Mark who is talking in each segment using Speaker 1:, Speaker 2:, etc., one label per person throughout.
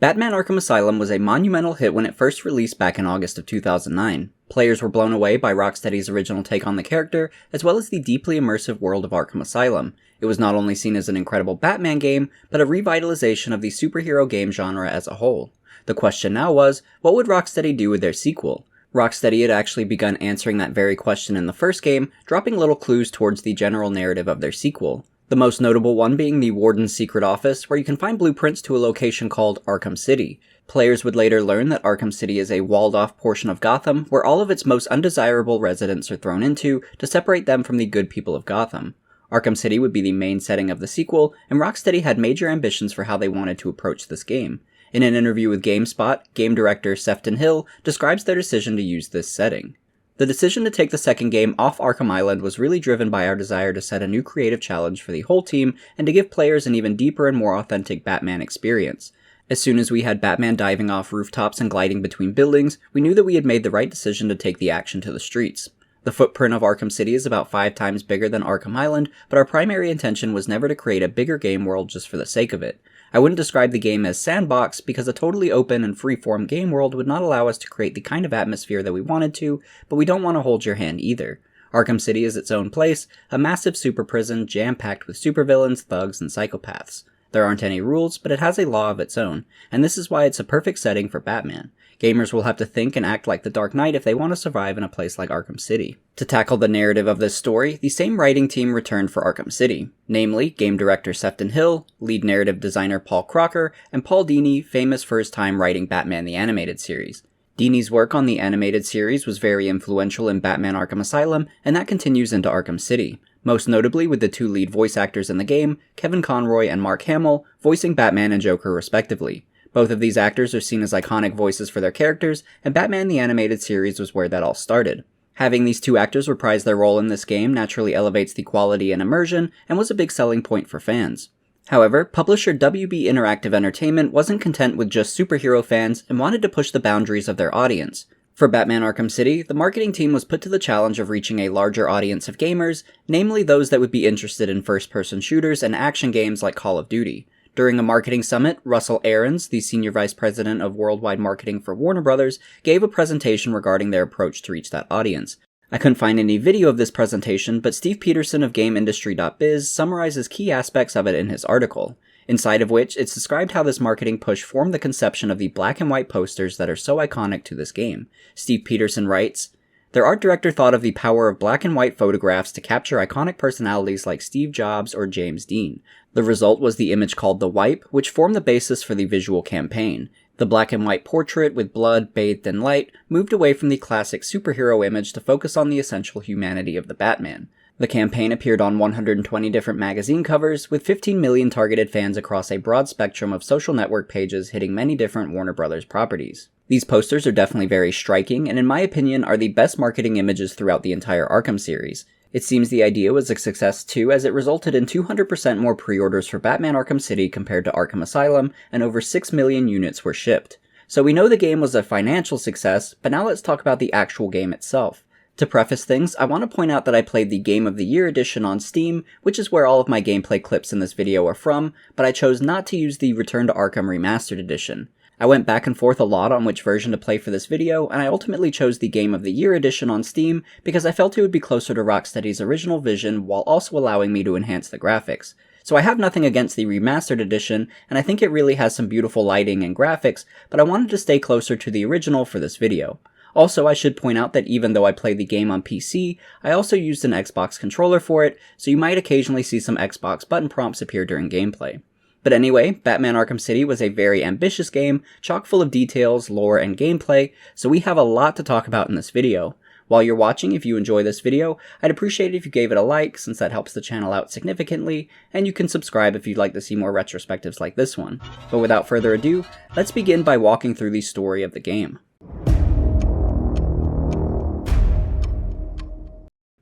Speaker 1: Batman Arkham Asylum was a monumental hit when it first released back in August of 2009. Players were blown away by Rocksteady's original take on the character, as well as the deeply immersive world of Arkham Asylum. It was not only seen as an incredible Batman game, but a revitalization of the superhero game genre as a whole. The question now was, what would Rocksteady do with their sequel? Rocksteady had actually begun answering that very question in the first game, dropping little clues towards the general narrative of their sequel. The most notable one being the Warden's secret office, where you can find blueprints to a location called Arkham City. Players would later learn that Arkham City is a walled-off portion of Gotham, where all of its most undesirable residents are thrown into to separate them from the good people of Gotham. Arkham City would be the main setting of the sequel, and Rocksteady had major ambitions for how they wanted to approach this game. In an interview with GameSpot, game director Sefton Hill describes their decision to use this setting. The decision to take the second game off Arkham Island was really driven by our desire to set a new creative challenge for the whole team and to give players an even deeper and more authentic Batman experience. As soon as we had Batman diving off rooftops and gliding between buildings, we knew that we had made the right decision to take the action to the streets. The footprint of Arkham City is about 5 times bigger than Arkham Island, but our primary intention was never to create a bigger game world just for the sake of it. I wouldn't describe the game as sandbox because a totally open and free-form game world would not allow us to create the kind of atmosphere that we wanted to, but we don't want to hold your hand either. Arkham City is its own place, a massive super prison jam-packed with supervillains, thugs, and psychopaths. There aren't any rules, but it has a law of its own, and this is why it's a perfect setting for Batman. Gamers will have to think and act like the Dark Knight if they want to survive in a place like Arkham City. To tackle the narrative of this story, the same writing team returned for Arkham City, namely game director Sefton Hill, lead narrative designer Paul Crocker, and Paul Dini, famous for his time writing Batman the Animated Series. Dini's work on the animated series was very influential in Batman Arkham Asylum, and that continues into Arkham City, most notably with the 2 lead voice actors in the game, Kevin Conroy and Mark Hamill, voicing Batman and Joker respectively. Both of these actors are seen as iconic voices for their characters, and Batman the Animated Series was where that all started. Having these 2 actors reprise their role in this game naturally elevates the quality and immersion, and was a big selling point for fans. However, publisher WB Interactive Entertainment wasn't content with just superhero fans and wanted to push the boundaries of their audience. For Batman Arkham City, the marketing team was put to the challenge of reaching a larger audience of gamers, namely those that would be interested in first-person shooters and action games like Call of Duty. During a marketing summit, Russell Aarons, the senior vice president of worldwide marketing for Warner Bros., gave a presentation regarding their approach to reach that audience. I couldn't find any video of this presentation, but Steve Peterson of GameIndustry.biz summarizes key aspects of it in his article, inside of which it's described how this marketing push formed the conception of the black and white posters that are so iconic to this game. Steve Peterson writes, "Their art director thought of the power of black and white photographs to capture iconic personalities like Steve Jobs or James Dean. The result was the image called The Wipe, which formed the basis for the visual campaign. The black and white portrait with blood bathed in light moved away from the classic superhero image to focus on the essential humanity of the Batman. The campaign appeared on 120 different magazine covers, with 15 million targeted fans across a broad spectrum of social network pages hitting many different Warner Bros. Properties. These posters are definitely very striking, and in my opinion are the best marketing images throughout the entire Arkham series. It seems the idea was a success too, as it resulted in 200% more pre-orders for Batman Arkham City compared to Arkham Asylum, and over 6 million units were shipped. So we know the game was a financial success, but now let's talk about the actual game itself. To preface things, I want to point out that I played the Game of the Year edition on Steam, which is where all of my gameplay clips in this video are from, but I chose not to use the Return to Arkham Remastered edition. I went back and forth a lot on which version to play for this video, and I ultimately chose the Game of the Year edition on Steam because I felt it would be closer to Rocksteady's original vision while also allowing me to enhance the graphics. So I have nothing against the Remastered edition, and I think it really has some beautiful lighting and graphics, but I wanted to stay closer to the original for this video. Also, I should point out that even though I played the game on PC, I also used an Xbox controller for it, so you might occasionally see some Xbox button prompts appear during gameplay. But anyway, Batman Arkham City was a very ambitious game, chock full of details, lore, and gameplay, so we have a lot to talk about in this video. While you're watching, if you enjoy this video, I'd appreciate it if you gave it a like, since that helps the channel out significantly, and you can subscribe if you'd like to see more retrospectives like this one. But without further ado, let's begin by walking through the story of the game.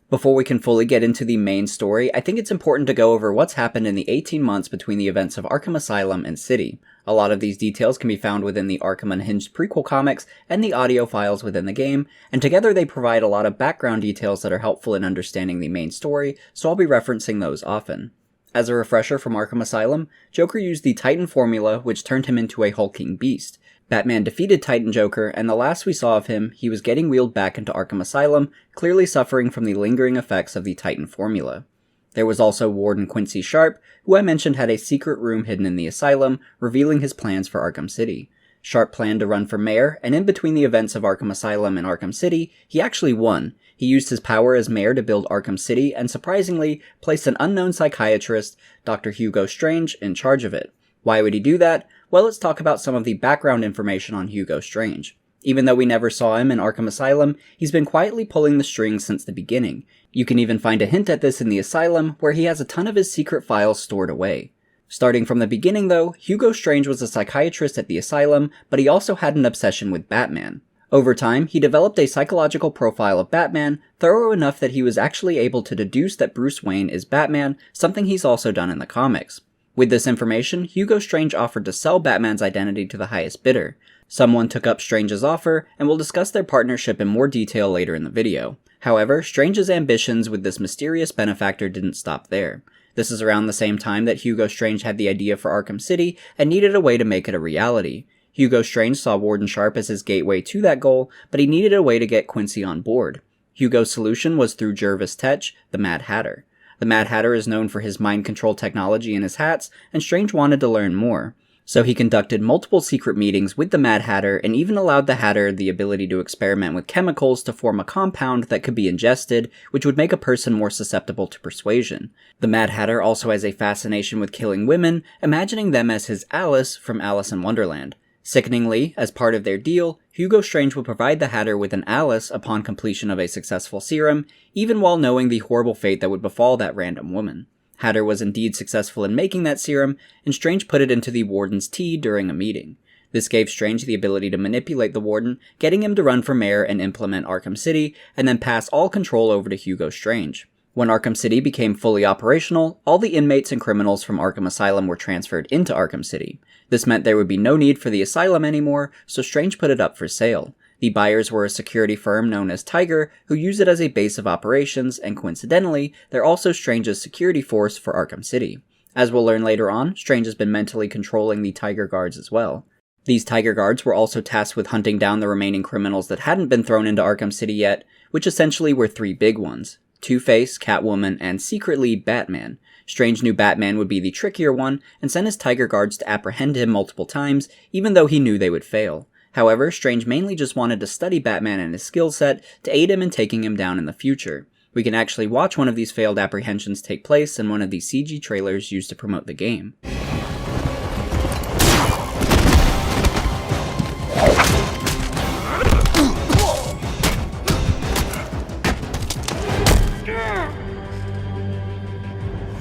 Speaker 1: Before we can fully get into the main story, I think it's important to go over what's happened in the 18 months between the events of Arkham Asylum and City. A lot of these details can be found within the Arkham Unhinged prequel comics and the audio files within the game, and together they provide a lot of background details that are helpful in understanding the main story, so I'll be referencing those often. As a refresher from Arkham Asylum, Joker used the Titan formula, which turned him into a hulking beast. Batman defeated Titan Joker, and the last we saw of him, he was getting wheeled back into Arkham Asylum, clearly suffering from the lingering effects of the Titan formula. There was also Warden Quincy Sharp, who I mentioned had a secret room hidden in the asylum, revealing his plans for Arkham City. Sharp planned to run for mayor, and in between the events of Arkham Asylum and Arkham City, he actually won. He used his power as mayor to build Arkham City, and surprisingly, placed an unknown psychiatrist, Dr. Hugo Strange, in charge of it. Why would he do that? Well, let's talk about some of the background information on Hugo Strange. Even though we never saw him in Arkham Asylum, he's been quietly pulling the strings since the beginning. You can even find a hint at this in the asylum, where he has a ton of his secret files stored away. Starting from the beginning though, Hugo Strange was a psychiatrist at the asylum, but he also had an obsession with Batman. Over time, he developed a psychological profile of Batman, thorough enough that he was actually able to deduce that Bruce Wayne is Batman, something he's also done in the comics. With this information, Hugo Strange offered to sell Batman's identity to the highest bidder. Someone took up Strange's offer, and we'll discuss their partnership in more detail later in the video. However, Strange's ambitions with this mysterious benefactor didn't stop there. This is around the same time that Hugo Strange had the idea for Arkham City, and needed a way to make it a reality. Hugo Strange saw Warden Sharp as his gateway to that goal, but he needed a way to get Quincy on board. Hugo's solution was through Jervis Tetch, the Mad Hatter. The Mad Hatter is known for his mind control technology in his hats, and Strange wanted to learn more. So he conducted multiple secret meetings with the Mad Hatter, and even allowed the Hatter the ability to experiment with chemicals to form a compound that could be ingested, which would make a person more susceptible to persuasion. The Mad Hatter also has a fascination with killing women, imagining them as his Alice from Alice in Wonderland. Sickeningly, as part of their deal, Hugo Strange would provide the Hatter with an Alice upon completion of a successful serum, even while knowing the horrible fate that would befall that random woman. Hatter was indeed successful in making that serum, and Strange put it into the Warden's tea during a meeting. This gave Strange the ability to manipulate the Warden, getting him to run for mayor and implement Arkham City, and then pass all control over to Hugo Strange. When Arkham City became fully operational, all the inmates and criminals from Arkham Asylum were transferred into Arkham City. This meant there would be no need for the asylum anymore, so Strange put it up for sale. The buyers were a security firm known as Tiger, who used it as a base of operations, and coincidentally, they're also Strange's security force for Arkham City. As we'll learn later on, Strange has been mentally controlling the Tiger Guards as well. These Tiger Guards were also tasked with hunting down the remaining criminals that hadn't been thrown into Arkham City yet, which essentially were three big ones: Two-Face, Catwoman, and secretly Batman. Strange knew Batman would be the trickier one, and sent his Tiger Guards to apprehend him multiple times, even though he knew they would fail. However, Strange mainly just wanted to study Batman and his skill set to aid him in taking him down in the future. We can actually watch one of these failed apprehensions take place in one of the CG trailers used to promote the game.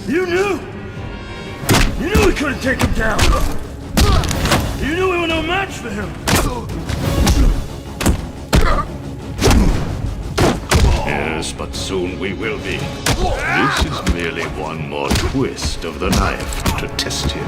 Speaker 2: You knew we couldn't take him down! You knew we were no match for him!
Speaker 3: Yes, but soon we will be. This is merely one more twist of the knife to test him.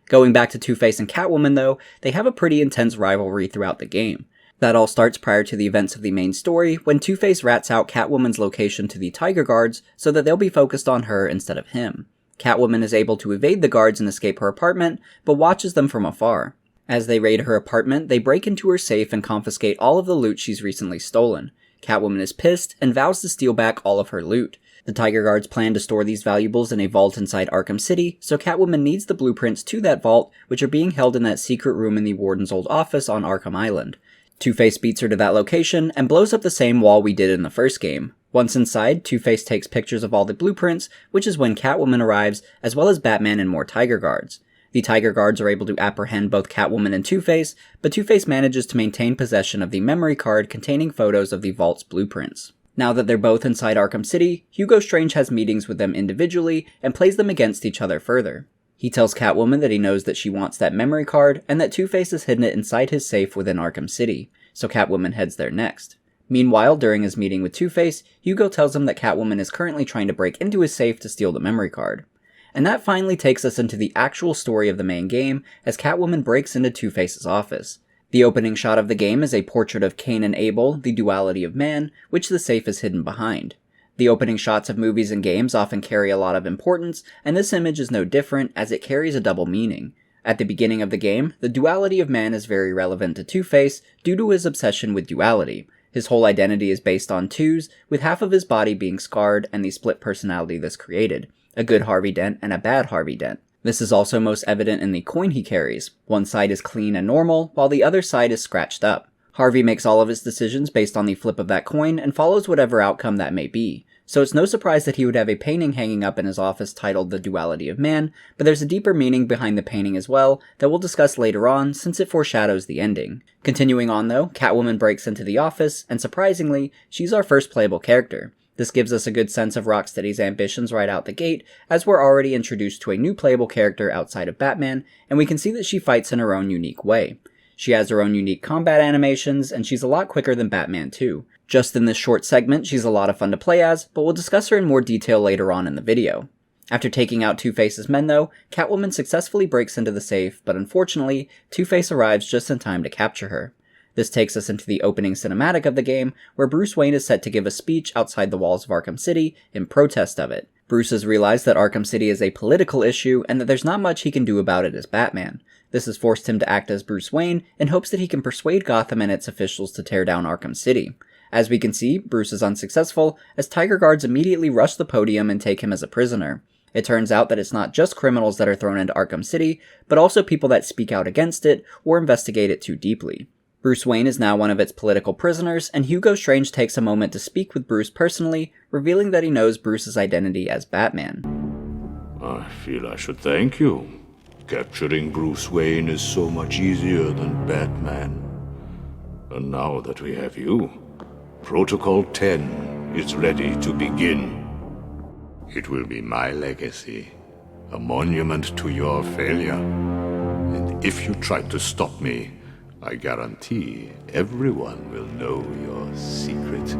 Speaker 1: Going back to Two-Face and Catwoman though, they have a pretty intense rivalry throughout the game. That all starts prior to the events of the main story, when Two-Face rats out Catwoman's location to the Tiger Guards so that they'll be focused on her instead of him. Catwoman is able to evade the guards and escape her apartment, but watches them from afar. As they raid her apartment, they break into her safe and confiscate all of the loot she's recently stolen. Catwoman is pissed and vows to steal back all of her loot. The Tiger Guards plan to store these valuables in a vault inside Arkham City, so Catwoman needs the blueprints to that vault, which are being held in that secret room in the Warden's old office on Arkham Island. Two-Face beats her to that location, and blows up the same wall we did in the first game. Once inside, Two-Face takes pictures of all the blueprints, which is when Catwoman arrives, as well as Batman and more Tiger Guards. The Tiger Guards are able to apprehend both Catwoman and Two-Face, but Two-Face manages to maintain possession of the memory card containing photos of the vault's blueprints. Now that they're both inside Arkham City, Hugo Strange has meetings with them individually, and plays them against each other further. He tells Catwoman that he knows that she wants that memory card, and that Two-Face has hidden it inside his safe within Arkham City, so Catwoman heads there next. Meanwhile, during his meeting with Two-Face, Hugo tells him that Catwoman is currently trying to break into his safe to steal the memory card. And that finally takes us into the actual story of the main game, as Catwoman breaks into Two-Face's office. The opening shot of the game is a portrait of Cain and Abel, the duality of man, which the safe is hidden behind. The opening shots of movies and games often carry a lot of importance, and this image is no different, as it carries a double meaning. At the beginning of the game, the duality of man is very relevant to Two-Face due to his obsession with duality. His whole identity is based on twos, with half of his body being scarred and the split personality this created, a good Harvey Dent and a bad Harvey Dent. This is also most evident in the coin he carries. One side is clean and normal, while the other side is scratched up. Harvey makes all of his decisions based on the flip of that coin and follows whatever outcome that may be. So it's no surprise that he would have a painting hanging up in his office titled The Duality of Man, but there's a deeper meaning behind the painting as well that we'll discuss later on since it foreshadows the ending. Continuing on though, Catwoman breaks into the office, and surprisingly, she's our first playable character. This gives us a good sense of Rocksteady's ambitions right out the gate, as we're already introduced to a new playable character outside of Batman, and we can see that she fights in her own unique way. She has her own unique combat animations, and she's a lot quicker than Batman too. Just in this short segment, she's a lot of fun to play as, but we'll discuss her in more detail later on in the video. After taking out Two-Face's men though, Catwoman successfully breaks into the safe, but unfortunately, Two-Face arrives just in time to capture her. This takes us into the opening cinematic of the game, where Bruce Wayne is set to give a speech outside the walls of Arkham City in protest of it. Bruce has realized that Arkham City is a political issue, and that there's not much he can do about it as Batman. This has forced him to act as Bruce Wayne, in hopes that he can persuade Gotham and its officials to tear down Arkham City. As we can see, Bruce is unsuccessful, as Tiger Guards immediately rush the podium and take him as a prisoner. It turns out that it's not just criminals that are thrown into Arkham City, but also people that speak out against it, or investigate it too deeply. Bruce Wayne is now one of its political prisoners, and Hugo Strange takes a moment to speak with Bruce personally, revealing that he knows Bruce's identity as Batman.
Speaker 3: I feel I should thank you. Capturing Bruce Wayne is so much easier than Batman. And now that we have you, Protocol 10 is ready to begin. It will be my legacy, a monument to your failure. And if you try to stop me, I guarantee everyone will know your secret.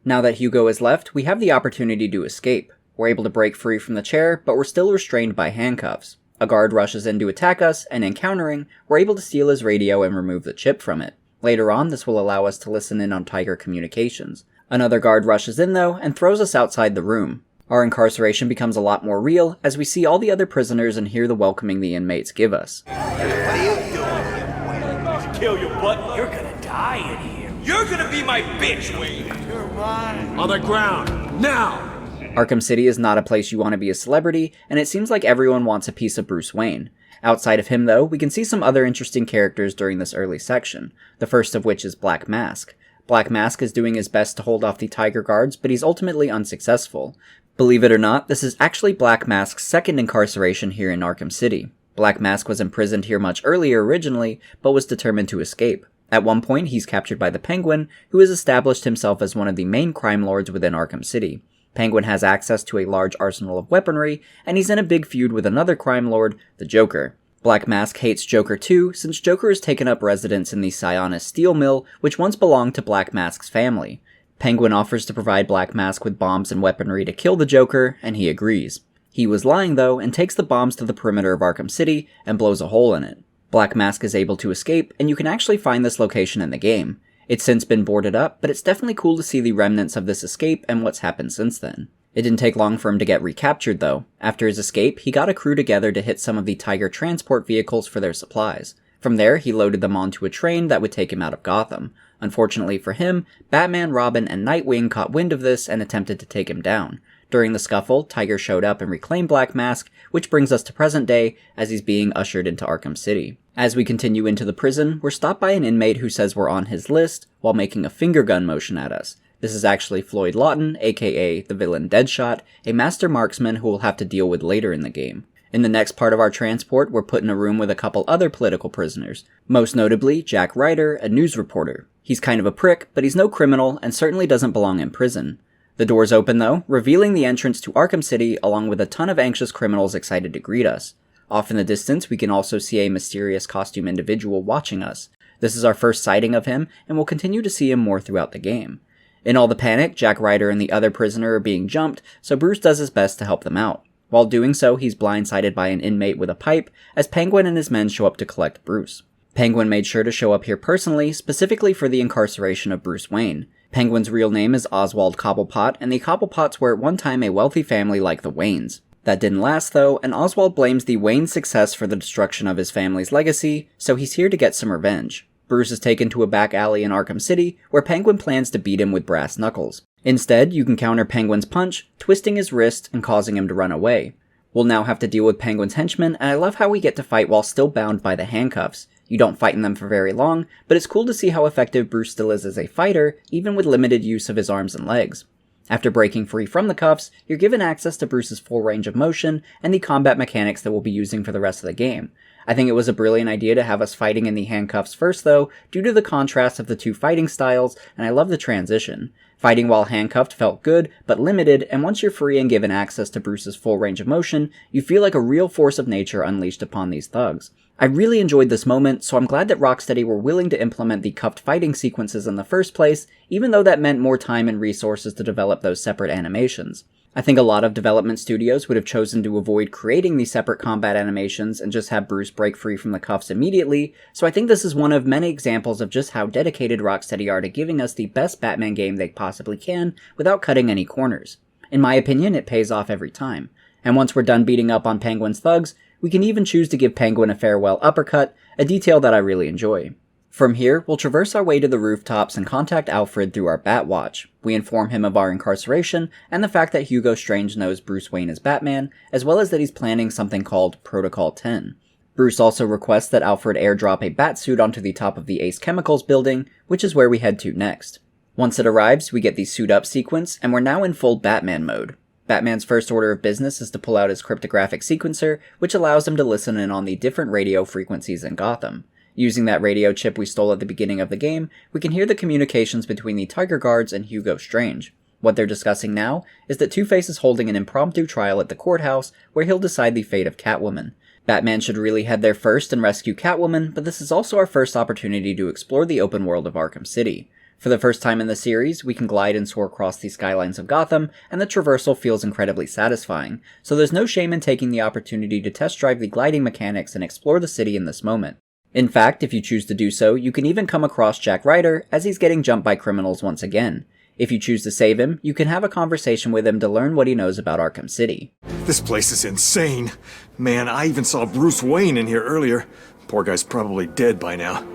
Speaker 1: Now that Hugo is left, we have the opportunity to escape. We're able to break free from the chair, but we're still restrained by handcuffs. A guard rushes in to attack us, and encountering, we're able to steal his radio and remove the chip from it. Later on, this will allow us to listen in on Tiger communications. Another guard rushes in though, and throws us outside the room. Our incarceration becomes a lot more real, as we see all the other prisoners and hear the welcoming the inmates give us.
Speaker 4: What are you doing?
Speaker 2: Kill your butt. You're gonna die in here. You're gonna be my bitch, Wayne. You're mine. On the ground, now!
Speaker 1: Arkham City is not a place you want to be a celebrity, and it seems like everyone wants a piece of Bruce Wayne. Outside of him though, we can see some other interesting characters during this early section, the first of which is Black Mask. Black Mask is doing his best to hold off the Tiger Guards, but he's ultimately unsuccessful. Believe it or not, this is actually Black Mask's second incarceration here in Arkham City. Black Mask was imprisoned here much earlier originally, but was determined to escape. At one point, he's captured by the Penguin, who has established himself as one of the main crime lords within Arkham City. Penguin has access to a large arsenal of weaponry, and he's in a big feud with another crime lord, the Joker. Black Mask hates Joker too, since Joker has taken up residence in the Sionis steel mill, which once belonged to Black Mask's family. Penguin offers to provide Black Mask with bombs and weaponry to kill the Joker, and he agrees. He was lying though, and takes the bombs to the perimeter of Arkham City, and blows a hole in it. Black Mask is able to escape, and you can actually find this location in the game. It's since been boarded up, but it's definitely cool to see the remnants of this escape and what's happened since then. It didn't take long for him to get recaptured though. After his escape, he got a crew together to hit some of the Tiger transport vehicles for their supplies. From there, he loaded them onto a train that would take him out of Gotham. Unfortunately for him, Batman, Robin, and Nightwing caught wind of this and attempted to take him down. During the scuffle, Tiger showed up and reclaimed Black Mask, which brings us to present day as he's being ushered into Arkham City. As we continue into the prison, we're stopped by an inmate who says we're on his list while making a finger gun motion at us. This is actually Floyd Lawton, aka the villain Deadshot, a master marksman who we'll have to deal with later in the game. In the next part of our transport, we're put in a room with a couple other political prisoners, most notably Jack Ryder, a news reporter. He's kind of a prick, but he's no criminal and certainly doesn't belong in prison. The doors open though, revealing the entrance to Arkham City along with a ton of anxious criminals excited to greet us. Off in the distance, we can also see a mysterious costume individual watching us. This is our first sighting of him, and we'll continue to see him more throughout the game. In all the panic, Jack Ryder and the other prisoner are being jumped, so Bruce does his best to help them out. While doing so, he's blindsided by an inmate with a pipe, as Penguin and his men show up to collect Bruce. Penguin made sure to show up here personally, specifically for the incarceration of Bruce Wayne. Penguin's real name is Oswald Cobblepot, and the Cobblepots were at one time a wealthy family like the Waynes. That didn't last though, and Oswald blames the Wayne success for the destruction of his family's legacy, so he's here to get some revenge. Bruce is taken to a back alley in Arkham City, where Penguin plans to beat him with brass knuckles. Instead, you can counter Penguin's punch, twisting his wrist and causing him to run away. We'll now have to deal with Penguin's henchmen, and I love how we get to fight while still bound by the handcuffs. You don't fight in them for very long, but it's cool to see how effective Bruce still is as a fighter, even with limited use of his arms and legs. After breaking free from the cuffs, you're given access to Bruce's full range of motion and the combat mechanics that we'll be using for the rest of the game. I think it was a brilliant idea to have us fighting in the handcuffs first though, due to the contrast of the two fighting styles, and I love the transition. Fighting while handcuffed felt good, but limited, and once you're free and given access to Bruce's full range of motion, you feel like a real force of nature unleashed upon these thugs. I really enjoyed this moment, so I'm glad that Rocksteady were willing to implement the cuffed fighting sequences in the first place, even though that meant more time and resources to develop those separate animations. I think a lot of development studios would have chosen to avoid creating these separate combat animations and just have Bruce break free from the cuffs immediately, so I think this is one of many examples of just how dedicated Rocksteady are to giving us the best Batman game they possibly can without cutting any corners. In my opinion, it pays off every time. And once we're done beating up on Penguin's thugs, we can even choose to give Penguin a farewell uppercut, a detail that I really enjoy. From here, we'll traverse our way to the rooftops and contact Alfred through our Batwatch. We inform him of our incarceration and the fact that Hugo Strange knows Bruce Wayne is Batman, as well as that he's planning something called Protocol 10. Bruce also requests that Alfred airdrop a batsuit onto the top of the Ace Chemicals building, which is where we head to next. Once it arrives, we get the suit up sequence, and we're now in full Batman mode. Batman's first order of business is to pull out his cryptographic sequencer, which allows him to listen in on the different radio frequencies in Gotham. Using that radio chip we stole at the beginning of the game, we can hear the communications between the Tiger Guards and Hugo Strange. What they're discussing now is that Two-Face is holding an impromptu trial at the courthouse where he'll decide the fate of Catwoman. Batman should really head there first and rescue Catwoman, but this is also our first opportunity to explore the open world of Arkham City. For the first time in the series, we can glide and soar across the skylines of Gotham, and the traversal feels incredibly satisfying, so there's no shame in taking the opportunity to test drive the gliding mechanics and explore the city in this moment. In fact, if you choose to do so, you can even come across Jack Ryder as he's getting jumped by criminals once again. If you choose to save him, you can have a conversation with him to learn what he knows about Arkham City.
Speaker 5: This place is insane. Man, I even saw Bruce Wayne in here earlier. Poor guy's probably dead by now.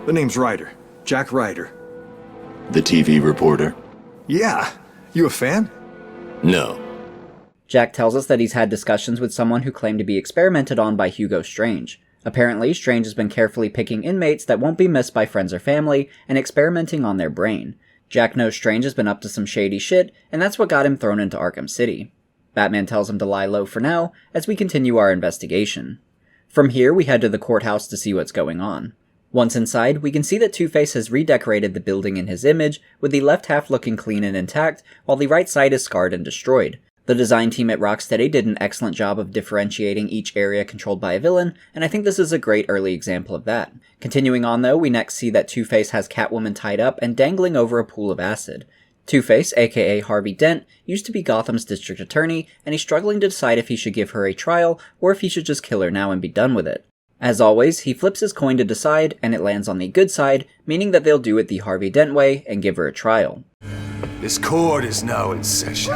Speaker 5: The name's Ryder. Jack Ryder.
Speaker 3: The TV reporter?
Speaker 5: Yeah. You a fan?
Speaker 3: No.
Speaker 1: Jack tells us that he's had discussions with someone who claimed to be experimented on by Hugo Strange. Apparently, Strange has been carefully picking inmates that won't be missed by friends or family and experimenting on their brain. Jack knows Strange has been up to some shady shit, and that's what got him thrown into Arkham City. Batman tells him to lie low for now, as we continue our investigation. From here, we head to the courthouse to see what's going on. Once inside, we can see that Two-Face has redecorated the building in his image, with the left half looking clean and intact, while the right side is scarred and destroyed. The design team at Rocksteady did an excellent job of differentiating each area controlled by a villain, and I think this is a great early example of that. Continuing on though, we next see that Two-Face has Catwoman tied up and dangling over a pool of acid. Two-Face, aka Harvey Dent, used to be Gotham's district attorney, and he's struggling to decide if he should give her a trial, or if he should just kill her now and be done with it. As always, he flips his coin to decide, and it lands on the good side, meaning that they'll do it the Harvey Dent way and give her a trial.
Speaker 5: This court is now in session.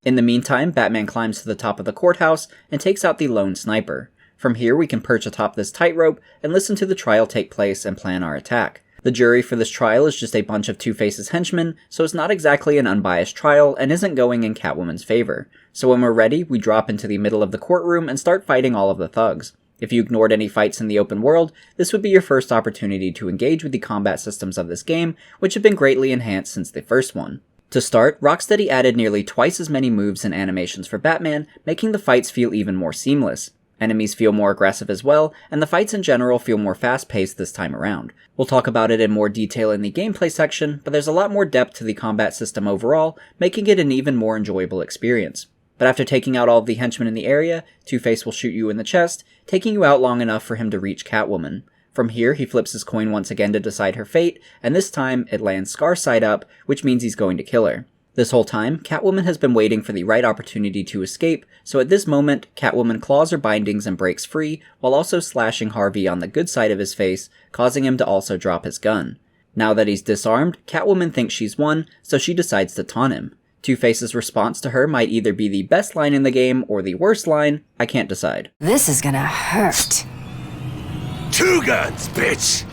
Speaker 1: In the meantime, Batman climbs to the top of the courthouse and takes out the lone sniper. From here, we can perch atop this tightrope and listen to the trial take place and plan our attack. The jury for this trial is just a bunch of Two-Face's henchmen, so it's not exactly an unbiased trial and isn't going in Catwoman's favor. So when we're ready, we drop into the middle of the courtroom and start fighting all of the thugs. If you ignored any fights in the open world, this would be your first opportunity to engage with the combat systems of this game, which have been greatly enhanced since the first one. To start, Rocksteady added nearly twice as many moves and animations for Batman, making the fights feel even more seamless. Enemies feel more aggressive as well, and the fights in general feel more fast-paced this time around. We'll talk about it in more detail in the gameplay section, but there's a lot more depth to the combat system overall, making it an even more enjoyable experience. But after taking out all of the henchmen in the area, Two-Face will shoot you in the chest, taking you out long enough for him to reach Catwoman. From here, he flips his coin once again to decide her fate, and this time it lands Scar side up, which means he's going to kill her. This whole time, Catwoman has been waiting for the right opportunity to escape, so at this moment, Catwoman claws her bindings and breaks free, while also slashing Harvey on the good side of his face, causing him to also drop his gun. Now that he's disarmed, Catwoman thinks she's won, so she decides to taunt him. Two-Face's response to her might either be the best line in the game or the worst line, I can't decide.
Speaker 6: This is gonna hurt.
Speaker 2: 2 guns, bitch!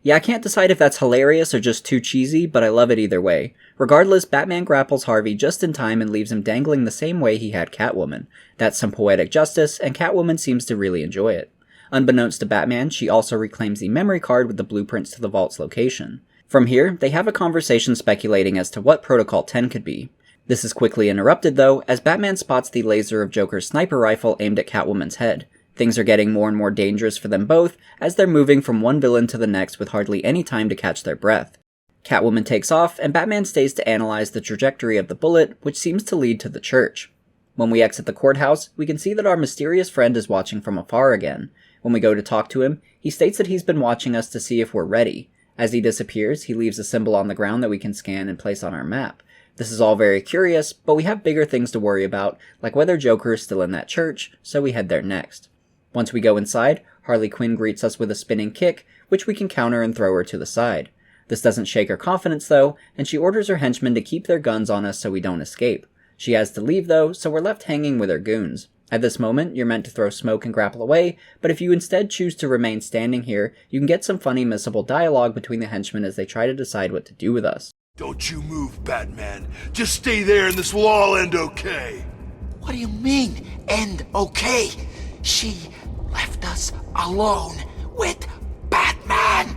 Speaker 1: Yeah, I can't decide if that's hilarious or just too cheesy, but I love it either way. Regardless, Batman grapples Harvey just in time and leaves him dangling the same way he had Catwoman. That's some poetic justice, and Catwoman seems to really enjoy it. Unbeknownst to Batman, she also reclaims the memory card with the blueprints to the vault's location. From here, they have a conversation speculating as to what Protocol 10 could be. This is quickly interrupted though, as Batman spots the laser of Joker's sniper rifle aimed at Catwoman's head. Things are getting more and more dangerous for them both, as they're moving from one villain to the next with hardly any time to catch their breath. Catwoman takes off, and Batman stays to analyze the trajectory of the bullet, which seems to lead to the church. When we exit the courthouse, we can see that our mysterious friend is watching from afar again. When we go to talk to him, he states that he's been watching us to see if we're ready. As he disappears, he leaves a symbol on the ground that we can scan and place on our map. This is all very curious, but we have bigger things to worry about, like whether Joker is still in that church, so we head there next. Once we go inside, Harley Quinn greets us with a spinning kick, which we can counter and throw her to the side. This doesn't shake her confidence though, and she orders her henchmen to keep their guns on us so we don't escape. She has to leave though, so we're left hanging with her goons. At this moment, you're meant to throw smoke and grapple away, but if you instead choose to remain standing here, you can get some funny missable dialogue between the henchmen as they try to decide what to do with us.
Speaker 2: Don't you move, Batman. Just stay there and this will all end okay.
Speaker 4: What do you mean, end okay? She left us alone with Batman.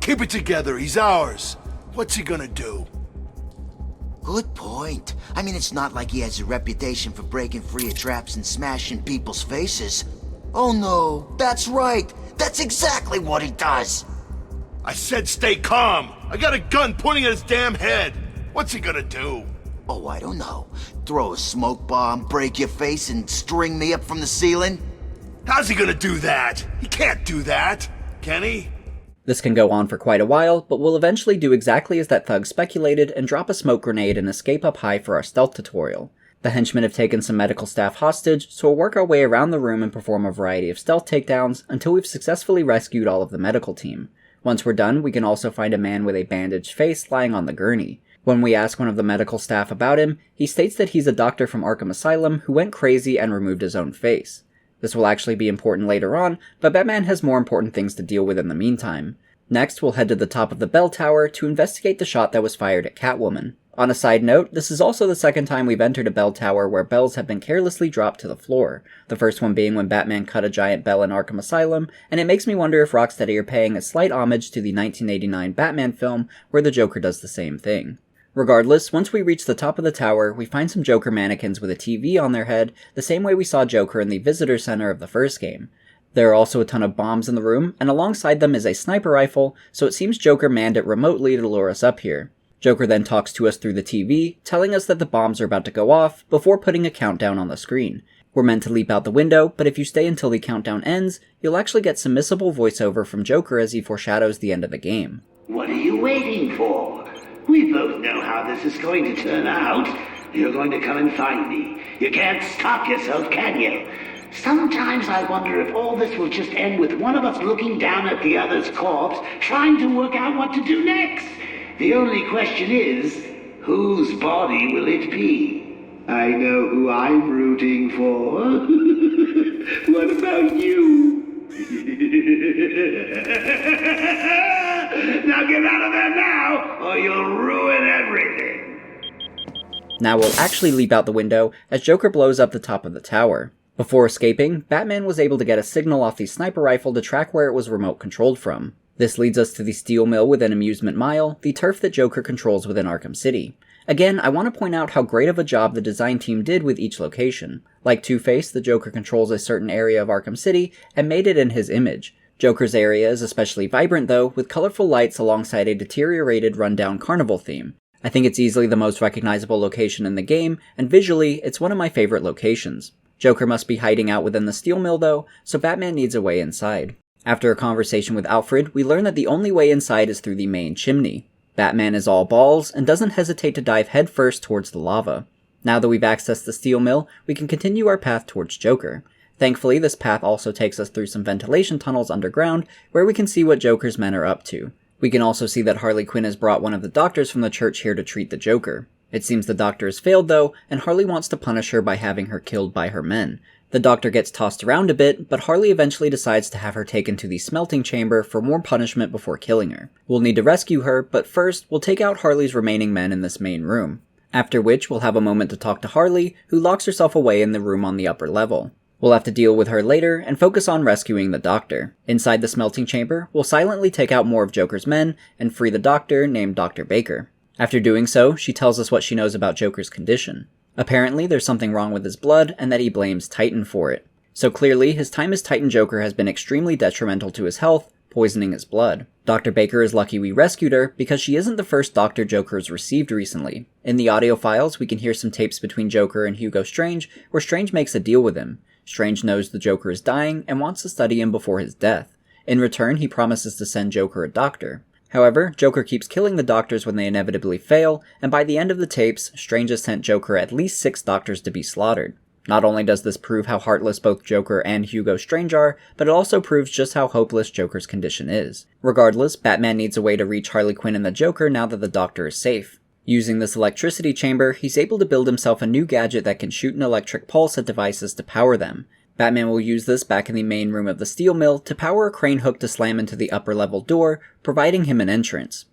Speaker 2: Keep it together, he's ours. What's he gonna do?
Speaker 4: Good point. I mean, it's not like he has a reputation for breaking free of traps and smashing people's faces. Oh no, that's right. That's exactly what he does.
Speaker 2: I said stay calm. I got a gun pointing at his damn head. What's he gonna do?
Speaker 4: Oh, I don't know. Throw a smoke bomb, break your face, and string me up from the ceiling?
Speaker 2: How's he gonna do that? He can't do that, can he?
Speaker 1: This can go on for quite a while, but we'll eventually do exactly as that thug speculated and drop a smoke grenade and escape up high for our stealth tutorial. The henchmen have taken some medical staff hostage, so we'll work our way around the room and perform a variety of stealth takedowns until we've successfully rescued all of the medical team. Once we're done, we can also find a man with a bandaged face lying on the gurney. When we ask one of the medical staff about him, he states that he's a doctor from Arkham Asylum who went crazy and removed his own face. This will actually be important later on, but Batman has more important things to deal with in the meantime. Next, we'll head to the top of the bell tower to investigate the shot that was fired at Catwoman. On a side note, this is also the second time we've entered a bell tower where bells have been carelessly dropped to the floor, the first one being when Batman cut a giant bell in Arkham Asylum, and it makes me wonder if Rocksteady are paying a slight homage to the 1989 Batman film where the Joker does the same thing. Regardless, once we reach the top of the tower, we find some Joker mannequins with a TV on their head, the same way we saw Joker in the visitor center of the first game. There are also a ton of bombs in the room, and alongside them is a sniper rifle, so it seems Joker manned it remotely to lure us up here. Joker then talks to us through the TV, telling us that the bombs are about to go off, before putting a countdown on the screen. We're meant to leap out the window, but if you stay until the countdown ends, you'll actually get some missable voiceover from Joker as he foreshadows the end of the game.
Speaker 7: What are you waiting for? We both know how this is going to turn out. You're going to come and find me. You can't stop yourself, can you? Sometimes I wonder if all this will just end with one of us looking down at the other's corpse, trying to work out what to do next. The only question is, whose body will it be? I know who I'm rooting for. What about you? Now get out of there now, or you'll ruin everything.
Speaker 1: Now we'll actually leap out the window as Joker blows up the top of the tower. Before escaping, Batman was able to get a signal off the sniper rifle to track where it was remote controlled from. This leads us to the steel mill within Amusement Mile, the turf that Joker controls within Arkham City. Again, I want to point out how great of a job the design team did with each location. Like Two-Face, the Joker controls a certain area of Arkham City and made it in his image. Joker's area is especially vibrant though, with colorful lights alongside a deteriorated rundown carnival theme. I think it's easily the most recognizable location in the game, and visually, it's one of my favorite locations. Joker must be hiding out within the steel mill though, so Batman needs a way inside. After a conversation with Alfred, we learn that the only way inside is through the main chimney. Batman is all balls, and doesn't hesitate to dive headfirst towards the lava. Now that we've accessed the steel mill, we can continue our path towards Joker. Thankfully, this path also takes us through some ventilation tunnels underground, where we can see what Joker's men are up to. We can also see that Harley Quinn has brought one of the doctors from the church here to treat the Joker. It seems the doctor has failed though, and Harley wants to punish her by having her killed by her men. The doctor gets tossed around a bit, but Harley eventually decides to have her taken to the smelting chamber for more punishment before killing her. We'll need to rescue her, but first, we'll take out Harley's remaining men in this main room. After which, we'll have a moment to talk to Harley, who locks herself away in the room on the upper level. We'll have to deal with her later, and focus on rescuing the doctor. Inside the smelting chamber, we'll silently take out more of Joker's men, and free the doctor, named Dr. Baker. After doing so, she tells us what she knows about Joker's condition. Apparently, there's something wrong with his blood, and that he blames Titan for it. So clearly, his time as Titan Joker has been extremely detrimental to his health, poisoning his blood. Dr. Baker is lucky we rescued her, because she isn't the first doctor Joker has received recently. In the audio files, we can hear some tapes between Joker and Hugo Strange, where Strange makes a deal with him. Strange knows the Joker is dying, and wants to study him before his death. In return, he promises to send Joker a doctor. However, Joker keeps killing the doctors when they inevitably fail, and by the end of the tapes, Strange has sent Joker at least 6 doctors to be slaughtered. Not only does this prove how heartless both Joker and Hugo Strange are, but it also proves just how hopeless Joker's condition is. Regardless, Batman needs a way to reach Harley Quinn and the Joker now that the doctor is safe. Using this electricity chamber, he's able to build himself a new gadget that can shoot an electric pulse at devices to power them. Batman will use this back in the main room of the steel mill to power a crane hook to slam into the upper level door, providing him an entrance.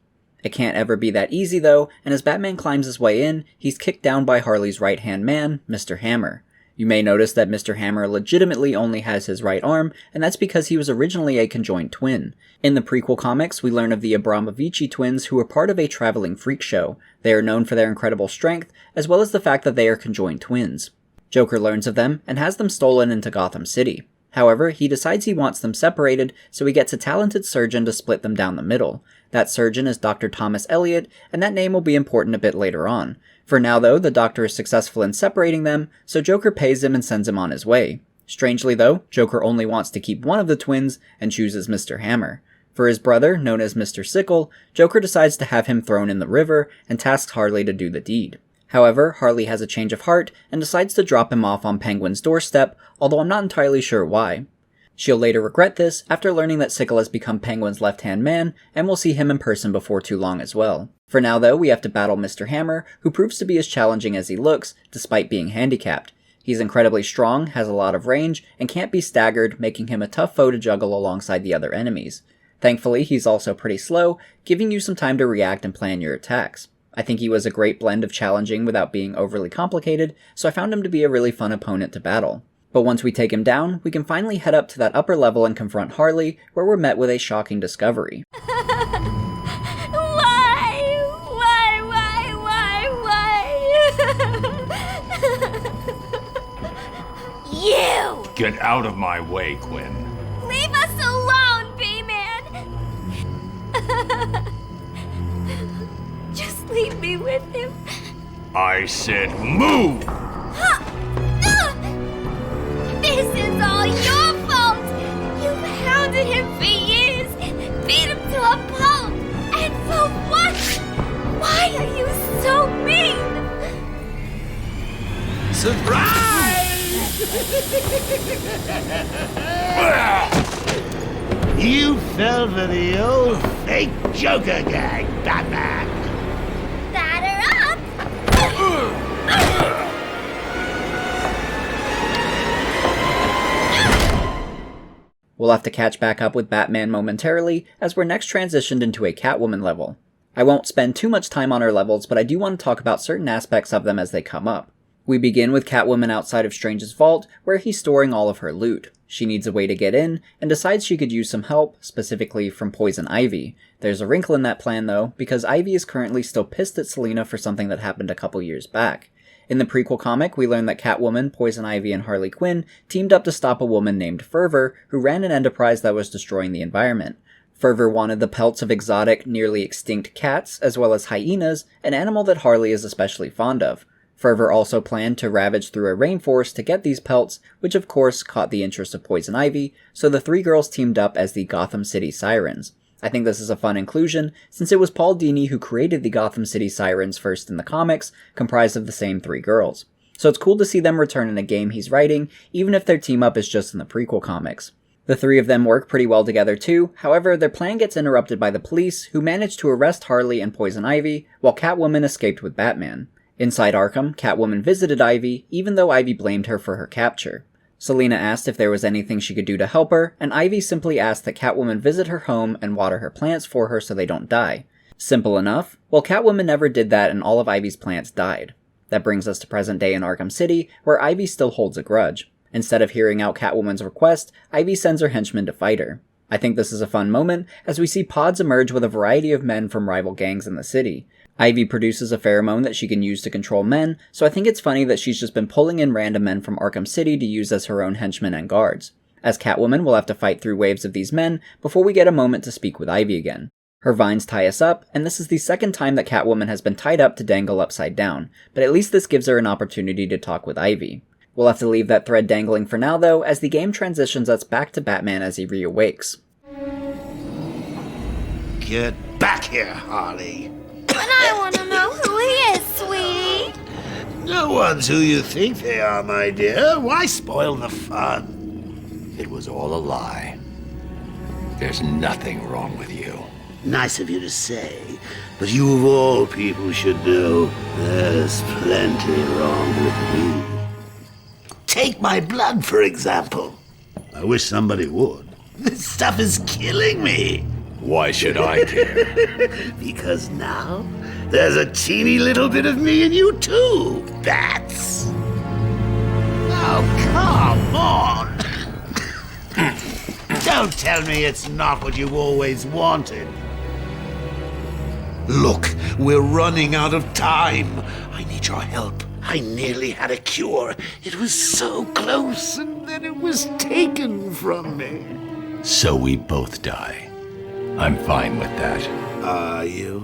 Speaker 1: It can't ever be that easy though, and as Batman climbs his way in, he's kicked down by Harley's right-hand man, Mr. Hammer. You may notice that Mr. Hammer legitimately only has his right arm, and that's because he was originally a conjoined twin. In the prequel comics, we learn of the Abramovici twins who are part of a traveling freak show. They are known for their incredible strength, as well as the fact that they are conjoined twins. Joker learns of them, and has them stolen into Gotham City. However, he decides he wants them separated, so he gets a talented surgeon to split them down the middle. That surgeon is Dr. Thomas Elliot, and that name will be important a bit later on. For now though, the doctor is successful in separating them, so Joker pays him and sends him on his way. Strangely though, Joker only wants to keep one of the twins, and chooses Mr. Hammer. For his brother, known as Mr. Sickle, Joker decides to have him thrown in the river, and tasks Harley to do the deed. However, Harley has a change of heart, and decides to drop him off on Penguin's doorstep, although I'm not entirely sure why. She'll later regret this, after learning that Sickle has become Penguin's left-hand man, and we'll see him in person before too long as well. For now though, we have to battle Mr. Hammer, who proves to be as challenging as he looks, despite being handicapped. He's incredibly strong, has a lot of range, and can't be staggered, making him a tough foe to juggle alongside the other enemies. Thankfully, he's also pretty slow, giving you some time to react and plan your attacks. I think he was a great blend of challenging without being overly complicated, so I found him to be a really fun opponent to battle. But once we take him down, we can finally head up to that upper level and confront Harley, where we're met with a shocking discovery.
Speaker 6: You!
Speaker 3: Get out of my way, Quinn.
Speaker 6: Leave us alone, B-Man! Just leave me with him.
Speaker 3: I said move!
Speaker 6: This is all your fault! You've hounded him for years, beat him to a pulp, and for what? Why are you so mean?
Speaker 2: Surprise!
Speaker 7: You fell for the old fake Joker gag, Batman.
Speaker 6: Batter up!
Speaker 1: We'll have to catch back up with Batman momentarily, as we're next transitioned into a Catwoman level. I won't spend too much time on her levels, but I do want to talk about certain aspects of them as they come up. We begin with Catwoman outside of Strange's vault, where he's storing all of her loot. She needs a way to get in, and decides she could use some help, specifically from Poison Ivy. There's a wrinkle in that plan though, because Ivy is currently still pissed at Selina for something that happened a couple years back. In the prequel comic, we learn that Catwoman, Poison Ivy, and Harley Quinn teamed up to stop a woman named Fervor, who ran an enterprise that was destroying the environment. Fervor wanted the pelts of exotic, nearly extinct cats, as well as hyenas, an animal that Harley is especially fond of. Fervor also planned to ravage through a rainforest to get these pelts, which of course caught the interest of Poison Ivy, so the three girls teamed up as the Gotham City Sirens. I think this is a fun inclusion, since it was Paul Dini who created the Gotham City Sirens first in the comics, comprised of the same three girls. So it's cool to see them return in a game he's writing, even if their team up is just in the prequel comics. The three of them work pretty well together too, however their plan gets interrupted by the police, who manage to arrest Harley and Poison Ivy, while Catwoman escaped with Batman. Inside Arkham, Catwoman visited Ivy, even though Ivy blamed her for her capture. Selina asked if there was anything she could do to help her, and Ivy simply asked that Catwoman visit her home and water her plants for her so they don't die. Simple enough? Well, Catwoman never did that and all of Ivy's plants died. That brings us to present day in Arkham City, where Ivy still holds a grudge. Instead of hearing out Catwoman's request, Ivy sends her henchmen to fight her. I think this is a fun moment, as we see pods emerge with a variety of men from rival gangs in the city. Ivy produces a pheromone that she can use to control men, so I think it's funny that she's just been pulling in random men from Arkham City to use as her own henchmen and guards. As Catwoman, we'll have to fight through waves of these men before we get a moment to speak with Ivy again. Her vines tie us up, and this is the second time that Catwoman has been tied up to dangle upside down, but at least this gives her an opportunity to talk with Ivy. We'll have to leave that thread dangling for now though, as the game transitions us back to Batman as he reawakes.
Speaker 7: Get back here, Harley.
Speaker 6: But I want to know who he is, sweetie.
Speaker 7: No one's who you think they are, my dear. Why spoil the fun?
Speaker 3: It was all a lie. There's nothing wrong with you.
Speaker 7: Nice of you to say, but you of all people should know there's plenty wrong with me. Take my blood, for example. I wish somebody would. This stuff is killing me.
Speaker 3: Why should I care?
Speaker 7: Because now, there's a teeny little bit of me in you too, Bats. Oh, come on. Don't tell me it's not what you've always wanted. Look, we're running out of time. I need your help. I nearly had a cure. It was so close, and then it was taken from me.
Speaker 3: So we both die. I'm fine with that.
Speaker 7: Are you?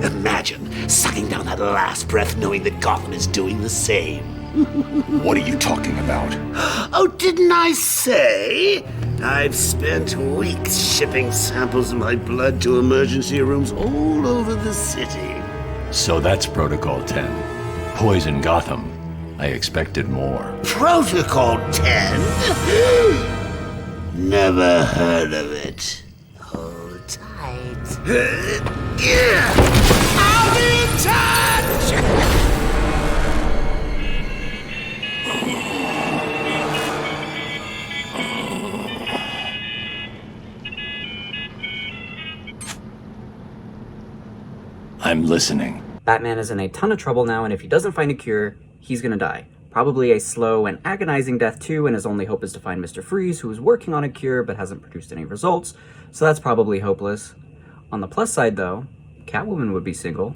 Speaker 7: Imagine sucking down that last breath knowing that Gotham is doing the same.
Speaker 3: What are you talking about?
Speaker 7: Oh, didn't I say? I've spent weeks shipping samples of my blood to emergency rooms all over the city.
Speaker 3: So that's Protocol 10. Poison Gotham. I expected more.
Speaker 7: Protocol 10? Never heard of it. Hold tight. I'll be in touch!
Speaker 3: I'm listening.
Speaker 1: Batman is in a ton of trouble now, and if he doesn't find a cure, he's gonna die. Probably a slow and agonizing death too, and his only hope is to find Mr. Freeze, who is working on a cure but hasn't produced any results, so that's probably hopeless. On the plus side though, Catwoman would be single.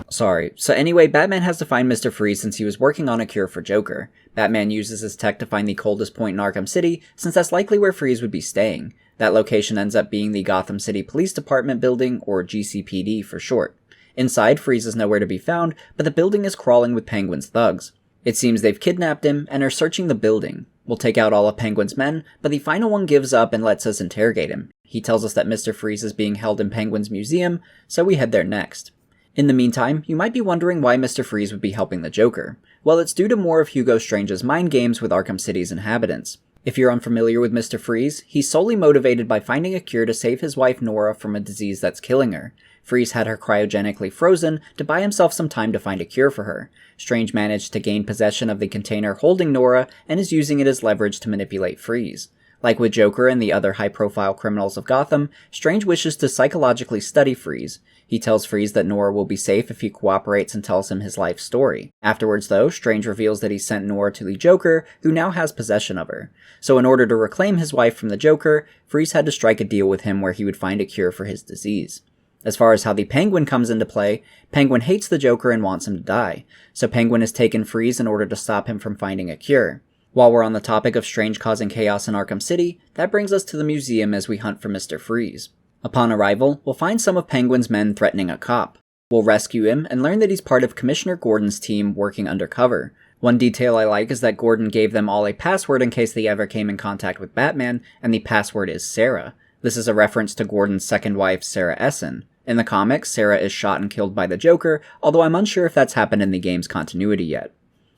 Speaker 1: Sorry. So anyway, Batman has to find Mr. Freeze since he was working on a cure for Joker. Batman uses his tech to find the coldest point in Arkham City, since that's likely where Freeze would be staying. That location ends up being the Gotham City Police Department building, or GCPD for short. Inside, Freeze is nowhere to be found, but the building is crawling with Penguin's thugs. It seems they've kidnapped him and are searching the building. We'll take out all of Penguin's men, but the final one gives up and lets us interrogate him. He tells us that Mr. Freeze is being held in Penguin's museum, so we head there next. In the meantime, you might be wondering why Mr. Freeze would be helping the Joker. Well, it's due to more of Hugo Strange's mind games with Arkham City's inhabitants. If you're unfamiliar with Mr. Freeze, he's solely motivated by finding a cure to save his wife Nora from a disease that's killing her. Freeze had her cryogenically frozen to buy himself some time to find a cure for her. Strange managed to gain possession of the container holding Nora and is using it as leverage to manipulate Freeze. Like with Joker and the other high-profile criminals of Gotham, Strange wishes to psychologically study Freeze. He tells Freeze that Nora will be safe if he cooperates and tells him his life story. Afterwards, though, Strange reveals that he sent Nora to the Joker, who now has possession of her. So in order to reclaim his wife from the Joker, Freeze had to strike a deal with him where he would find a cure for his disease. As far as how the Penguin comes into play, Penguin hates the Joker and wants him to die, so Penguin has taken Freeze in order to stop him from finding a cure. While we're on the topic of Strange causing chaos in Arkham City, that brings us to the museum as we hunt for Mr. Freeze. Upon arrival, we'll find some of Penguin's men threatening a cop. We'll rescue him and learn that he's part of Commissioner Gordon's team working undercover. One detail I like is that Gordon gave them all a password in case they ever came in contact with Batman, and the password is Sarah. This is a reference to Gordon's second wife, Sarah Essen. In the comics, Sarah is shot and killed by the Joker, although I'm unsure if that's happened in the game's continuity yet.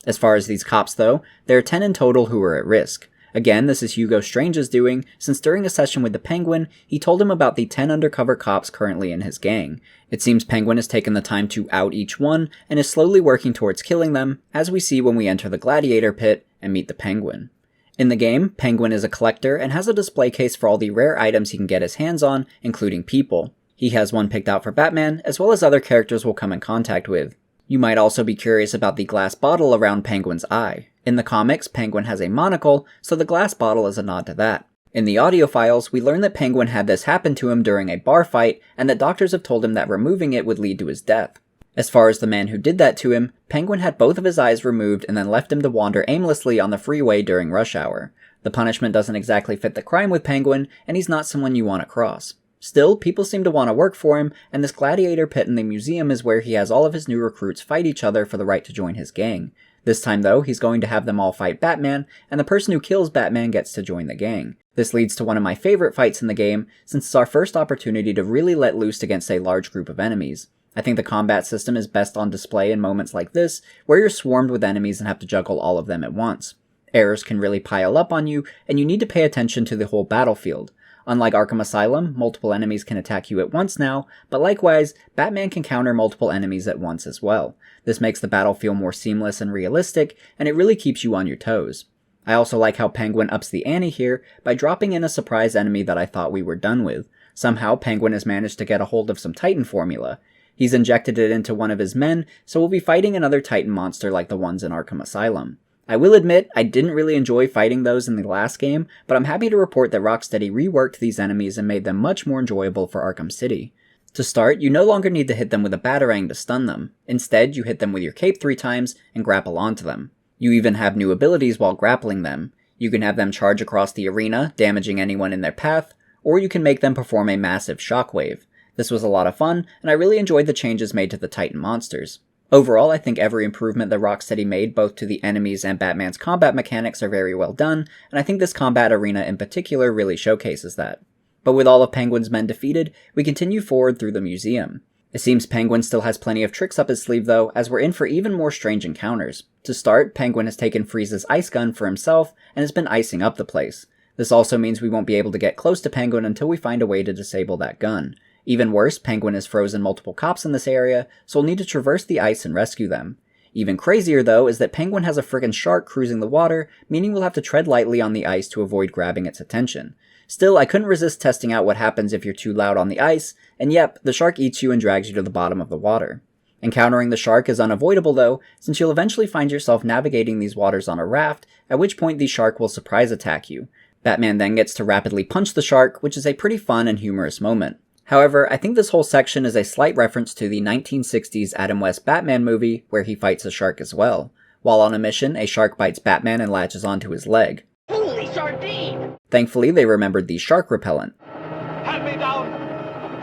Speaker 1: As far as these cops though, there are 10 in total who are at risk. Again, this is Hugo Strange's doing, since during a session with the Penguin, he told him about the 10 undercover cops currently in his gang. It seems Penguin has taken the time to out each one, and is slowly working towards killing them, as we see when we enter the Gladiator Pit and meet the Penguin. In the game, Penguin is a collector and has a display case for all the rare items he can get his hands on, including people. He has one picked out for Batman, as well as other characters we'll come in contact with. You might also be curious about the glass bottle around Penguin's eye. In the comics, Penguin has a monocle, so the glass bottle is a nod to that. In the audio files, we learn that Penguin had this happen to him during a bar fight, and that doctors have told him that removing it would lead to his death. As far as the man who did that to him, Penguin had both of his eyes removed and then left him to wander aimlessly on the freeway during rush hour. The punishment doesn't exactly fit the crime with Penguin, and he's not someone you want to cross. Still, people seem to want to work for him, and this gladiator pit in the museum is where he has all of his new recruits fight each other for the right to join his gang. This time though, he's going to have them all fight Batman, and the person who kills Batman gets to join the gang. This leads to one of my favorite fights in the game, since it's our first opportunity to really let loose against a large group of enemies. I think the combat system is best on display in moments like this, where you're swarmed with enemies and have to juggle all of them at once. Errors can really pile up on you, and you need to pay attention to the whole battlefield. Unlike Arkham Asylum, multiple enemies can attack you at once now, but likewise, Batman can counter multiple enemies at once as well. This makes the battle feel more seamless and realistic, and it really keeps you on your toes. I also like how Penguin ups the ante here by dropping in a surprise enemy that I thought we were done with. Somehow, Penguin has managed to get a hold of some Titan formula. He's injected it into one of his men, so we'll be fighting another Titan monster like the ones in Arkham Asylum. I will admit, I didn't really enjoy fighting those in the last game, but I'm happy to report that Rocksteady reworked these enemies and made them much more enjoyable for Arkham City. To start, you no longer need to hit them with a batarang to stun them. Instead, you hit them with your cape 3 times and grapple onto them. You even have new abilities while grappling them. You can have them charge across the arena, damaging anyone in their path, or you can make them perform a massive shockwave. This was a lot of fun, and I really enjoyed the changes made to the Titan monsters. Overall, I think every improvement that Rocksteady made both to the enemies and Batman's combat mechanics are very well done, and I think this combat arena in particular really showcases that. But with all of Penguin's men defeated, we continue forward through the museum. It seems Penguin still has plenty of tricks up his sleeve though, as we're in for even more strange encounters. To start, Penguin has taken Freeze's ice gun for himself, and has been icing up the place. This also means we won't be able to get close to Penguin until we find a way to disable that gun. Even worse, Penguin has frozen multiple cops in this area, so we'll need to traverse the ice and rescue them. Even crazier though is that Penguin has a friggin' shark cruising the water, meaning we'll have to tread lightly on the ice to avoid grabbing its attention. Still, I couldn't resist testing out what happens if you're too loud on the ice, and yep, the shark eats you and drags you to the bottom of the water. Encountering the shark is unavoidable though, since you'll eventually find yourself navigating these waters on a raft, at which point the shark will surprise attack you. Batman then gets to rapidly punch the shark, which is a pretty fun and humorous moment. However, I think this whole section is a slight reference to the 1960s Adam West Batman movie, where he fights a shark as well. While on a mission, a shark bites Batman and latches onto his leg.
Speaker 8: Holy sardine!
Speaker 1: Thankfully, they remembered the shark repellent.
Speaker 8: Hand me down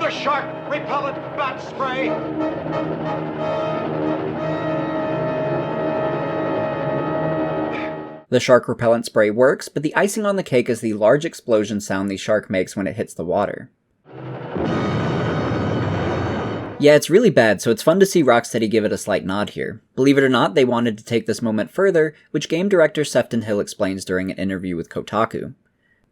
Speaker 8: the shark repellent bat spray!
Speaker 1: The shark repellent spray works, but the icing on the cake is the large explosion sound the shark makes when it hits the water. Yeah, it's really bad, so it's fun to see Rocksteady give it a slight nod here. Believe it or not, they wanted to take this moment further, which game director Sefton Hill explains during an interview with Kotaku.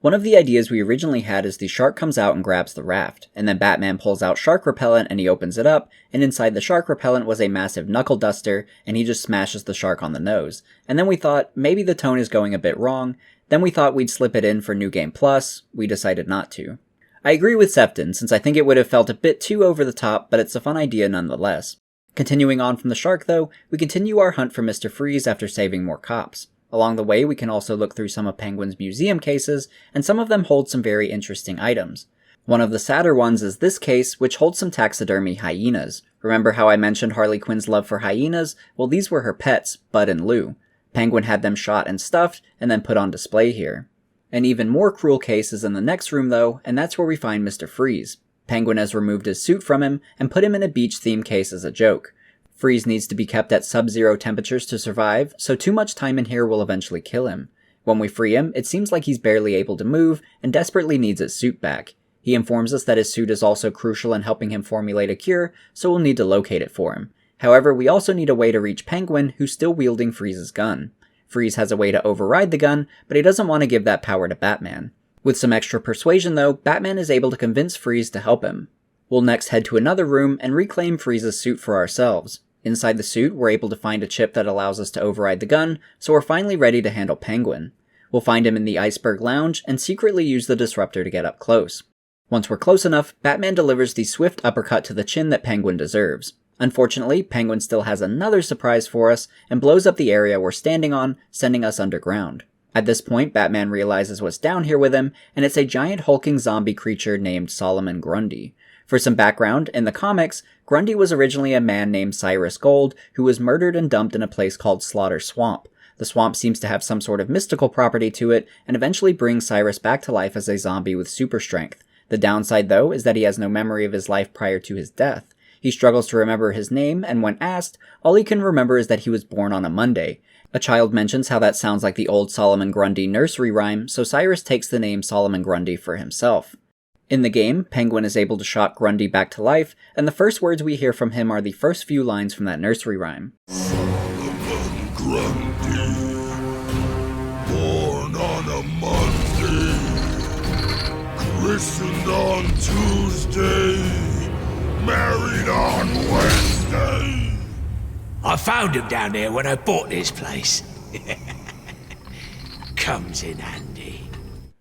Speaker 1: One of the ideas we originally had is the shark comes out and grabs the raft, and then Batman pulls out shark repellent and he opens it up, and inside the shark repellent was a massive knuckle duster, and he just smashes the shark on the nose. And then we thought, maybe the tone is going a bit wrong, then we thought we'd slip it in for New Game Plus, we decided not to. I agree with Sefton, since I think it would have felt a bit too over the top, but it's a fun idea nonetheless. Continuing on from the shark though, we continue our hunt for Mr. Freeze after saving more cops. Along the way, we can also look through some of Penguin's museum cases, and some of them hold some very interesting items. One of the sadder ones is this case, which holds some taxidermy hyenas. Remember how I mentioned Harley Quinn's love for hyenas? Well, these were her pets, Bud and Lou. Penguin had them shot and stuffed, and then put on display here. An even more cruel case is in the next room though, and that's where we find Mr. Freeze. Penguin has removed his suit from him and put him in a beach-themed case as a joke. Freeze needs to be kept at sub-zero temperatures to survive, so too much time in here will eventually kill him. When we free him, it seems like he's barely able to move and desperately needs his suit back. He informs us that his suit is also crucial in helping him formulate a cure, so we'll need to locate it for him. However, we also need a way to reach Penguin, who's still wielding Freeze's gun. Freeze has a way to override the gun, but he doesn't want to give that power to Batman. With some extra persuasion though, Batman is able to convince Freeze to help him. We'll next head to another room and reclaim Freeze's suit for ourselves. Inside the suit, we're able to find a chip that allows us to override the gun, so we're finally ready to handle Penguin. We'll find him in the Iceberg Lounge and secretly use the disruptor to get up close. Once we're close enough, Batman delivers the swift uppercut to the chin that Penguin deserves. Unfortunately, Penguin still has another surprise for us and blows up the area we're standing on, sending us underground. At this point, Batman realizes what's down here with him, and it's a giant hulking zombie creature named Solomon Grundy. For some background, in the comics, Grundy was originally a man named Cyrus Gold who was murdered and dumped in a place called Slaughter Swamp. The swamp seems to have some sort of mystical property to it, and eventually brings Cyrus back to life as a zombie with super strength. The downside, though, is that he has no memory of his life prior to his death. He struggles to remember his name, and when asked, all he can remember is that he was born on a Monday. A child mentions how that sounds like the old Solomon Grundy nursery rhyme, so Cyrus takes the name Solomon Grundy for himself. In the game, Penguin is able to shock Grundy back to life, and the first words we hear from him are the first few lines from that nursery rhyme.
Speaker 2: Solomon Grundy, born on a Monday, christened on Tuesday, married on Wednesday.
Speaker 9: I found him down there when I bought this place. Comes in handy.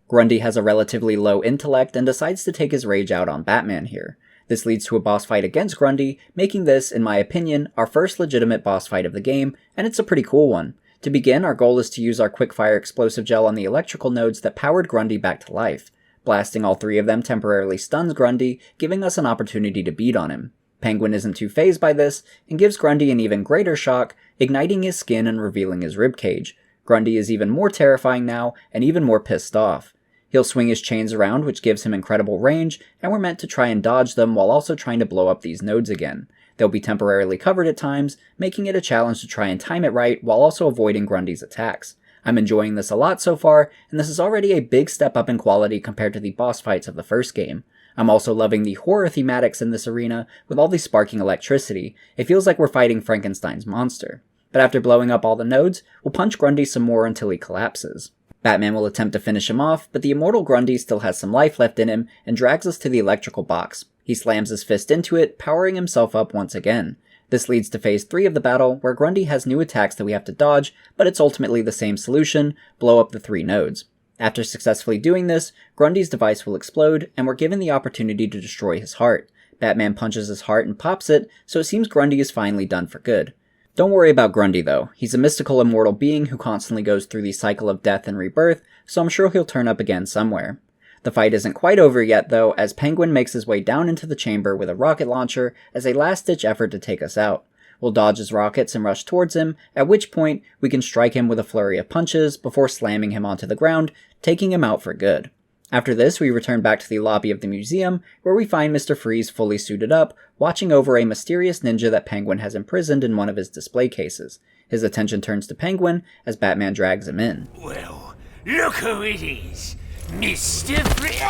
Speaker 1: Grundy has a relatively low intellect and decides to take his rage out on Batman here. This leads to a boss fight against Grundy, making this, in my opinion, our first legitimate boss fight of the game, and it's a pretty cool one. To begin, our goal is to use our quickfire explosive gel on the electrical nodes that powered Grundy back to life. Blasting all three of them temporarily stuns Grundy, giving us an opportunity to beat on him. Penguin isn't too fazed by this, and gives Grundy an even greater shock, igniting his skin and revealing his ribcage. Grundy is even more terrifying now, and even more pissed off. He'll swing his chains around, which gives him incredible range, and we're meant to try and dodge them while also trying to blow up these nodes again. They'll be temporarily covered at times, making it a challenge to try and time it right while also avoiding Grundy's attacks. I'm enjoying this a lot so far, and this is already a big step up in quality compared to the boss fights of the first game. I'm also loving the horror thematics in this arena, with all the sparking electricity. It feels like we're fighting Frankenstein's monster. But after blowing up all the nodes, we'll punch Grundy some more until he collapses. Batman will attempt to finish him off, but the immortal Grundy still has some life left in him and drags us to the electrical box. He slams his fist into it, powering himself up once again. This leads to phase 3 of the battle, where Grundy has new attacks that we have to dodge, but it's ultimately the same solution: blow up the 3 nodes. After successfully doing this, Grundy's device will explode, and we're given the opportunity to destroy his heart. Batman punches his heart and pops it, so it seems Grundy is finally done for good. Don't worry about Grundy though. He's a mystical immortal being who constantly goes through the cycle of death and rebirth, so I'm sure he'll turn up again somewhere. The fight isn't quite over yet though, as Penguin makes his way down into the chamber with a rocket launcher as a last-ditch effort to take us out. We'll dodge his rockets and rush towards him, at which point we can strike him with a flurry of punches before slamming him onto the ground, taking him out for good. After this, we return back to the lobby of the museum, where we find Mr. Freeze fully suited up, watching over a mysterious ninja that Penguin has imprisoned in one of his display cases. His attention turns to Penguin as Batman drags him in.
Speaker 9: Well, look who it is, Mr. Freeze.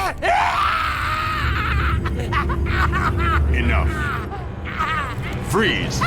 Speaker 5: Enough. Freeze!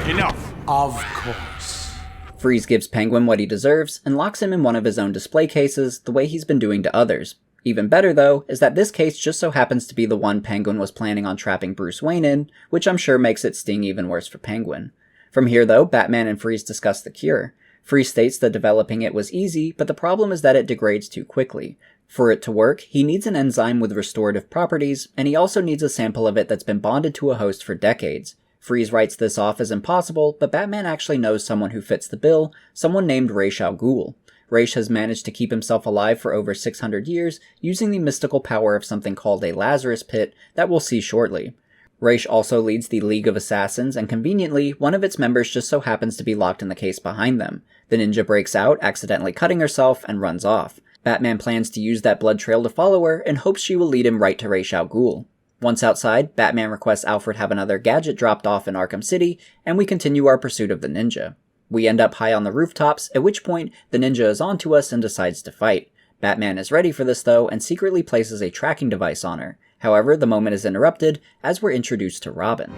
Speaker 5: Enough!
Speaker 9: Of course.
Speaker 1: Freeze gives Penguin what he deserves and locks him in one of his own display cases, the way he's been doing to others. Even better, though, is that this case just so happens to be the one Penguin was planning on trapping Bruce Wayne in, which I'm sure makes it sting even worse for Penguin. From here, though, Batman and Freeze discuss the cure. Freeze states that developing it was easy, but the problem is that it degrades too quickly. For it to work, he needs an enzyme with restorative properties, and he also needs a sample of it that's been bonded to a host for decades. Freeze writes this off as impossible, but Batman actually knows someone who fits the bill, someone named Ra's al Ghul. Ra's has managed to keep himself alive for over 600 years using the mystical power of something called a Lazarus Pit that we'll see shortly. Ra's also leads the League of Assassins, and conveniently, one of its members just so happens to be locked in the case behind them. The ninja breaks out, accidentally cutting herself, and runs off. Batman plans to use that blood trail to follow her and hopes she will lead him right to Ra's al Ghul. Once outside, Batman requests Alfred have another gadget dropped off in Arkham City, and we continue our pursuit of the ninja. We end up high on the rooftops, at which point the ninja is onto us and decides to fight. Batman is ready for this though, and secretly places a tracking device on her. However, the moment is interrupted as we're introduced to Robin.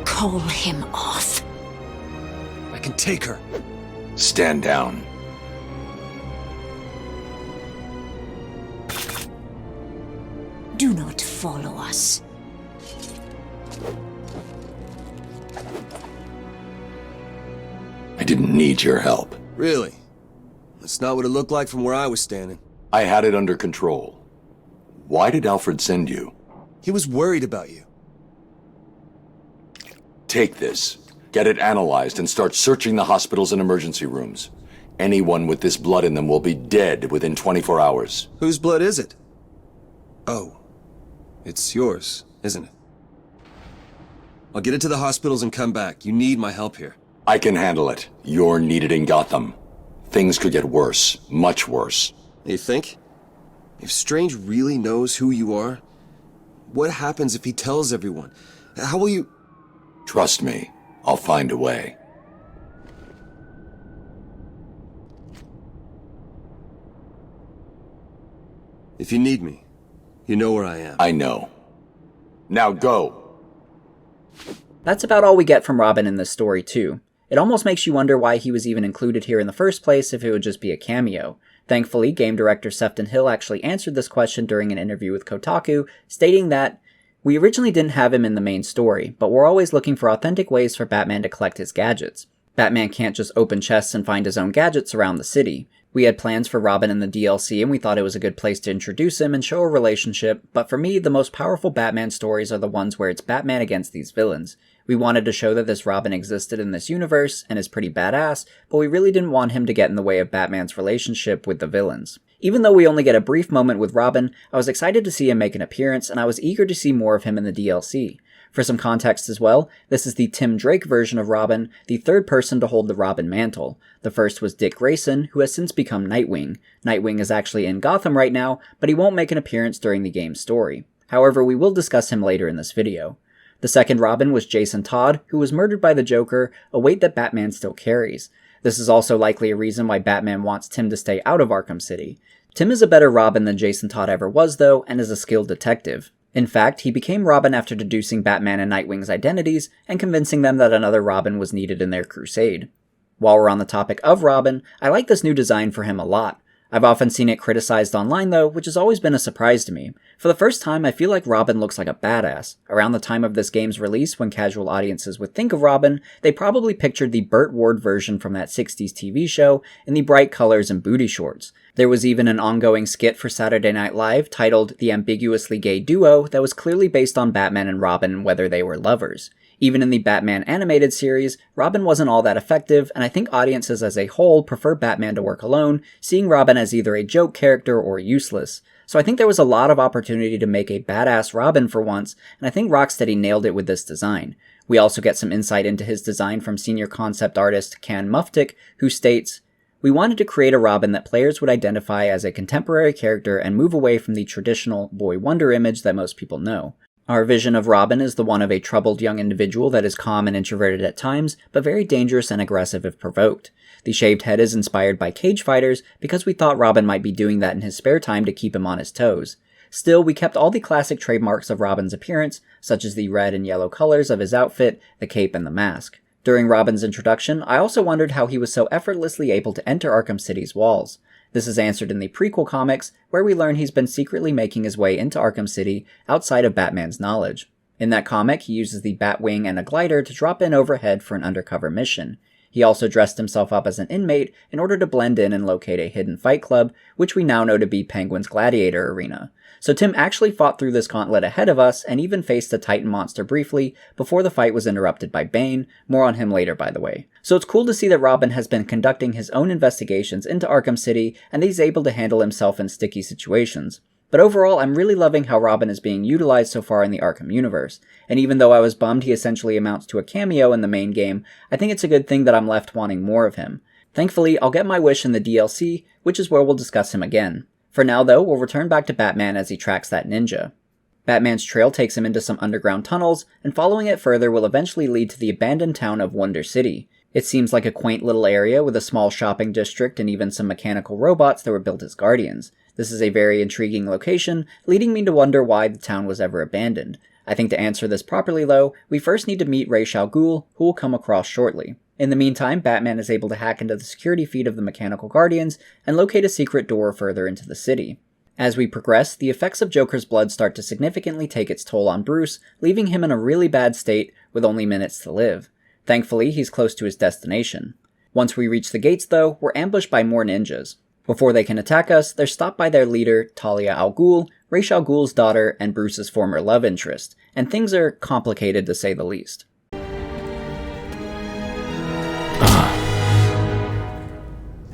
Speaker 10: Call him off.
Speaker 5: I can take her.
Speaker 3: Stand down.
Speaker 10: Do not follow us.
Speaker 3: I didn't need your help.
Speaker 11: Really? That's not what it looked like from where I was standing.
Speaker 3: I had it under control. Why did Alfred send you?
Speaker 11: He was worried about you.
Speaker 3: Take this, get it analyzed, and start searching the hospitals and emergency rooms. Anyone with this blood in them will be dead within 24 hours.
Speaker 11: Whose blood is it? Oh. It's yours, isn't it? I'll get it to the hospitals and come back. You need my help here.
Speaker 3: I can handle it. You're needed in Gotham. Things could get worse, much worse.
Speaker 11: You think? If Strange really knows who you are, what happens if he tells everyone? How will you...
Speaker 3: Trust me, I'll find a way.
Speaker 11: If you need me, you know where I am.
Speaker 3: I know. Now go!
Speaker 1: That's about all we get from Robin in this story too. It almost makes you wonder why he was even included here in the first place if it would just be a cameo. Thankfully, game director Sefton Hill actually answered this question during an interview with Kotaku, stating that, "We originally didn't have him in the main story, but we're always looking for authentic ways for Batman to collect his gadgets. Batman can't just open chests and find his own gadgets around the city. We had plans for Robin in the DLC and we thought it was a good place to introduce him and show a relationship, but for me, the most powerful Batman stories are the ones where it's Batman against these villains. We wanted to show that this Robin existed in this universe and is pretty badass, but we really didn't want him to get in the way of Batman's relationship with the villains. Even though we only get a brief moment with Robin, I was excited to see him make an appearance and I was eager to see more of him in the DLC. For some context as well, this is the Tim Drake version of Robin, the third person to hold the Robin mantle. The first was Dick Grayson, who has since become Nightwing. Nightwing is actually in Gotham right now, but he won't make an appearance during the game's story. However, we will discuss him later in this video. The second Robin was Jason Todd, who was murdered by the Joker, a weight that Batman still carries. This is also likely a reason why Batman wants Tim to stay out of Arkham City. Tim is a better Robin than Jason Todd ever was though, and is a skilled detective. In fact, he became Robin after deducing Batman and Nightwing's identities and convincing them that another Robin was needed in their crusade. While we're on the topic of Robin, I like this new design for him a lot. I've often seen it criticized online though, which has always been a surprise to me. For the first time, I feel like Robin looks like a badass. Around the time of this game's release, when casual audiences would think of Robin, they probably pictured the Burt Ward version from that 60s TV show in the bright colors and booty shorts. There was even an ongoing skit for Saturday Night Live titled The Ambiguously Gay Duo that was clearly based on Batman and Robin and whether they were lovers. Even in the Batman animated series, Robin wasn't all that effective, and I think audiences as a whole prefer Batman to work alone, seeing Robin as either a joke character or useless. So I think there was a lot of opportunity to make a badass Robin for once, and I think Rocksteady nailed it with this design. We also get some insight into his design from senior concept artist Can Muftick, who states, "We wanted to create a Robin that players would identify as a contemporary character and move away from the traditional boy wonder image that most people know. Our vision of Robin is the one of a troubled young individual that is calm and introverted at times, but very dangerous and aggressive if provoked. The shaved head is inspired by cage fighters because we thought Robin might be doing that in his spare time to keep him on his toes. Still, we kept all the classic trademarks of Robin's appearance, such as the red and yellow colors of his outfit, the cape, and the mask. During Robin's introduction, I also wondered how he was so effortlessly able to enter Arkham City's walls. This is answered in the prequel comics, where we learn he's been secretly making his way into Arkham City outside of Batman's knowledge. In that comic, he uses the Batwing and a glider to drop in overhead for an undercover mission. He also dressed himself up as an inmate in order to blend in and locate a hidden fight club, which we now know to be Penguin's Gladiator Arena. So Tim actually fought through this gauntlet ahead of us and even faced the Titan monster briefly before the fight was interrupted by Bane, more on him later by the way. So it's cool to see that Robin has been conducting his own investigations into Arkham City and that he's able to handle himself in sticky situations. But overall, I'm really loving how Robin is being utilized so far in the Arkham universe, and even though I was bummed he essentially amounts to a cameo in the main game, I think it's a good thing that I'm left wanting more of him. Thankfully, I'll get my wish in the DLC, which is where we'll discuss him again. For now though, we'll return back to Batman as he tracks that ninja. Batman's trail takes him into some underground tunnels, and following it further will eventually lead to the abandoned town of Wonder City. It seems like a quaint little area with a small shopping district and even some mechanical robots that were built as guardians. This is a very intriguing location, leading me to wonder why the town was ever abandoned. I think to answer this properly though, we first need to meet Ra's al Ghul, who we'll come across shortly. In the meantime, Batman is able to hack into the security feed of the mechanical guardians and locate a secret door further into the city. As we progress, the effects of Joker's blood start to significantly take its toll on Bruce, leaving him in a really bad state with only minutes to live. Thankfully, he's close to his destination. Once we reach the gates though, we're ambushed by more ninjas. Before they can attack us, they're stopped by their leader, Talia al Ghul, Ra's al Ghul's daughter, and Bruce's former love interest, and things are complicated to say the least.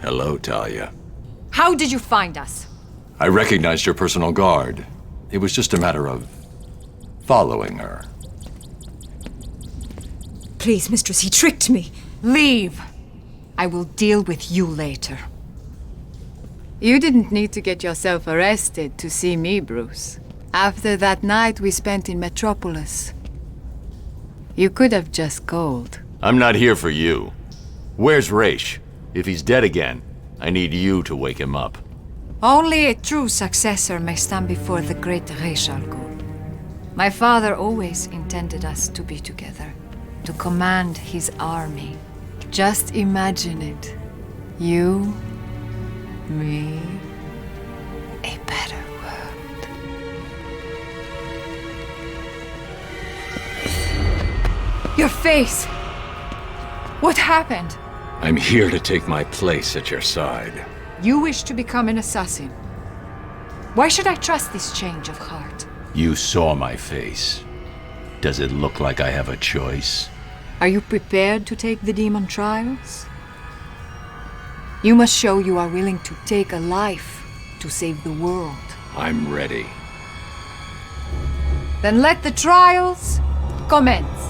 Speaker 12: Hello, Talia.
Speaker 13: How did you find us?
Speaker 12: I recognized your personal guard. It was just a matter of following her.
Speaker 10: Please, mistress, he tricked me.
Speaker 13: Leave. I will deal with you later. You didn't need to get yourself arrested to see me, Bruce. After that night we spent in Metropolis, you could have just called.
Speaker 12: I'm not here for you. Where's Ra's? If he's dead again, I need you to wake him up.
Speaker 13: Only a true successor may stand before the great Ra's al Ghul. My father always intended us to be together, to command his army. Just imagine it. You, me, a better world. Your face! What happened?
Speaker 12: I'm here to take my place at your side.
Speaker 13: You wish to become an assassin. Why should I trust this change of heart?
Speaker 12: You saw my face. Does it look like I have a choice?
Speaker 13: Are you prepared to take the demon trials? You must show you are willing to take a life to save the world.
Speaker 12: I'm ready.
Speaker 13: Then let the trials commence.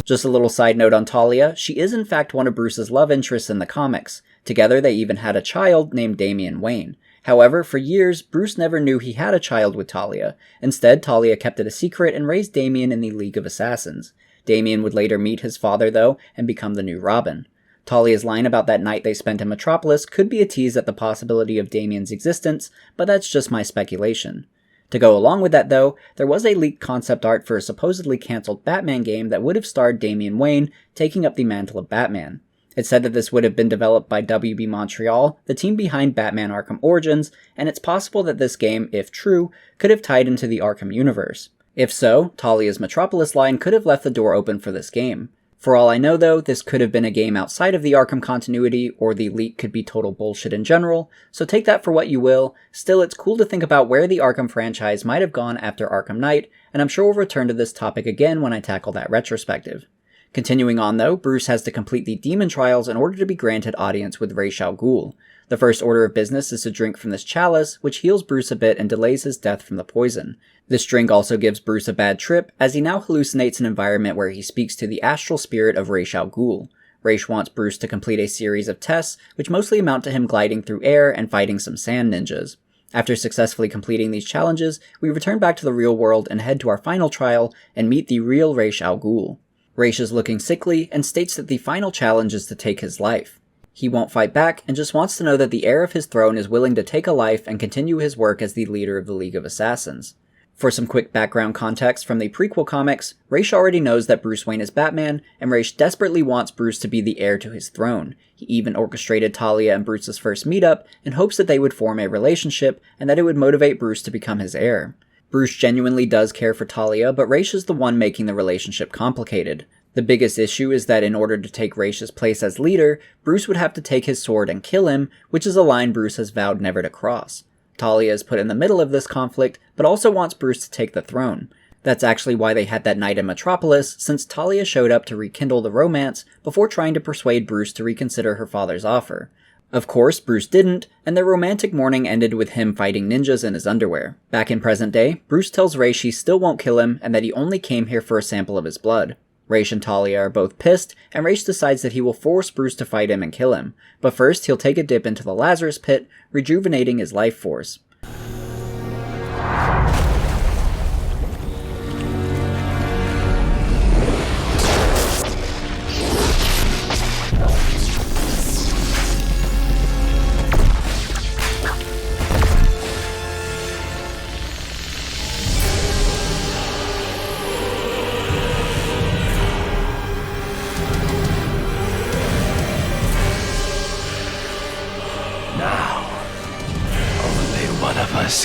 Speaker 1: Just a little side note on Talia, she is in fact one of Bruce's love interests in the comics. Together they even had a child named Damian Wayne. However, for years, Bruce never knew he had a child with Talia. Instead, Talia kept it a secret and raised Damian in the League of Assassins. Damian would later meet his father though, and become the new Robin. Talia's line about that night they spent in Metropolis could be a tease at the possibility of Damian's existence, but that's just my speculation. To go along with that though, there was a leaked concept art for a supposedly cancelled Batman game that would have starred Damian Wayne taking up the mantle of Batman. It said that this would have been developed by WB Montreal, the team behind Batman Arkham Origins, and it's possible that this game, if true, could have tied into the Arkham universe. If so, Talia's Metropolis line could have left the door open for this game. For all I know though, this could have been a game outside of the Arkham continuity, or the leak could be total bullshit in general, so take that for what you will. Still, it's cool to think about where the Arkham franchise might have gone after Arkham Knight, and I'm sure we'll return to this topic again when I tackle that retrospective. Continuing on though, Bruce has to complete the demon trials in order to be granted audience with Ra's al Ghul. The first order of business is to drink from this chalice, which heals Bruce a bit and delays his death from the poison. This drink also gives Bruce a bad trip, as he now hallucinates an environment where he speaks to the astral spirit of Ra's al Ghul. Ra's wants Bruce to complete a series of tests, which mostly amount to him gliding through air and fighting some sand ninjas. After successfully completing these challenges, we return back to the real world and head to our final trial and meet the real Ra's al Ghul. Ra's is looking sickly and states that the final challenge is to take his life. He won't fight back and just wants to know that the heir of his throne is willing to take a life and continue his work as the leader of the League of Assassins. For some quick background context from the prequel comics, Ra's already knows that Bruce Wayne is Batman, and Ra's desperately wants Bruce to be the heir to his throne. He even orchestrated Talia and Bruce's first meetup in hopes that they would form a relationship and that it would motivate Bruce to become his heir. Bruce genuinely does care for Talia, but Ra's is the one making the relationship complicated. The biggest issue is that in order to take Ra's place as leader, Bruce would have to take his sword and kill him, which is a line Bruce has vowed never to cross. Talia is put in the middle of this conflict, but also wants Bruce to take the throne. That's actually why they had that night in Metropolis, since Talia showed up to rekindle the romance before trying to persuade Bruce to reconsider her father's offer. Of course, Bruce didn't, and their romantic morning ended with him fighting ninjas in his underwear. Back in present day, Bruce tells Ra's she still won't kill him and that he only came here for a sample of his blood. Ra's and Talia are both pissed, and Ra's decides that he will force Bruce to fight him and kill him, but first he'll take a dip into the Lazarus Pit, rejuvenating his life force.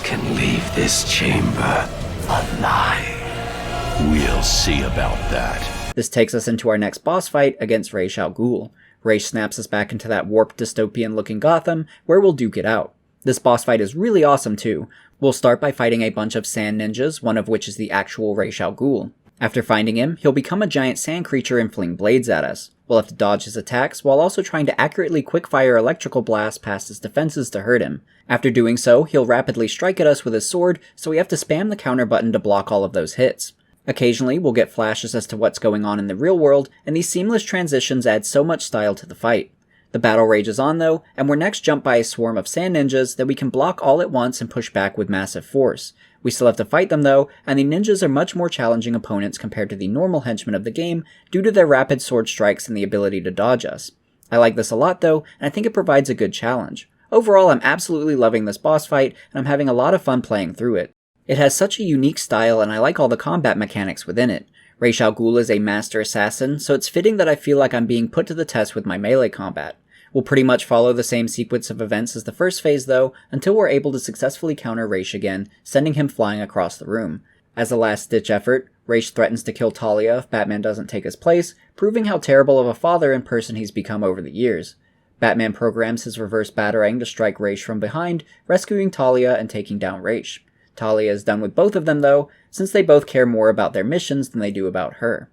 Speaker 9: Can leave this chamber alive. We'll see about that.
Speaker 1: This takes us into our next boss fight against Ra's al Ghul. Ra's snaps us back into that warped dystopian looking Gotham, where we'll duke it out. This boss fight is really awesome too. We'll start by fighting a bunch of sand ninjas, one of which is the actual Ra's al Ghul. After finding him, he'll become a giant sand creature and fling blades at us. We'll have to dodge his attacks, while also trying to accurately quickfire electrical blasts past his defenses to hurt him. After doing so, he'll rapidly strike at us with his sword, so we have to spam the counter button to block all of those hits. Occasionally, we'll get flashes as to what's going on in the real world, and these seamless transitions add so much style to the fight. The battle rages on though, and we're next jumped by a swarm of sand ninjas that we can block all at once and push back with massive force. We still have to fight them though, and the ninjas are much more challenging opponents compared to the normal henchmen of the game due to their rapid sword strikes and the ability to dodge us. I like this a lot though, and I think it provides a good challenge. Overall, I'm absolutely loving this boss fight, and I'm having a lot of fun playing through it. It has such a unique style, and I like all the combat mechanics within it. Ra's al Ghul is a master assassin, so it's fitting that I feel like I'm being put to the test with my melee combat. We'll pretty much follow the same sequence of events as the first phase though, until we're able to successfully counter Ra's again, sending him flying across the room. As a last-ditch effort, Ra's threatens to kill Talia if Batman doesn't take his place, proving how terrible of a father and person he's become over the years. Batman programs his reverse batarang to strike Ra's from behind, rescuing Talia and taking down Ra's. Talia is done with both of them though, since they both care more about their missions than they do about her.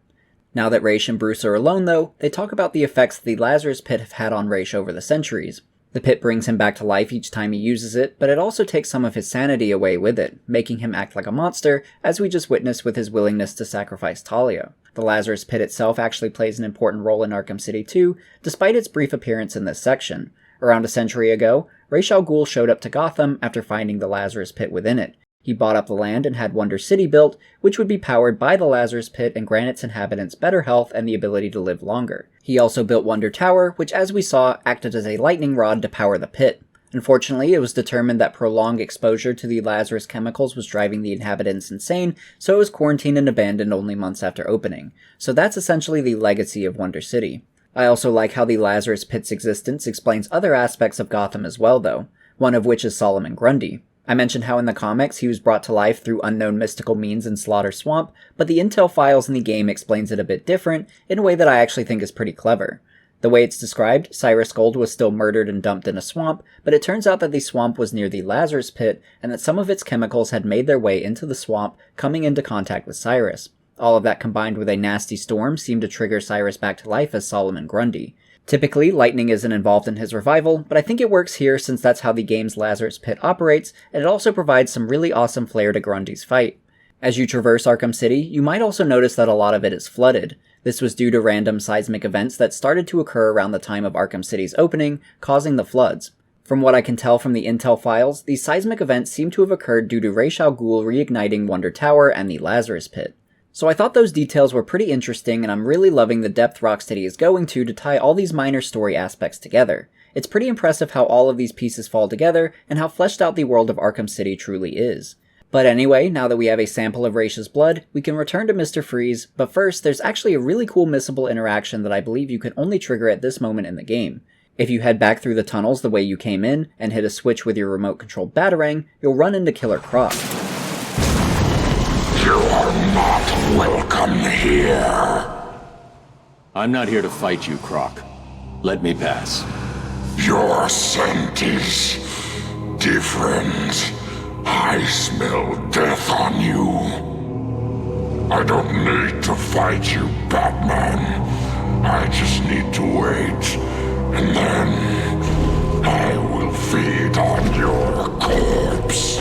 Speaker 1: Now that Ra's and Bruce are alone though, they talk about the effects the Lazarus Pit have had on Ra's over the centuries. The pit brings him back to life each time he uses it, but it also takes some of his sanity away with it, making him act like a monster, as we just witnessed with his willingness to sacrifice Talia. The Lazarus Pit itself actually plays an important role in Arkham City too, despite its brief appearance in this section. Around a century ago, Ra's al Ghul showed up to Gotham after finding the Lazarus Pit within it. He bought up the land and had Wonder City built, which would be powered by the Lazarus Pit and grant its inhabitants better health and the ability to live longer. He also built Wonder Tower, which as we saw, acted as a lightning rod to power the pit. Unfortunately, it was determined that prolonged exposure to the Lazarus chemicals was driving the inhabitants insane, so it was quarantined and abandoned only months after opening. So that's essentially the legacy of Wonder City. I also like how the Lazarus Pit's existence explains other aspects of Gotham as well though, one of which is Solomon Grundy. I mentioned how in the comics he was brought to life through unknown mystical means in Slaughter Swamp, but the intel files in the game explains it a bit different, in a way that I actually think is pretty clever. The way it's described, Cyrus Gold was still murdered and dumped in a swamp, but it turns out that the swamp was near the Lazarus Pit, and that some of its chemicals had made their way into the swamp, coming into contact with Cyrus. All of that combined with a nasty storm seemed to trigger Cyrus back to life as Solomon Grundy. Typically, lightning isn't involved in his revival, but I think it works here since that's how the game's Lazarus Pit operates, and it also provides some really awesome flair to Grundy's fight. As you traverse Arkham City, you might also notice that a lot of it is flooded. This was due to random seismic events that started to occur around the time of Arkham City's opening, causing the floods. From what I can tell from the intel files, these seismic events seem to have occurred due to Ra's al Ghul reigniting Wonder Tower and the Lazarus Pit. So I thought those details were pretty interesting, and I'm really loving the depth Rocksteady is going to tie all these minor story aspects together. It's pretty impressive how all of these pieces fall together, and how fleshed out the world of Arkham City truly is. But anyway, now that we have a sample of Ra's blood, we can return to Mr. Freeze, but first, there's actually a really cool missable interaction that I believe you can only trigger at this moment in the game. If you head back through the tunnels the way you came in, and hit a switch with your remote-controlled Batarang, you'll run into Killer Croc.
Speaker 9: You are not welcome here.
Speaker 12: I'm not here to fight you, Croc. Let me pass.
Speaker 9: Your scent is different. I smell death on you. I don't need to fight you, Batman. I just need to wait, and then I will feed on your corpse.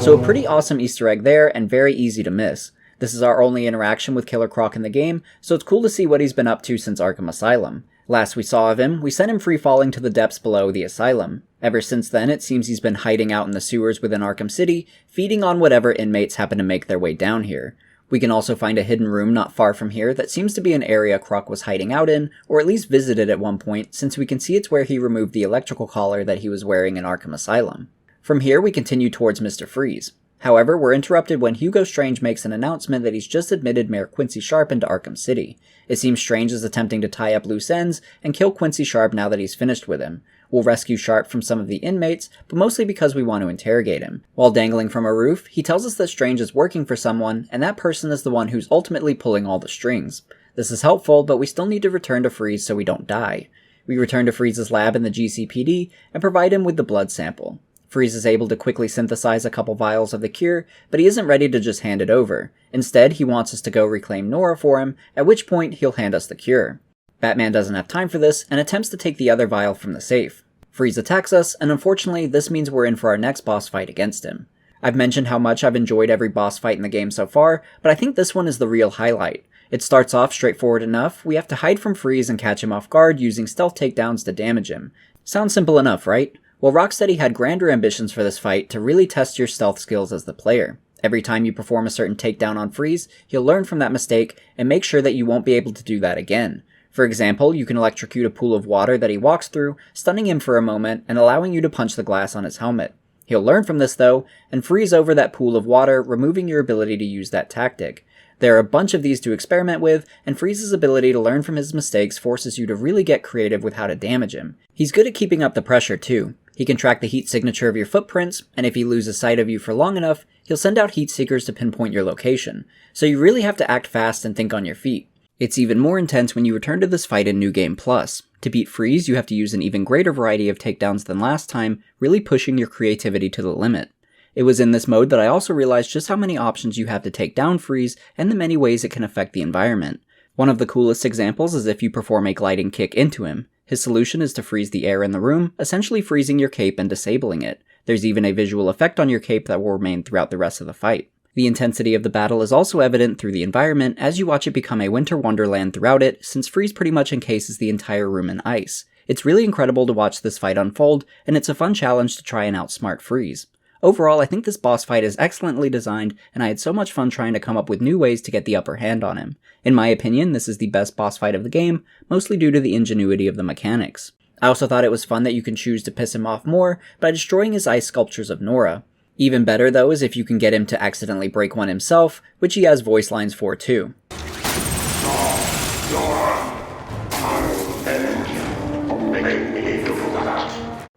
Speaker 1: So a pretty awesome Easter egg there, and very easy to miss. This is our only interaction with Killer Croc in the game, so it's cool to see what he's been up to since Arkham Asylum. Last we saw of him, we sent him free-falling to the depths below the asylum. Ever since then, it seems he's been hiding out in the sewers within Arkham City, feeding on whatever inmates happen to make their way down here. We can also find a hidden room not far from here that seems to be an area Croc was hiding out in, or at least visited at one point, since we can see it's where he removed the electrical collar that he was wearing in Arkham Asylum. From here, we continue towards Mr. Freeze. However, we're interrupted when Hugo Strange makes an announcement that he's just admitted Mayor Quincy Sharp into Arkham City. It seems Strange is attempting to tie up loose ends and kill Quincy Sharp now that he's finished with him. We'll rescue Sharp from some of the inmates, but mostly because we want to interrogate him. While dangling from a roof, he tells us that Strange is working for someone, and that person is the one who's ultimately pulling all the strings. This is helpful, but we still need to return to Freeze so we don't die. We return to Freeze's lab in the GCPD and provide him with the blood sample. Freeze is able to quickly synthesize a couple vials of the cure, but he isn't ready to just hand it over. Instead, he wants us to go reclaim Nora for him, at which point he'll hand us the cure. Batman doesn't have time for this, and attempts to take the other vial from the safe. Freeze attacks us, and unfortunately, this means we're in for our next boss fight against him. I've mentioned how much I've enjoyed every boss fight in the game so far, but I think this one is the real highlight. It starts off straightforward enough. We have to hide from Freeze and catch him off guard using stealth takedowns to damage him. Sounds simple enough, right? Well, Rocksteady had grander ambitions for this fight to really test your stealth skills as the player. Every time you perform a certain takedown on Freeze, he'll learn from that mistake and make sure that you won't be able to do that again. For example, you can electrocute a pool of water that he walks through, stunning him for a moment and allowing you to punch the glass on his helmet. He'll learn from this though, and freeze over that pool of water, removing your ability to use that tactic. There are a bunch of these to experiment with, and Freeze's ability to learn from his mistakes forces you to really get creative with how to damage him. He's good at keeping up the pressure too. He can track the heat signature of your footprints, and if he loses sight of you for long enough, he'll send out heat seekers to pinpoint your location. So you really have to act fast and think on your feet. It's even more intense when you return to this fight in New Game Plus. To beat Freeze, you have to use an even greater variety of takedowns than last time, really pushing your creativity to the limit. It was in this mode that I also realized just how many options you have to take down Freeze, and the many ways it can affect the environment. One of the coolest examples is if you perform a gliding kick into him. His solution is to freeze the air in the room, essentially freezing your cape and disabling it. There's even a visual effect on your cape that will remain throughout the rest of the fight. The intensity of the battle is also evident through the environment as you watch it become a winter wonderland throughout it, since Freeze pretty much encases the entire room in ice. It's really incredible to watch this fight unfold, and it's a fun challenge to try and outsmart Freeze. Overall, I think this boss fight is excellently designed, and I had so much fun trying to come up with new ways to get the upper hand on him. In my opinion, this is the best boss fight of the game, mostly due to the ingenuity of the mechanics. I also thought it was fun that you can choose to piss him off more by destroying his ice sculptures of Nora. Even better though is if you can get him to accidentally break one himself, which he has voice lines for too.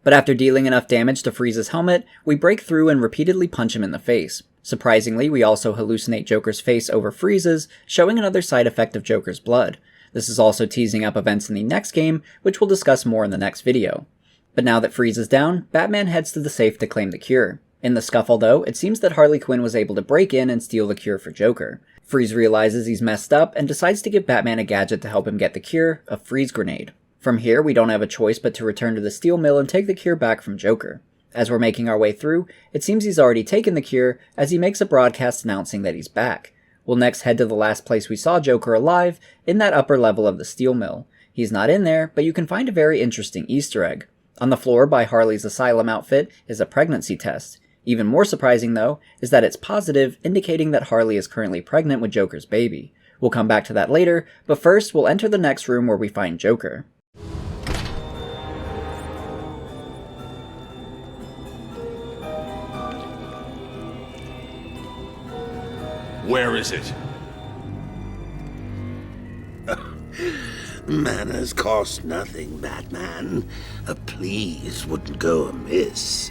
Speaker 1: But after dealing enough damage to Freeze's helmet, we break through and repeatedly punch him in the face. Surprisingly, we also hallucinate Joker's face over Freeze's, showing another side effect of Joker's blood. This is also teasing up events in the next game, which we'll discuss more in the next video. But now that Freeze is down, Batman heads to the safe to claim the cure. In the scuffle though, it seems that Harley Quinn was able to break in and steal the cure for Joker. Freeze realizes he's messed up and decides to give Batman a gadget to help him get the cure, a freeze grenade. From here, we don't have a choice but to return to the steel mill and take the cure back from Joker. As we're making our way through, it seems he's already taken the cure as he makes a broadcast announcing that he's back. We'll next head to the last place we saw Joker alive, in that upper level of the steel mill. He's not in there, but you can find a very interesting Easter egg. On the floor by Harley's Asylum outfit is a pregnancy test. Even more surprising though, is that it's positive, indicating that Harley is currently pregnant with Joker's baby. We'll come back to that later, but first we'll enter the next room where we find Joker.
Speaker 9: Where is it?
Speaker 7: Manners cost nothing, Batman. A please wouldn't go amiss.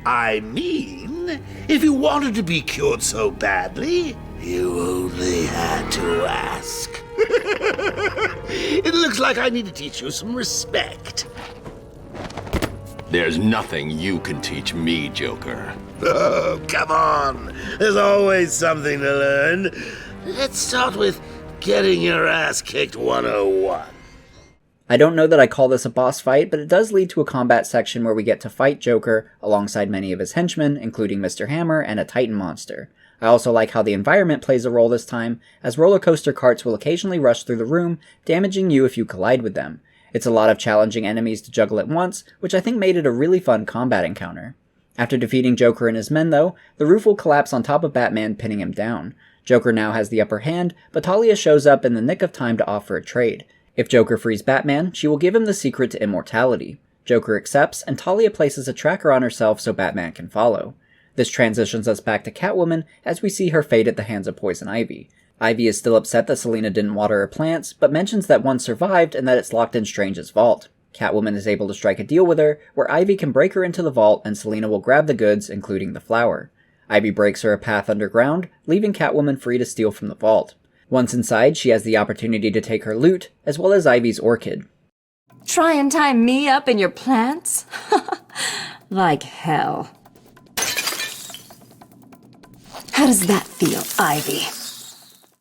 Speaker 7: I mean, if you wanted to be cured so badly, you only had to ask. It looks like I need to teach you some respect.
Speaker 12: There's nothing you can teach me, Joker.
Speaker 7: Oh, come on. There's always something to learn. Let's start with getting your ass kicked 101.
Speaker 1: I don't know that I call this a boss fight, but it does lead to a combat section where we get to fight Joker alongside many of his henchmen, including Mr. Hammer and a Titan monster. I also like how the environment plays a role this time, as roller coaster carts will occasionally rush through the room, damaging you if you collide with them. It's a lot of challenging enemies to juggle at once, which I think made it a really fun combat encounter. After defeating Joker and his men though, the roof will collapse on top of Batman, pinning him down. Joker now has the upper hand, but Talia shows up in the nick of time to offer a trade. If Joker frees Batman, she will give him the secret to immortality. Joker accepts, and Talia places a tracker on herself so Batman can follow. This transitions us back to Catwoman as we see her fate at the hands of Poison Ivy. Ivy is still upset that Selina didn't water her plants, but mentions that one survived and that it's locked in Strange's vault. Catwoman is able to strike a deal with her, where Ivy can break her into the vault and Selina will grab the goods, including the flower. Ivy breaks her a path underground, leaving Catwoman free to steal from the vault. Once inside, she has the opportunity to take her loot, as well as Ivy's orchid.
Speaker 10: Try and tie me up in your plants? Like hell. How does that feel, Ivy?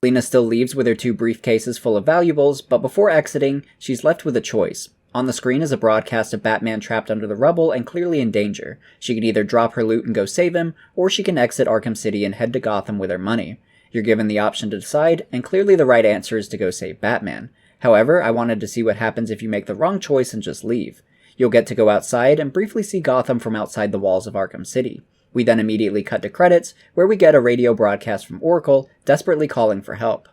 Speaker 1: Selina still leaves with her 2 briefcases full of valuables, but before exiting, she's left with a choice. On the screen is a broadcast of Batman trapped under the rubble and clearly in danger. She can either drop her loot and go save him, or she can exit Arkham City and head to Gotham with her money. You're given the option to decide, and clearly the right answer is to go save Batman. However, I wanted to see what happens if you make the wrong choice and just leave. You'll get to go outside and briefly see Gotham from outside the walls of Arkham City. We then immediately cut to credits, where we get a radio broadcast from Oracle, desperately calling for help.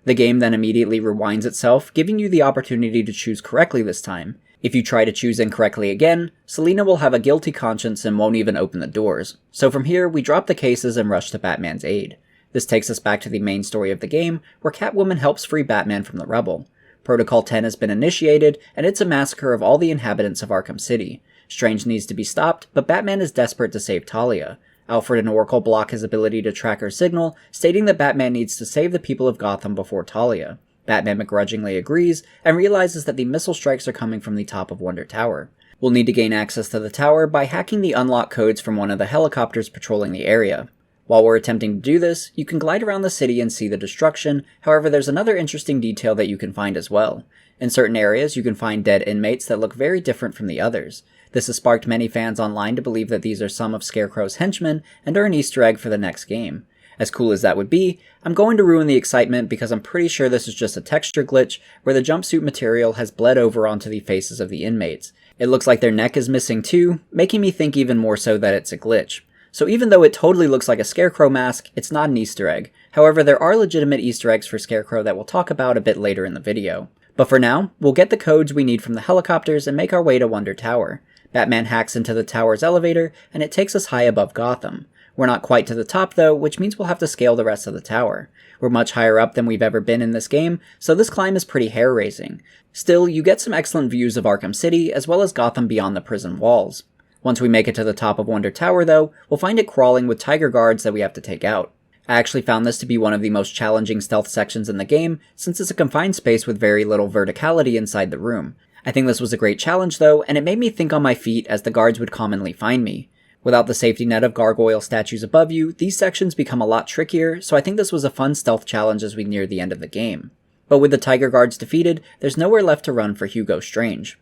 Speaker 1: The game then immediately rewinds itself, giving you the opportunity to choose correctly this time. If you try to choose incorrectly again, Selina will have a guilty conscience and won't even open the doors. So from here, we drop the cases and rush to Batman's aid. This takes us back to the main story of the game, where Catwoman helps free Batman from the rubble. Protocol 10 has been initiated, and it's a massacre of all the inhabitants of Arkham City. Strange needs to be stopped, but Batman is desperate to save Talia. Alfred and Oracle block his ability to track her signal, stating that Batman needs to save the people of Gotham before Talia. Batman begrudgingly agrees, and realizes that the missile strikes are coming from the top of Wonder Tower. We'll need to gain access to the tower by hacking the unlock codes from one of the helicopters patrolling the area. While we're attempting to do this, you can glide around the city and see the destruction, however there's another interesting detail that you can find as well. In certain areas, you can find dead inmates that look very different from the others. This has sparked many fans online to believe that these are some of Scarecrow's henchmen and are an Easter egg for the next game. As cool as that would be, I'm going to ruin the excitement because I'm pretty sure this is just a texture glitch where the jumpsuit material has bled over onto the faces of the inmates. It looks like their neck is missing too, making me think even more so that it's a glitch. So even though it totally looks like a Scarecrow mask, it's not an Easter egg. However, there are legitimate Easter eggs for Scarecrow that we'll talk about a bit later in the video. But for now, we'll get the codes we need from the helicopters and make our way to Wonder Tower. Batman hacks into the tower's elevator, and it takes us high above Gotham. We're not quite to the top though, which means we'll have to scale the rest of the tower. We're much higher up than we've ever been in this game, so this climb is pretty hair-raising. Still, you get some excellent views of Arkham City, as well as Gotham beyond the prison walls. Once we make it to the top of Wonder Tower though, we'll find it crawling with tiger guards that we have to take out. I actually found this to be one of the most challenging stealth sections in the game, since it's a confined space with very little verticality inside the room. I think this was a great challenge though, and it made me think on my feet as the guards would commonly find me. Without the safety net of gargoyle statues above you, these sections become a lot trickier, so I think this was a fun stealth challenge as we near the end of the game. But with the tiger guards defeated, there's nowhere left to run for Hugo Strange.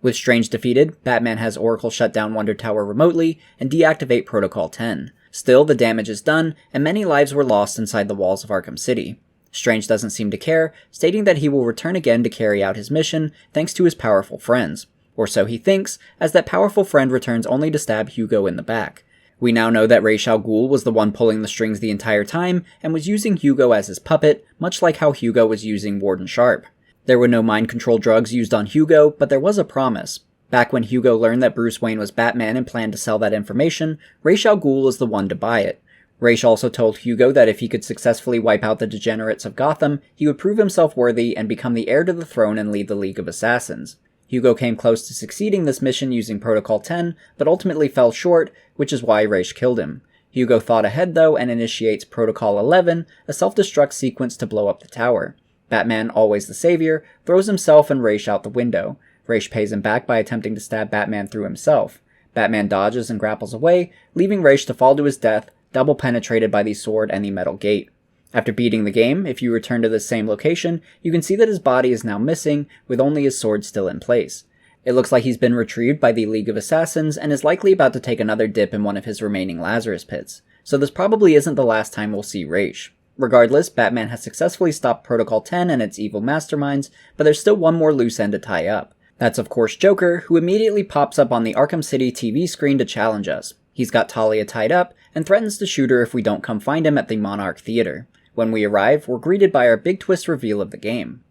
Speaker 1: With Strange defeated, Batman has Oracle shut down Wonder Tower remotely and deactivate Protocol 10. Still, the damage is done, and many lives were lost inside the walls of Arkham City. Strange doesn't seem to care, stating that he will return again to carry out his mission thanks to his powerful friends. Or so he thinks, as that powerful friend returns only to stab Hugo in the back. We now know that Ra's al Ghul was the one pulling the strings the entire time, and was using Hugo as his puppet, much like how Hugo was using Warden Sharp. There were no mind control drugs used on Hugo, but there was a promise. Back when Hugo learned that Bruce Wayne was Batman and planned to sell that information, Ra's al Ghul was the one to buy it. Ra's also told Hugo that if he could successfully wipe out the degenerates of Gotham, he would prove himself worthy and become the heir to the throne and lead the League of Assassins. Hugo came close to succeeding this mission using Protocol 10, but ultimately fell short, which is why Ra's killed him. Hugo thought ahead though and initiates Protocol 11, a self-destruct sequence to blow up the tower. Batman, always the savior, throws himself and Ra's out the window. Ra's pays him back by attempting to stab Batman through himself. Batman dodges and grapples away, leaving Ra's to fall to his death, double penetrated by the sword and the metal gate. After beating the game, if you return to the same location, you can see that his body is now missing, with only his sword still in place. It looks like he's been retrieved by the League of Assassins and is likely about to take another dip in one of his remaining Lazarus pits, so this probably isn't the last time we'll see Ra's. Regardless, Batman has successfully stopped Protocol 10 and its evil masterminds, but there's still one more loose end to tie up. That's of course Joker, who immediately pops up on the Arkham City TV screen to challenge us. He's got Talia tied up, and threatens to shoot her if we don't come find him at the Monarch Theater. When we arrive, we're greeted by our big twist reveal of the game.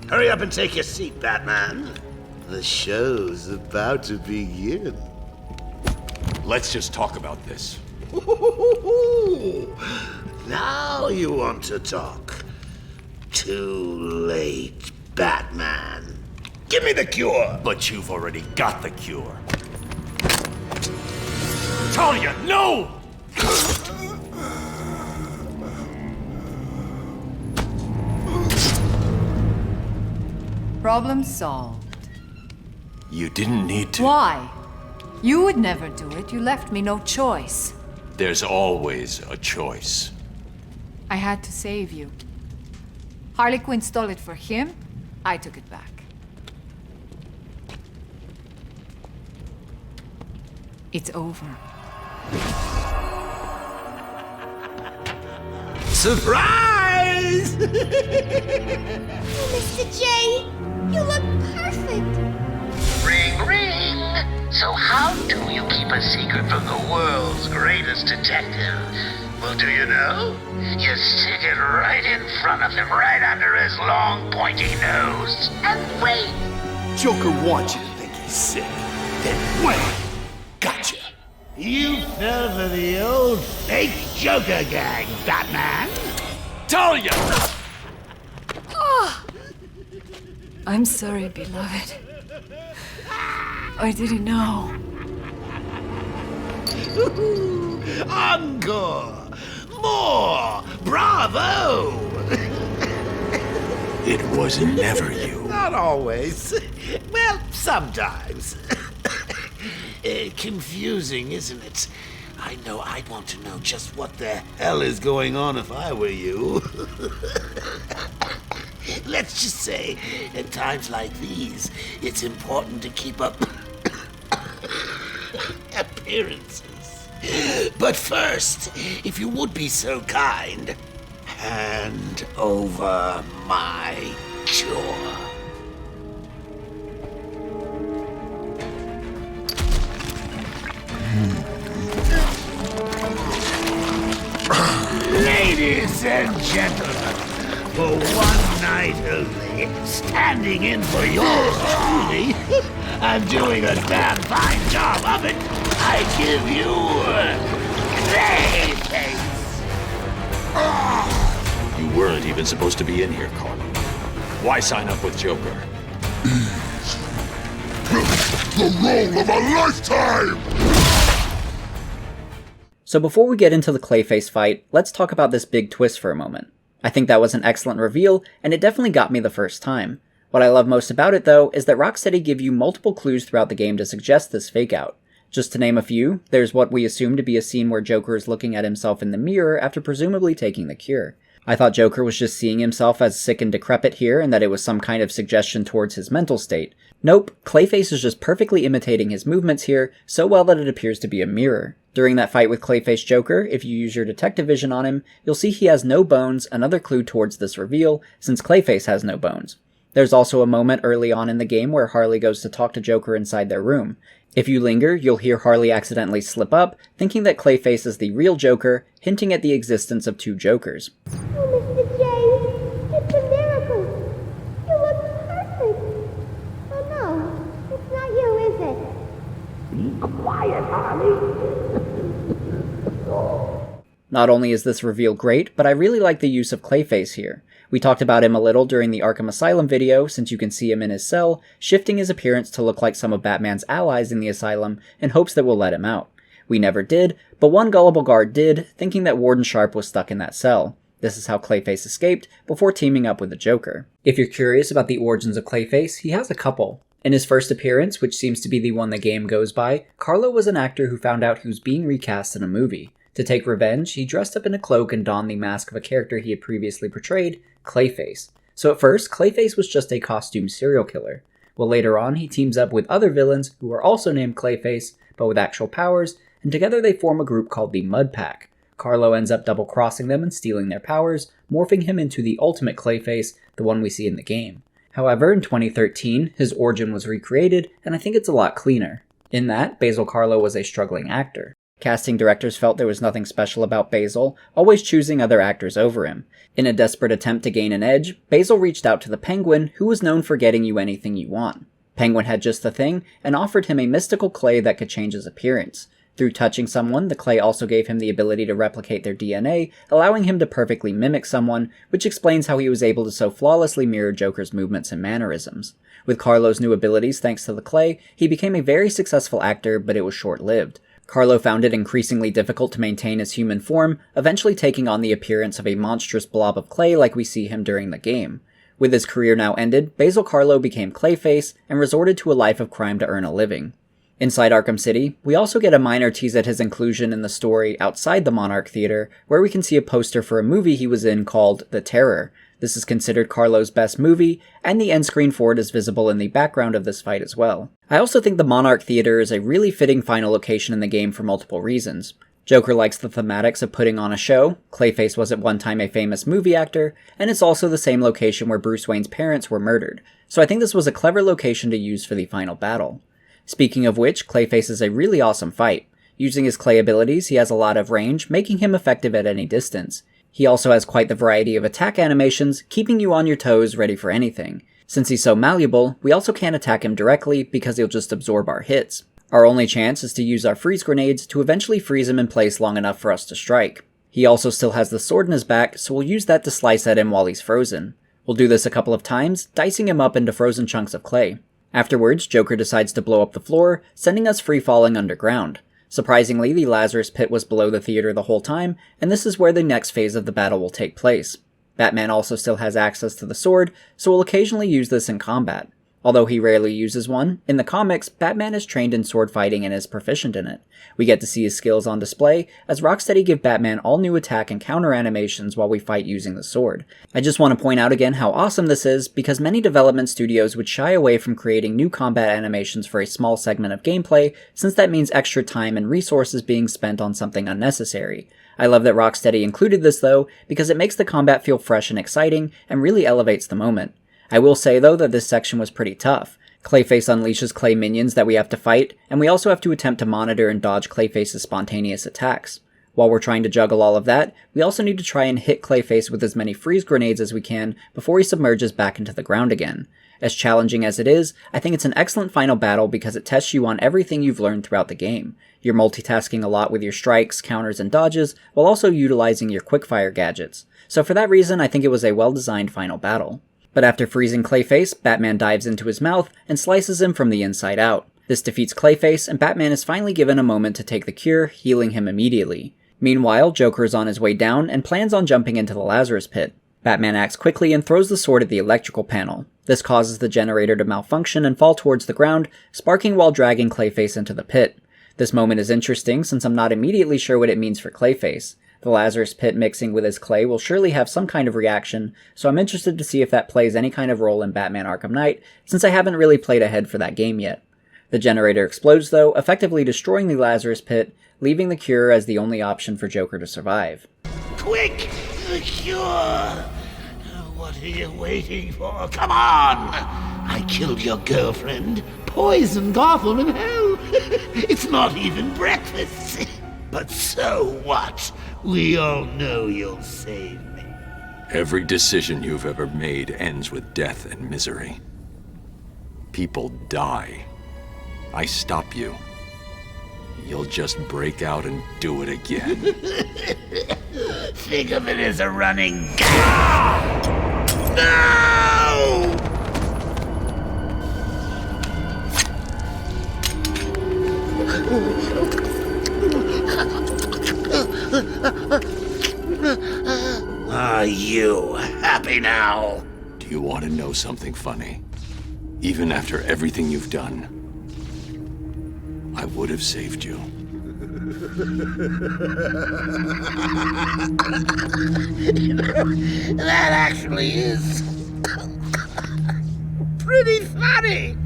Speaker 7: Hurry up and take your seat, Batman. The show's about to begin.
Speaker 12: Let's just talk about this.
Speaker 7: Now you want to talk. Too late, Batman. Give me the cure!
Speaker 12: But you've already got the cure. Talia, no!
Speaker 13: Problem solved.
Speaker 12: You didn't need to.
Speaker 13: Why? You would never do it. You left me no choice.
Speaker 12: There's always a choice.
Speaker 13: I had to save you. Harley Quinn stole it for him. I took it back. It's over.
Speaker 7: Surprise!
Speaker 6: Mr. J, you look perfect.
Speaker 14: Ring, ring! So how do you keep a secret from the world's greatest detective? Well, do you know? You stick it right in front of him, right under his long, pointy nose, and wait.
Speaker 2: Joker wants you to think he's sick. Then wait! Gotcha!
Speaker 7: You fell for the old fake Joker gag, Batman!
Speaker 12: Talia!
Speaker 13: Oh. I'm sorry, beloved. I didn't know.
Speaker 7: Encore! More! Bravo!
Speaker 12: It was never you.
Speaker 7: Not always. Well, sometimes. Confusing, isn't it? I know I'd want to know just what the hell is going on if I were you. Let's just say, at times like these, it's important to keep up appearances. But first, if you would be so kind, hand over my cure. Ladies and gentlemen, for one night only, standing in for yours truly, and doing a damn fine job of it, I give you Clayface.
Speaker 12: You weren't even supposed to be in here, Carl. Why sign up with Joker?
Speaker 2: The role of a lifetime!
Speaker 1: So before we get into the Clayface fight, let's talk about this big twist for a moment. I think that was an excellent reveal, and it definitely got me the first time. What I love most about it though, is that Rocksteady give you multiple clues throughout the game to suggest this fake out. Just to name a few, there's what we assume to be a scene where Joker is looking at himself in the mirror after presumably taking the cure. I thought Joker was just seeing himself as sick and decrepit here and that it was some kind of suggestion towards his mental state. Nope, Clayface is just perfectly imitating his movements here, so well that it appears to be a mirror. During that fight with Clayface Joker, if you use your detective vision on him, you'll see he has no bones, another clue towards this reveal, since Clayface has no bones. There's also a moment early on in the game where Harley goes to talk to Joker inside their room. If you linger, you'll hear Harley accidentally slip up, thinking that Clayface is the real Joker, hinting at the existence of two Jokers.
Speaker 6: Oh, Mr. J, it's a miracle. You look perfect. Oh no, it's not you, is it?
Speaker 7: Be quiet, Harley.
Speaker 1: Not only is this reveal great, but I really like the use of Clayface here. We talked about him a little during the Arkham Asylum video, since you can see him in his cell, shifting his appearance to look like some of Batman's allies in the asylum in hopes that we'll let him out. We never did, but one gullible guard did, thinking that Warden Sharp was stuck in that cell. This is how Clayface escaped, before teaming up with the Joker. If you're curious about the origins of Clayface, he has a couple. In his first appearance, which seems to be the one the game goes by, Carlo was an actor who found out he was being recast in a movie. To take revenge, he dressed up in a cloak and donned the mask of a character he had previously portrayed, Clayface. So at first, Clayface was just a costume serial killer. Well, later on, he teams up with other villains who are also named Clayface, but with actual powers, and together they form a group called the Mud Pack. Carlo ends up double-crossing them and stealing their powers, morphing him into the ultimate Clayface, the one we see in the game. However, in 2013, his origin was recreated, and I think it's a lot cleaner. In that, Basil Carlo was a struggling actor. Casting directors felt there was nothing special about Basil, always choosing other actors over him. In a desperate attempt to gain an edge, Basil reached out to the Penguin, who was known for getting you anything you want. Penguin had just the thing, and offered him a mystical clay that could change his appearance. Through touching someone, the clay also gave him the ability to replicate their DNA, allowing him to perfectly mimic someone, which explains how he was able to so flawlessly mirror Joker's movements and mannerisms. With Carlo's new abilities thanks to the clay, he became a very successful actor, but it was short-lived. Carlo found it increasingly difficult to maintain his human form, eventually taking on the appearance of a monstrous blob of clay like we see him during the game. With his career now ended, Basil Carlo became Clayface and resorted to a life of crime to earn a living. Inside Arkham City, we also get a minor tease at his inclusion in the story outside the Monarch Theater, where we can see a poster for a movie he was in called The Terror. This is considered Carlo's best movie, and the end screen for it is visible in the background of this fight as well. I also think the Monarch Theater is a really fitting final location in the game for multiple reasons. Joker likes the thematics of putting on a show, Clayface was at one time a famous movie actor, and it's also the same location where Bruce Wayne's parents were murdered, so I think this was a clever location to use for the final battle. Speaking of which, Clayface is a really awesome fight. Using his clay abilities, he has a lot of range, making him effective at any distance. He also has quite the variety of attack animations, keeping you on your toes ready for anything. Since he's so malleable, we also can't attack him directly because he'll just absorb our hits. Our only chance is to use our freeze grenades to eventually freeze him in place long enough for us to strike. He also still has the sword in his back, so we'll use that to slice at him while he's frozen. We'll do this a couple of times, dicing him up into frozen chunks of clay. Afterwards, Joker decides to blow up the floor, sending us free-falling underground. Surprisingly, the Lazarus Pit was below the theater the whole time, and this is where the next phase of the battle will take place. Batman also still has access to the sword, so will occasionally use this in combat. Although he rarely uses one, in the comics, Batman is trained in sword fighting and is proficient in it. We get to see his skills on display, as Rocksteady give Batman all new attack and counter animations while we fight using the sword. I just want to point out again how awesome this is, because many development studios would shy away from creating new combat animations for a small segment of gameplay, since that means extra time and resources being spent on something unnecessary. I love that Rocksteady included this though, because it makes the combat feel fresh and exciting, and really elevates the moment. I will say though that this section was pretty tough. Clayface unleashes clay minions that we have to fight, and we also have to attempt to monitor and dodge Clayface's spontaneous attacks. While we're trying to juggle all of that, we also need to try and hit Clayface with as many freeze grenades as we can before he submerges back into the ground again. As challenging as it is, I think it's an excellent final battle because it tests you on everything you've learned throughout the game. You're multitasking a lot with your strikes, counters, and dodges, while also utilizing your quickfire gadgets. So for that reason, I think it was a well-designed final battle. But after freezing Clayface, Batman dives into his mouth and slices him from the inside out. This defeats Clayface, and Batman is finally given a moment to take the cure, healing him immediately. Meanwhile, Joker is on his way down and plans on jumping into the Lazarus Pit. Batman acts quickly and throws the sword at the electrical panel. This causes the generator to malfunction and fall towards the ground, sparking while dragging Clayface into the pit. This moment is interesting since I'm not immediately sure what it means for Clayface. The Lazarus Pit mixing with his clay will surely have some kind of reaction, so I'm interested to see if that plays any kind of role in Batman Arkham Knight, since I haven't really played ahead for that game yet. The generator explodes though, effectively destroying the Lazarus Pit, leaving the cure as the only option for Joker to survive.
Speaker 7: Quick! The cure! What are you waiting for? Come on! I killed your girlfriend, poisoned Gotham in hell! It's not even breakfast! But so what? We all know you'll save me.
Speaker 12: Every decision you've ever made ends with death and misery. People die. I stop you. you'll just break out and do it again.
Speaker 7: Think of it as a running gag. No! Are you happy now?
Speaker 12: Do you want to know something funny? Even after everything you've done, I would have saved you.
Speaker 7: That actually is pretty funny.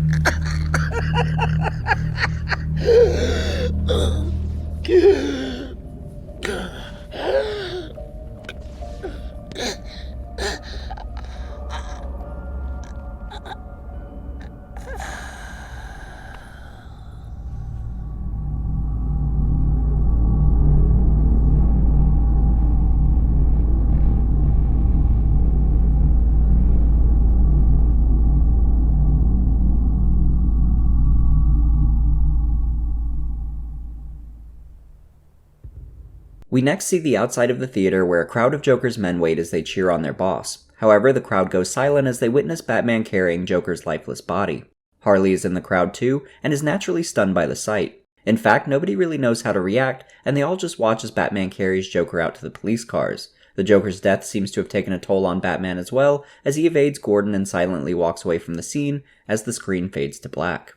Speaker 1: We next see the outside of the theater where a crowd of Joker's men wait as they cheer on their boss. However, the crowd goes silent as they witness Batman carrying Joker's lifeless body. Harley is in the crowd too, and is naturally stunned by the sight. In fact, nobody really knows how to react, and they all just watch as Batman carries Joker out to the police cars. The Joker's death seems to have taken a toll on Batman as well, as he evades Gordon and silently walks away from the scene as the screen fades to black.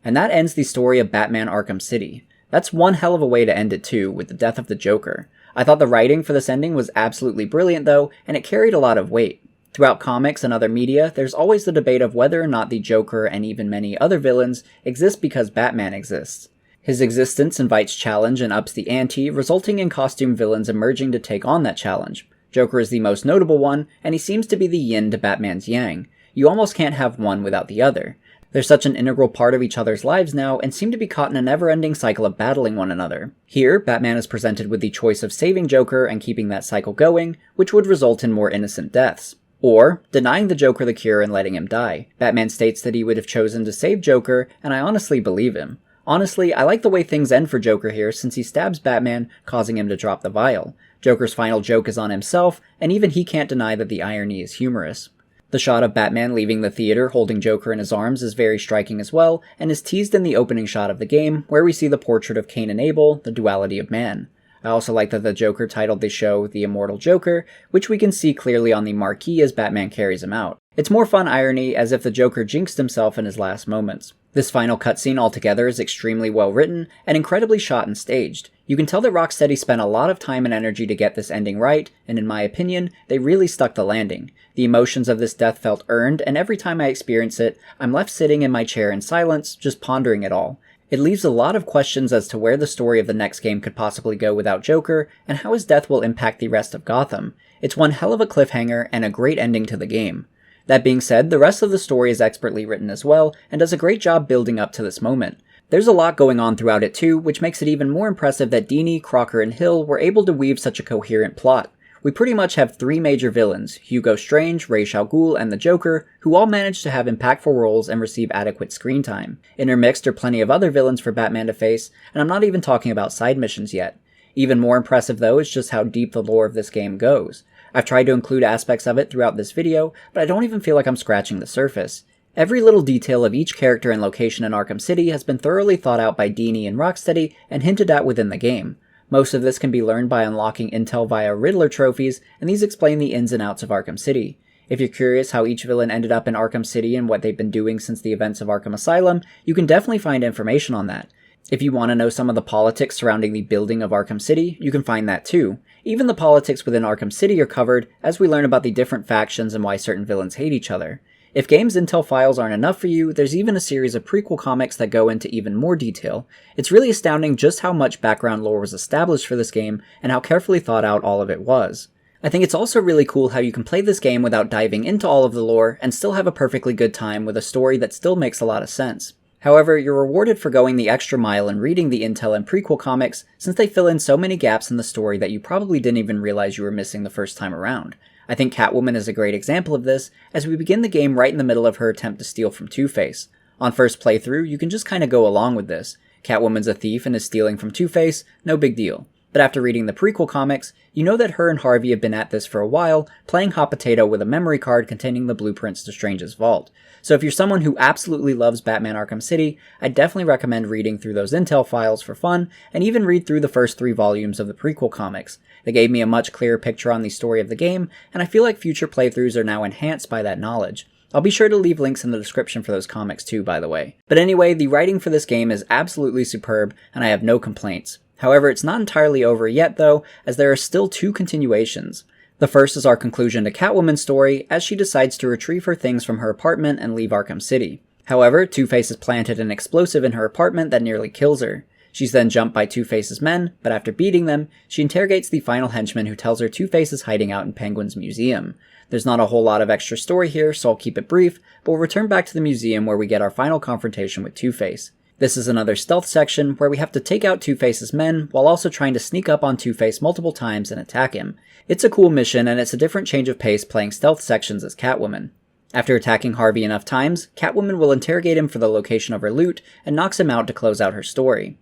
Speaker 1: And that ends the story of Batman Arkham City. That's one hell of a way to end it too, with the death of the Joker. I thought the writing for this ending was absolutely brilliant though, and it carried a lot of weight. Throughout comics and other media, there's always the debate of whether or not the Joker and even many other villains exist because Batman exists. His existence invites challenge and ups the ante, resulting in costume villains emerging to take on that challenge. Joker is the most notable one, and he seems to be the yin to Batman's yang. You almost can't have one without the other. They're such an integral part of each other's lives now, and seem to be caught in a never-ending cycle of battling one another. Here, Batman is presented with the choice of saving Joker and keeping that cycle going, which would result in more innocent deaths. Or, denying the Joker the cure and letting him die. Batman states that he would have chosen to save Joker, and I honestly believe him. Honestly, I like the way things end for Joker here since he stabs Batman, causing him to drop the vial. Joker's final joke is on himself, and even he can't deny that the irony is humorous. The shot of Batman leaving the theater holding Joker in his arms is very striking as well, and is teased in the opening shot of the game, where we see the portrait of Cain and Abel, the duality of man. I also like that the Joker titled the show The Immortal Joker, which we can see clearly on the marquee as Batman carries him out. It's more fun irony, as if the Joker jinxed himself in his last moments. This final cutscene altogether is extremely well written, and incredibly shot and staged. You can tell that Rocksteady spent a lot of time and energy to get this ending right, and in my opinion, they really stuck the landing. The emotions of this death felt earned, and every time I experience it, I'm left sitting in my chair in silence, just pondering it all. It leaves a lot of questions as to where the story of the next game could possibly go without Joker, and how his death will impact the rest of Gotham. It's one hell of a cliffhanger, and a great ending to the game. That being said, the rest of the story is expertly written as well, and does a great job building up to this moment. There's a lot going on throughout it too, which makes it even more impressive that Dini, Crocker, and Hill were able to weave such a coherent plot. We pretty much have three major villains, Hugo Strange, Ra's al Ghul, and the Joker, who all managed to have impactful roles and receive adequate screen time. Intermixed are plenty of other villains for Batman to face, and I'm not even talking about side missions yet. Even more impressive though is just how deep the lore of this game goes. I've tried to include aspects of it throughout this video, but I don't even feel like I'm scratching the surface. Every little detail of each character and location in Arkham City has been thoroughly thought out by Dini and Rocksteady and hinted at within the game. Most of this can be learned by unlocking intel via Riddler trophies, and these explain the ins and outs of Arkham City. If you're curious how each villain ended up in Arkham City and what they've been doing since the events of Arkham Asylum, you can definitely find information on that. If you want to know some of the politics surrounding the building of Arkham City, you can find that too. Even the politics within Arkham City are covered, as we learn about the different factions and why certain villains hate each other. If game's intel files aren't enough for you, there's even a series of prequel comics that go into even more detail. It's really astounding just how much background lore was established for this game, and how carefully thought out all of it was. I think it's also really cool how you can play this game without diving into all of the lore, and still have a perfectly good time with a story that still makes a lot of sense. However, you're rewarded for going the extra mile and reading the intel and prequel comics, since they fill in so many gaps in the story that you probably didn't even realize you were missing the first time around. I think Catwoman is a great example of this, as we begin the game right in the middle of her attempt to steal from Two-Face. On first playthrough, you can just kinda go along with this. Catwoman's a thief and is stealing from Two-Face, no big deal. But after reading the prequel comics, you know that her and Harvey have been at this for a while, playing hot potato with a memory card containing the blueprints to Strange's vault. So if you're someone who absolutely loves Batman Arkham City, I definitely recommend reading through those intel files for fun, and even read through the first 3 volumes of the prequel comics. They gave me a much clearer picture on the story of the game, and I feel like future playthroughs are now enhanced by that knowledge. I'll be sure to leave links in the description for those comics too, by the way. But anyway, the writing for this game is absolutely superb, and I have no complaints. However, it's not entirely over yet though, as there are still 2 continuations. The first is our conclusion to Catwoman's story, as she decides to retrieve her things from her apartment and leave Arkham City. However, Two-Face has planted an explosive in her apartment that nearly kills her. She's then jumped by Two-Face's men, but after beating them, she interrogates the final henchman who tells her Two-Face is hiding out in Penguin's museum. There's not a whole lot of extra story here, so I'll keep it brief, but we'll return back to the museum where we get our final confrontation with Two-Face. This is another stealth section where we have to take out Two-Face's men while also trying to sneak up on Two-Face multiple times and attack him. It's a cool mission, and it's a different change of pace playing stealth sections as Catwoman. After attacking Harvey enough times, Catwoman will interrogate him for the location of her loot and knocks him out to close out her story.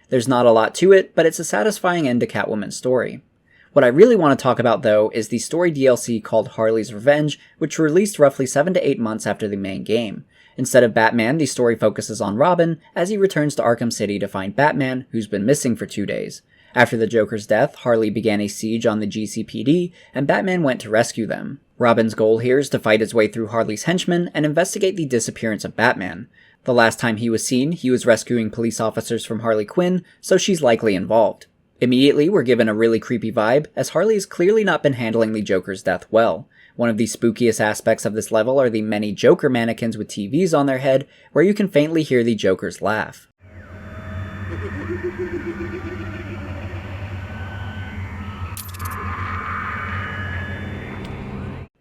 Speaker 1: There's not a lot to it, but it's a satisfying end to Catwoman's story. What I really want to talk about though is the story DLC called Harley's Revenge, which released roughly 7 to 8 months after the main game. Instead of Batman, the story focuses on Robin as he returns to Arkham City to find Batman, who's been missing for 2 days. After the Joker's death, Harley began a siege on the GCPD, and Batman went to rescue them. Robin's goal here is to fight his way through Harley's henchmen and investigate the disappearance of Batman. The last time he was seen, he was rescuing police officers from Harley Quinn, so she's likely involved. Immediately, we're given a really creepy vibe, as Harley has clearly not been handling the Joker's death well. One of the spookiest aspects of this level are the many Joker mannequins with TVs on their head, where you can faintly hear the Joker's laugh.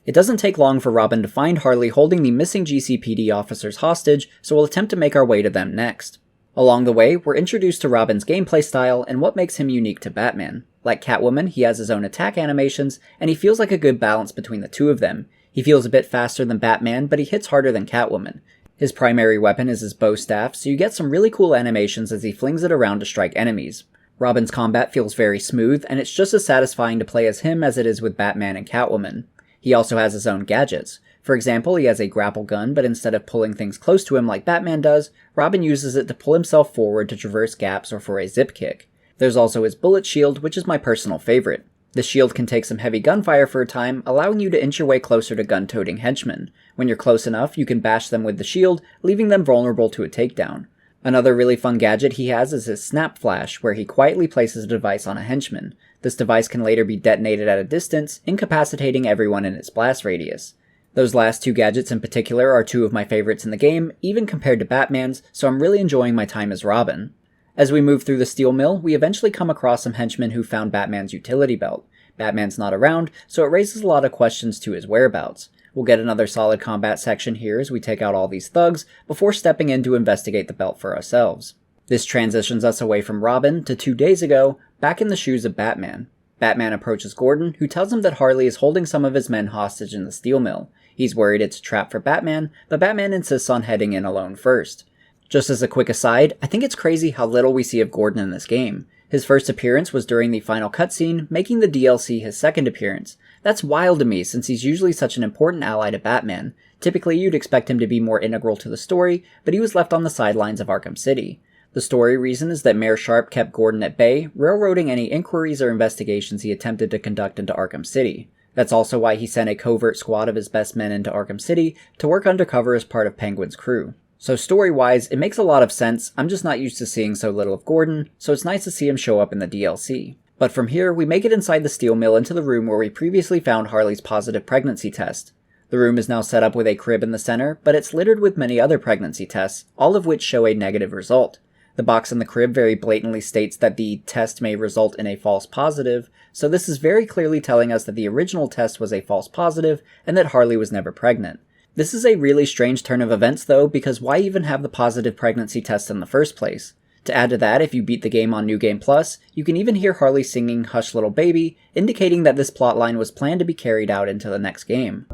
Speaker 1: It doesn't take long for Robin to find Harley holding the missing GCPD officers hostage, so we'll attempt to make our way to them next. Along the way, we're introduced to Robin's gameplay style and what makes him unique to Batman. Like Catwoman, he has his own attack animations, and he feels like a good balance between the two of them. He feels a bit faster than Batman, but he hits harder than Catwoman. His primary weapon is his bow staff, so you get some really cool animations as he flings it around to strike enemies. Robin's combat feels very smooth, and it's just as satisfying to play as him as it is with Batman and Catwoman. He also has his own gadgets. For example, he has a grapple gun, but instead of pulling things close to him like Batman does, Robin uses it to pull himself forward to traverse gaps or for a zip kick. There's also his bullet shield, which is my personal favorite. The shield can take some heavy gunfire for a time, allowing you to inch your way closer to gun-toting henchmen. When you're close enough, you can bash them with the shield, leaving them vulnerable to a takedown. Another really fun gadget he has is his Snap Flash, where he quietly places a device on a henchman. This device can later be detonated at a distance, incapacitating everyone in its blast radius. Those last 2 gadgets in particular are 2 of my favorites in the game, even compared to Batman's, so I'm really enjoying my time as Robin. As we move through the steel mill, we eventually come across some henchmen who found Batman's utility belt. Batman's not around, so it raises a lot of questions to his whereabouts. We'll get another solid combat section here as we take out all these thugs, before stepping in to investigate the belt for ourselves. This transitions us away from Robin to 2 days ago, back in the shoes of Batman. Batman approaches Gordon, who tells him that Harley is holding some of his men hostage in the steel mill. He's worried it's a trap for Batman, but Batman insists on heading in alone first. Just as a quick aside, I think it's crazy how little we see of Gordon in this game. His first appearance was during the final cutscene, making the DLC his second appearance. That's wild to me since he's usually such an important ally to Batman. Typically you'd expect him to be more integral to the story, but he was left on the sidelines of Arkham City. The story reason is that Mayor Sharp kept Gordon at bay, railroading any inquiries or investigations he attempted to conduct into Arkham City. That's also why he sent a covert squad of his best men into Arkham City to work undercover as part of Penguin's crew. So story-wise, it makes a lot of sense, I'm just not used to seeing so little of Gordon, so it's nice to see him show up in the DLC. But from here, we make it inside the steel mill into the room where we previously found Harley's positive pregnancy test. The room is now set up with a crib in the center, but it's littered with many other pregnancy tests, all of which show a negative result. The box in the crib very blatantly states that the test may result in a false positive, so this is very clearly telling us that the original test was a false positive and that Harley was never pregnant. This is a really strange turn of events though, because why even have the positive pregnancy test in the first place? To add to that, if you beat the game on New Game Plus, you can even hear Harley singing Hush Little Baby, indicating that this plotline was planned to be carried out into the next game.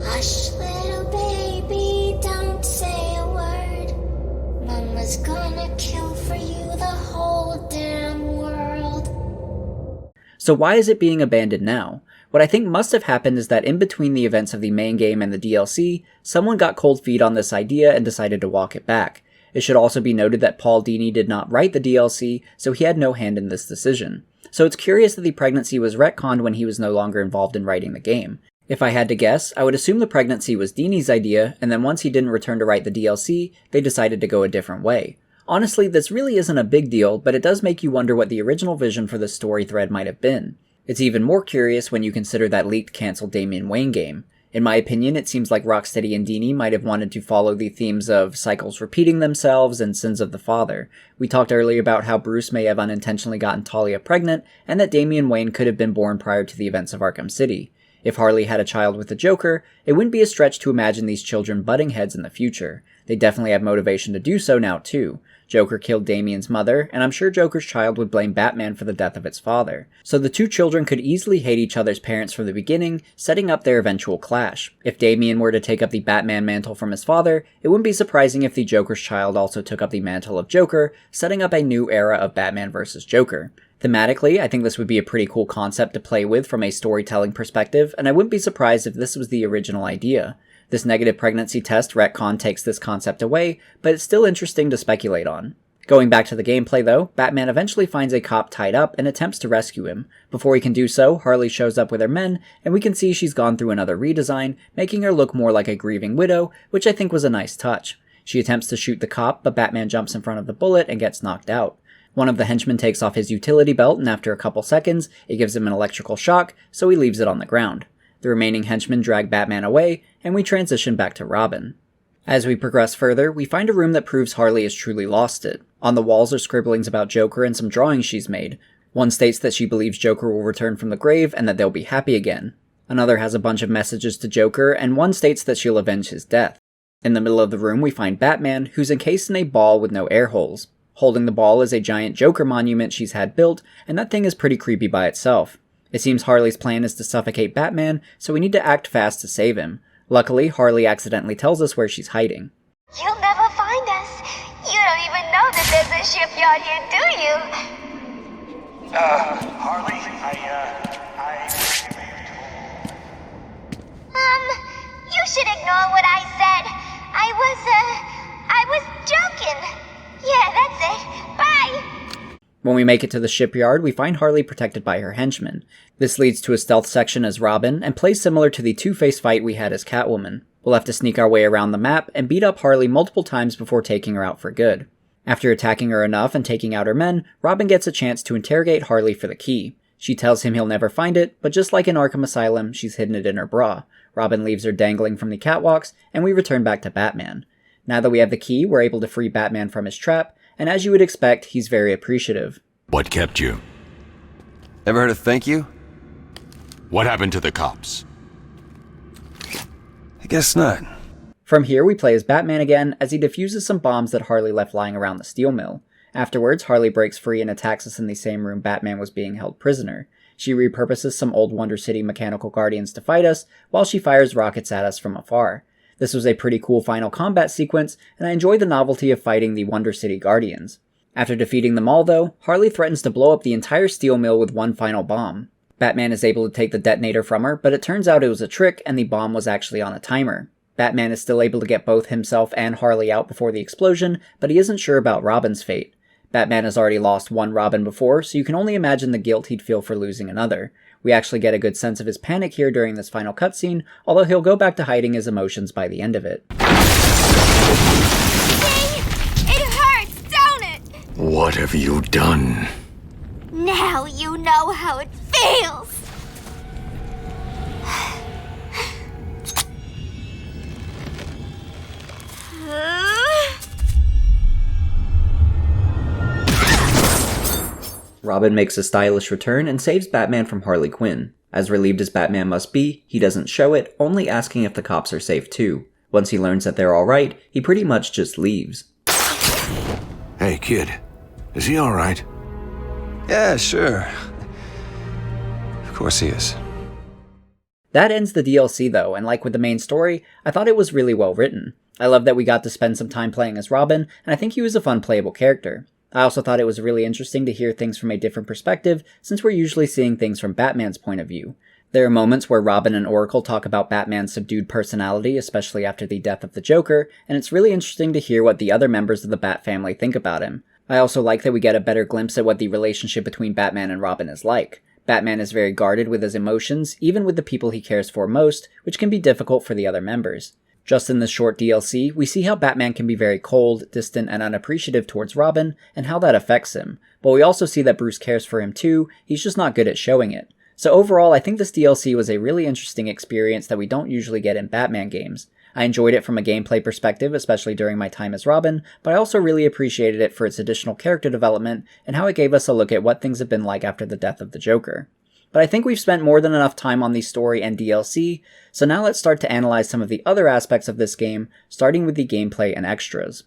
Speaker 6: Hush, little baby, don't say a
Speaker 1: So why is it being abandoned now? What I think must have happened is that in between the events of the main game and the DLC, someone got cold feet on this idea and decided to walk it back. It should also be noted that Paul Dini did not write the DLC, so he had no hand in this decision. So it's curious that the pregnancy was retconned when he was no longer involved in writing the game. If I had to guess, I would assume the pregnancy was Dini's idea, and then once he didn't return to write the DLC, they decided to go a different way. Honestly, this really isn't a big deal, but it does make you wonder what the original vision for this story thread might have been. It's even more curious when you consider that leaked cancelled Damian Wayne game. In my opinion, it seems like Rocksteady and Dini might have wanted to follow the themes of cycles repeating themselves and sins of the father. We talked earlier about how Bruce may have unintentionally gotten Talia pregnant, and that Damian Wayne could have been born prior to the events of Arkham City. If Harley had a child with the Joker, it wouldn't be a stretch to imagine these children butting heads in the future. They definitely have motivation to do so now too. Joker killed Damian's mother, and I'm sure Joker's child would blame Batman for the death of its father. So the two children could easily hate each other's parents from the beginning, setting up their eventual clash. If Damian were to take up the Batman mantle from his father, it wouldn't be surprising if the Joker's child also took up the mantle of Joker, setting up a new era of Batman vs. Joker. Thematically, I think this would be a pretty cool concept to play with from a storytelling perspective, and I wouldn't be surprised if this was the original idea. This negative pregnancy test retcon takes this concept away, but it's still interesting to speculate on. Going back to the gameplay though, Batman eventually finds a cop tied up and attempts to rescue him. Before he can do so, Harley shows up with her men, and we can see she's gone through another redesign, making her look more like a grieving widow, which I think was a nice touch. She attempts to shoot the cop, but Batman jumps in front of the bullet and gets knocked out. One of the henchmen takes off his utility belt, and after a couple seconds, it gives him an electrical shock, so he leaves it on the ground. The remaining henchmen drag Batman away, and we transition back to Robin. As we progress further, we find a room that proves Harley has truly lost it. On the walls are scribblings about Joker and some drawings she's made. One states that she believes Joker will return from the grave and that they'll be happy again. Another has a bunch of messages to Joker, and one states that she'll avenge his death. In the middle of the room we find Batman, who's encased in a ball with no air holes. Holding the ball is a giant Joker monument she's had built, and that thing is pretty creepy by itself. It seems Harley's plan is to suffocate Batman, so we need to act fast to save him. Luckily, Harley accidentally tells us where she's hiding.
Speaker 6: You'll never find us. You don't even know that there's a shipyard here, do you?
Speaker 8: Harley,
Speaker 6: You should ignore what I said. I was joking. Yeah, that's it. Bye!
Speaker 1: When we make it to the shipyard, we find Harley protected by her henchmen. This leads to a stealth section as Robin, and plays similar to the Two-Face fight we had as Catwoman. We'll have to sneak our way around the map, and beat up Harley multiple times before taking her out for good. After attacking her enough and taking out her men, Robin gets a chance to interrogate Harley for the key. She tells him he'll never find it, but just like in Arkham Asylum, she's hidden it in her bra. Robin leaves her dangling from the catwalks, and we return back to Batman. Now that we have the key, we're able to free Batman from his trap, and as you would expect, he's very appreciative.
Speaker 12: What kept you?
Speaker 11: Ever heard of thank you?
Speaker 12: What happened to the cops?
Speaker 11: I guess not.
Speaker 1: From here, we play as Batman again as he defuses some bombs that Harley left lying around the steel mill. Afterwards, Harley breaks free and attacks us in the same room Batman was being held prisoner. She repurposes some old Wonder City mechanical guardians to fight us, while she fires rockets at us from afar. This was a pretty cool final combat sequence, and I enjoy the novelty of fighting the Wonder City Guardians. After defeating them all though, Harley threatens to blow up the entire steel mill with one final bomb. Batman is able to take the detonator from her, but it turns out it was a trick and the bomb was actually on a timer. Batman is still able to get both himself and Harley out before the explosion, but he isn't sure about Robin's fate. Batman has already lost one Robin before, so you can only imagine the guilt he'd feel for losing another. We actually get a good sense of his panic here during this final cutscene, although he'll go back to hiding his emotions by the end of it.
Speaker 12: What have you done?
Speaker 6: Now you know how it feels!
Speaker 1: Robin makes a stylish return and saves Batman from Harley Quinn. As relieved as Batman must be, he doesn't show it, only asking if the cops are safe too. Once he learns that they're alright, he pretty much just leaves.
Speaker 3: Hey, kid. Is he alright?
Speaker 11: Yeah, sure. Of course he is.
Speaker 1: That ends the DLC though, and like with the main story, I thought it was really well written. I love that we got to spend some time playing as Robin, and I think he was a fun playable character. I also thought it was really interesting to hear things from a different perspective, since we're usually seeing things from Batman's point of view. There are moments where Robin and Oracle talk about Batman's subdued personality, especially after the death of the Joker, and it's really interesting to hear what the other members of the Bat family think about him. I also like that we get a better glimpse at what the relationship between Batman and Robin is like. Batman is very guarded with his emotions, even with the people he cares for most, which can be difficult for the other members. Just in this short DLC, we see how Batman can be very cold, distant, and unappreciative towards Robin, and how that affects him. But we also see that Bruce cares for him too, he's just not good at showing it. So overall, I think this DLC was a really interesting experience that we don't usually get in Batman games. I enjoyed it from a gameplay perspective, especially during my time as Robin, but I also really appreciated it for its additional character development and how it gave us a look at what things have been like after the death of the Joker. But I think we've spent more than enough time on the story and DLC, so now let's start to analyze some of the other aspects of this game, starting with the gameplay and extras.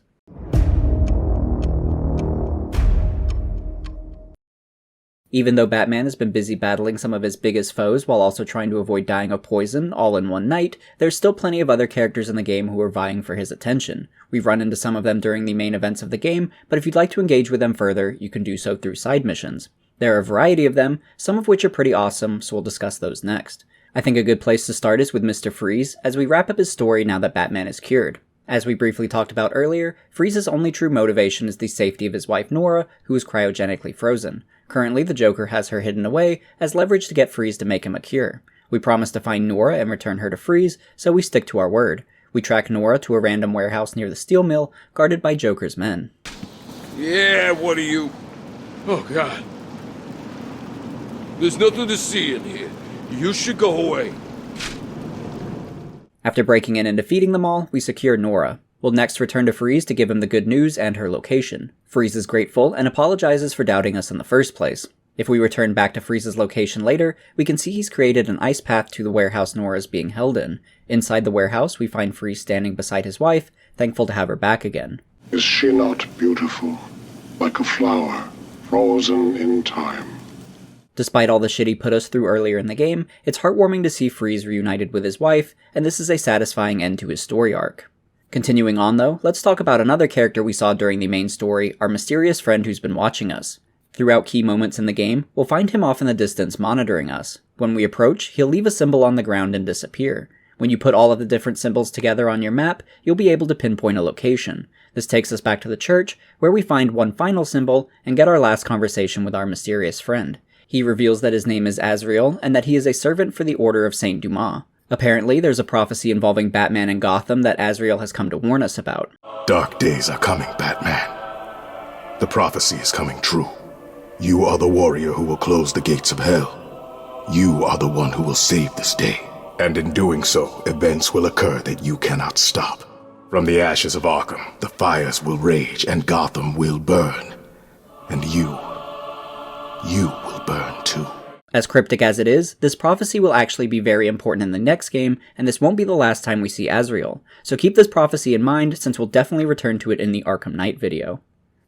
Speaker 1: Even though Batman has been busy battling some of his biggest foes while also trying to avoid dying of poison all in one night, there's still plenty of other characters in the game who are vying for his attention. We've run into some of them during the main events of the game, but if you'd like to engage with them further, you can do so through side missions. There are a variety of them, some of which are pretty awesome, so we'll discuss those next. I think a good place to start is with Mr. Freeze, as we wrap up his story now that Batman is cured. As we briefly talked about earlier, Freeze's only true motivation is the safety of his wife Nora, who is cryogenically frozen. Currently, the Joker has her hidden away as leverage to get Freeze to make him a cure. We promise to find Nora and return her to Freeze, so we stick to our word. We track Nora to a random warehouse near the steel mill, guarded by Joker's men.
Speaker 15: Yeah, what are you... Oh, God. There's nothing to see in here. You should go away.
Speaker 1: After breaking in and defeating them all, we secure Nora. We'll next return to Freeze to give him the good news and her location. Freeze is grateful and apologizes for doubting us in the first place. If we return back to Freeze's location later, we can see he's created an ice path to the warehouse Nora is being held in. Inside the warehouse, we find Freeze standing beside his wife, thankful to have her back again.
Speaker 16: Is she not beautiful? Like a flower, frozen in time.
Speaker 1: Despite all the shit he put us through earlier in the game, it's heartwarming to see Freeze reunited with his wife, and this is a satisfying end to his story arc. Continuing on though, let's talk about another character we saw during the main story, our mysterious friend who's been watching us. Throughout key moments in the game, we'll find him off in the distance monitoring us. When we approach, he'll leave a symbol on the ground and disappear. When you put all of the different symbols together on your map, you'll be able to pinpoint a location. This takes us back to the church, where we find one final symbol and get our last conversation with our mysterious friend. He reveals that his name is Azrael, and that he is a servant for the Order of Saint Dumas. Apparently, there's a prophecy involving Batman and Gotham that Azrael has come to warn us about.
Speaker 16: Dark days are coming, Batman. The prophecy is coming true. You are the warrior who will close the gates of hell. You are the one who will save this day. And in doing so, events will occur that you cannot stop. From the ashes of Arkham, the fires will rage and Gotham will burn. And you will burn too.
Speaker 1: As cryptic as it is, this prophecy will actually be very important in the next game, and this won't be the last time we see Azrael. So keep this prophecy in mind, since we'll definitely return to it in the Arkham Knight video.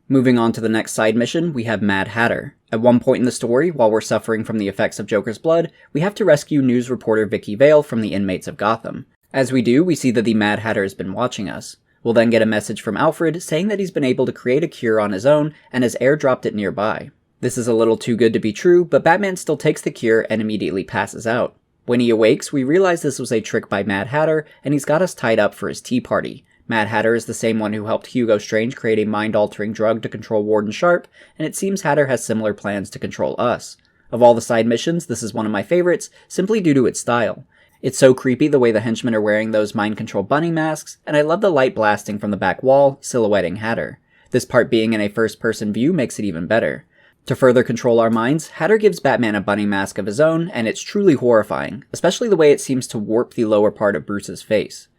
Speaker 1: Moving on to the next side mission, we have Mad Hatter. At one point in the story, while we're suffering from the effects of Joker's blood, we have to rescue news reporter Vicky Vale from the inmates of Gotham. As we do, we see that the Mad Hatter has been watching us. We'll then get a message from Alfred saying that he's been able to create a cure on his own and has airdropped it nearby. This is a little too good to be true, but Batman still takes the cure and immediately passes out. When he awakes, we realize this was a trick by Mad Hatter, and he's got us tied up for his tea party. Mad Hatter is the same one who helped Hugo Strange create a mind-altering drug to control Warden Sharp, and it seems Hatter has similar plans to control us. Of all the side missions, this is one of my favorites, simply due to its style. It's so creepy the way the henchmen are wearing those mind control bunny masks, and I love the light blasting from the back wall, silhouetting Hatter. This part being in a first-person view makes it even better. To further control our minds, Hatter gives Batman a bunny mask of his own, and it's truly horrifying, especially the way it seems to warp the lower part of Bruce's face.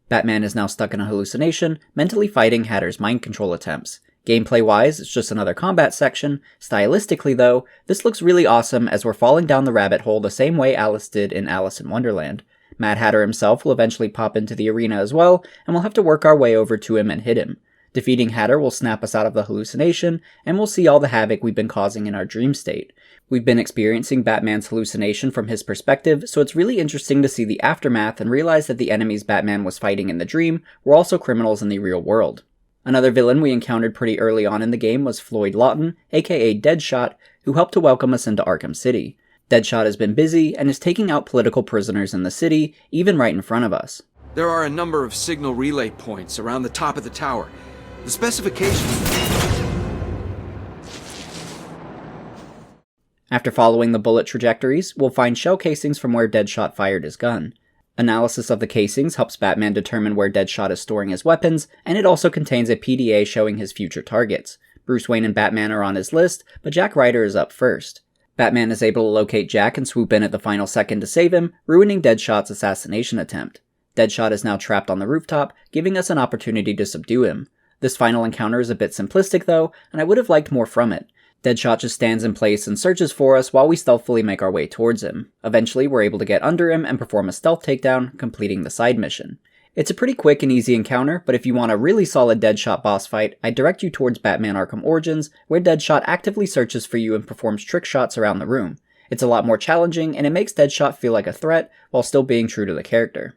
Speaker 1: Batman is now stuck in a hallucination, mentally fighting Hatter's mind control attempts. Gameplay-wise, it's just another combat section. Stylistically, though, this looks really awesome as we're falling down the rabbit hole the same way Alice did in Alice in Wonderland. Mad Hatter himself will eventually pop into the arena as well, and we'll have to work our way over to him and hit him. Defeating Hatter will snap us out of the hallucination, and we'll see all the havoc we've been causing in our dream state. We've been experiencing Batman's hallucination from his perspective, so it's really interesting to see the aftermath and realize that the enemies Batman was fighting in the dream were also criminals in the real world. Another villain we encountered pretty early on in the game was Floyd Lawton, aka Deadshot, who helped to welcome us into Arkham City. Deadshot has been busy and is taking out political prisoners in the city, even right in front of us.
Speaker 17: There are a number of signal relay points around the top of the tower. The specifications...
Speaker 1: After following the bullet trajectories, we'll find shell casings from where Deadshot fired his gun. Analysis of the casings helps Batman determine where Deadshot is storing his weapons, and it also contains a PDA showing his future targets. Bruce Wayne and Batman are on his list, but Jack Ryder is up first. Batman is able to locate Jack and swoop in at the final second to save him, ruining Deadshot's assassination attempt. Deadshot is now trapped on the rooftop, giving us an opportunity to subdue him. This final encounter is a bit simplistic though, and I would have liked more from it. Deadshot just stands in place and searches for us while we stealthily make our way towards him. Eventually, we're able to get under him and perform a stealth takedown, completing the side mission. It's a pretty quick and easy encounter, but if you want a really solid Deadshot boss fight, I direct you towards Batman Arkham Origins, where Deadshot actively searches for you and performs trick shots around the room. It's a lot more challenging, and it makes Deadshot feel like a threat, while still being true to the character.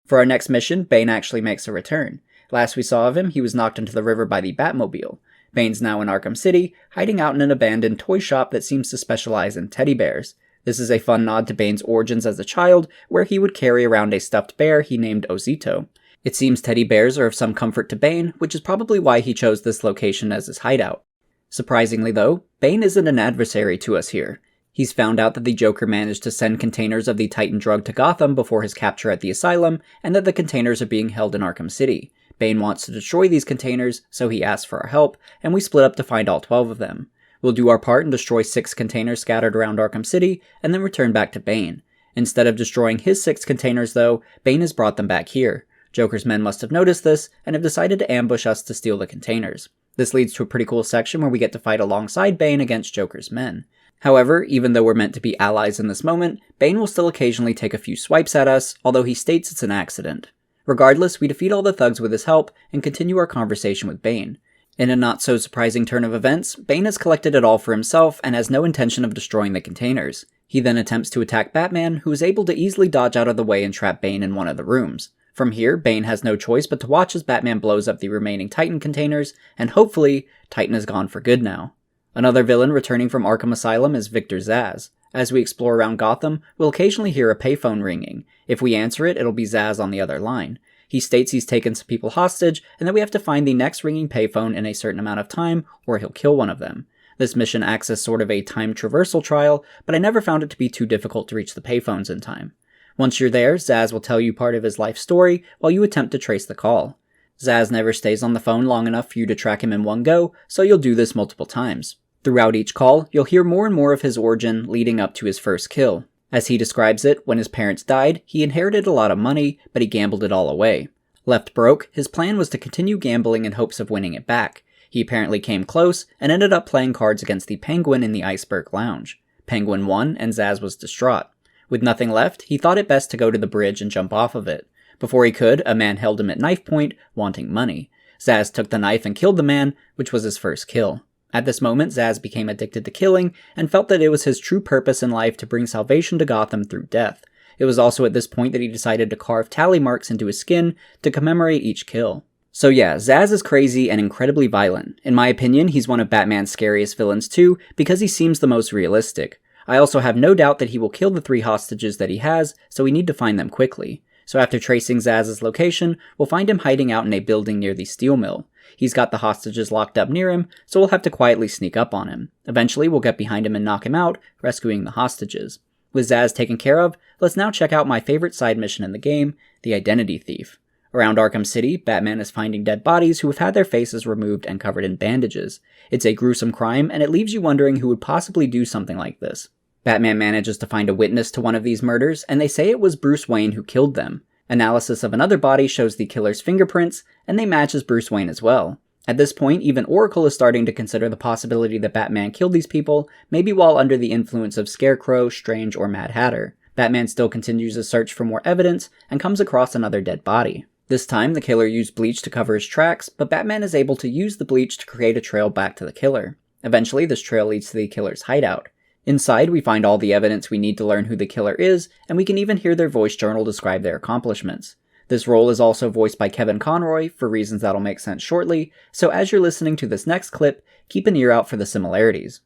Speaker 1: For our next mission, Bane actually makes a return. Last we saw of him, he was knocked into the river by the Batmobile. Bane's now in Arkham City, hiding out in an abandoned toy shop that seems to specialize in teddy bears. This is a fun nod to Bane's origins as a child, where he would carry around a stuffed bear he named Ozito. It seems teddy bears are of some comfort to Bane, which is probably why he chose this location as his hideout. Surprisingly though, Bane isn't an adversary to us here. He's found out that the Joker managed to send containers of the Titan drug to Gotham before his capture at the Asylum, and that the containers are being held in Arkham City. Bane wants to destroy these containers, so he asks for our help, and we split up to find all 12 of them. We'll do our part and destroy 6 containers scattered around Arkham City, and then return back to Bane. Instead of destroying his 6 containers though, Bane has brought them back here. Joker's men must have noticed this, and have decided to ambush us to steal the containers. This leads to a pretty cool section where we get to fight alongside Bane against Joker's men. However, even though we're meant to be allies in this moment, Bane will still occasionally take a few swipes at us, although he states it's an accident. Regardless, we defeat all the thugs with his help, and continue our conversation with Bane. In a not-so-surprising turn of events, Bane has collected it all for himself and has no intention of destroying the containers. He then attempts to attack Batman, who is able to easily dodge out of the way and trap Bane in one of the rooms. From here, Bane has no choice but to watch as Batman blows up the remaining Titan containers, and hopefully, Titan is gone for good now. Another villain returning from Arkham Asylum is Victor Zsasz. As we explore around Gotham, we'll occasionally hear a payphone ringing. If we answer it, it'll be Zsasz on the other line. He states he's taken some people hostage, and that we have to find the next ringing payphone in a certain amount of time, or he'll kill one of them. This mission acts as sort of a time traversal trial, but I never found it to be too difficult to reach the payphones in time. Once you're there, Zsasz will tell you part of his life story, while you attempt to trace the call. Zsasz never stays on the phone long enough for you to track him in one go, so you'll do this multiple times. Throughout each call, you'll hear more and more of his origin leading up to his first kill. As he describes it, when his parents died, he inherited a lot of money, but he gambled it all away. Left broke, his plan was to continue gambling in hopes of winning it back. He apparently came close, and ended up playing cards against the Penguin in the Iceberg Lounge. Penguin won, and Zsasz was distraught. With nothing left, he thought it best to go to the bridge and jump off of it. Before he could, a man held him at knife point, wanting money. Zsasz took the knife and killed the man, which was his first kill. At this moment, Zsasz became addicted to killing, and felt that it was his true purpose in life to bring salvation to Gotham through death. It was also at this point that he decided to carve tally marks into his skin to commemorate each kill. So yeah, Zsasz is crazy and incredibly violent. In my opinion, he's one of Batman's scariest villains too, because he seems the most realistic. I also have no doubt that he will kill the 3 hostages that he has, so we need to find them quickly. So after tracing Zsasz's location, we'll find him hiding out in a building near the steel mill. He's got the hostages locked up near him, so we'll have to quietly sneak up on him. Eventually, we'll get behind him and knock him out, rescuing the hostages. With Zsasz taken care of, let's now check out my favorite side mission in the game, the Identity Thief. Around Arkham City, Batman is finding dead bodies who have had their faces removed and covered in bandages. It's a gruesome crime, and it leaves you wondering who would possibly do something like this. Batman manages to find a witness to one of these murders, and they say it was Bruce Wayne who killed them. Analysis of another body shows the killer's fingerprints, and they match as Bruce Wayne as well. At this point, even Oracle is starting to consider the possibility that Batman killed these people, maybe while under the influence of Scarecrow, Strange, or Mad Hatter. Batman still continues his search for more evidence, and comes across another dead body. This time, the killer used bleach to cover his tracks, but Batman is able to use the bleach to create a trail back to the killer. Eventually, this trail leads to the killer's hideout. Inside, we find all the evidence we need to learn who the killer is, and we can even hear their voice journal describe their accomplishments. This role is also voiced by Kevin Conroy, for reasons that'll make sense shortly, so as you're listening to this next clip, keep an ear out for the similarities.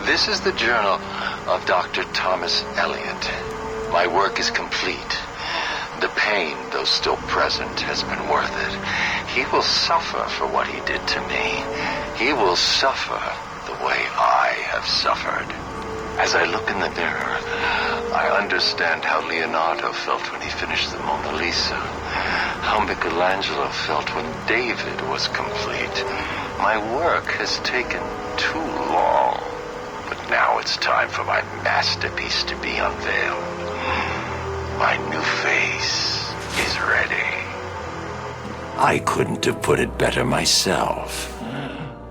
Speaker 12: This is the journal of Dr. Thomas Elliot. My work is complete. The pain, though still present, has been worth it. He will suffer for what he did to me. He will suffer the way I have suffered. As I look in the mirror, I understand how Leonardo felt when he finished the Mona Lisa, how Michelangelo felt when David was complete. My work has taken too long, but now it's time for my masterpiece to be unveiled. My new face is ready. I couldn't have put it better myself.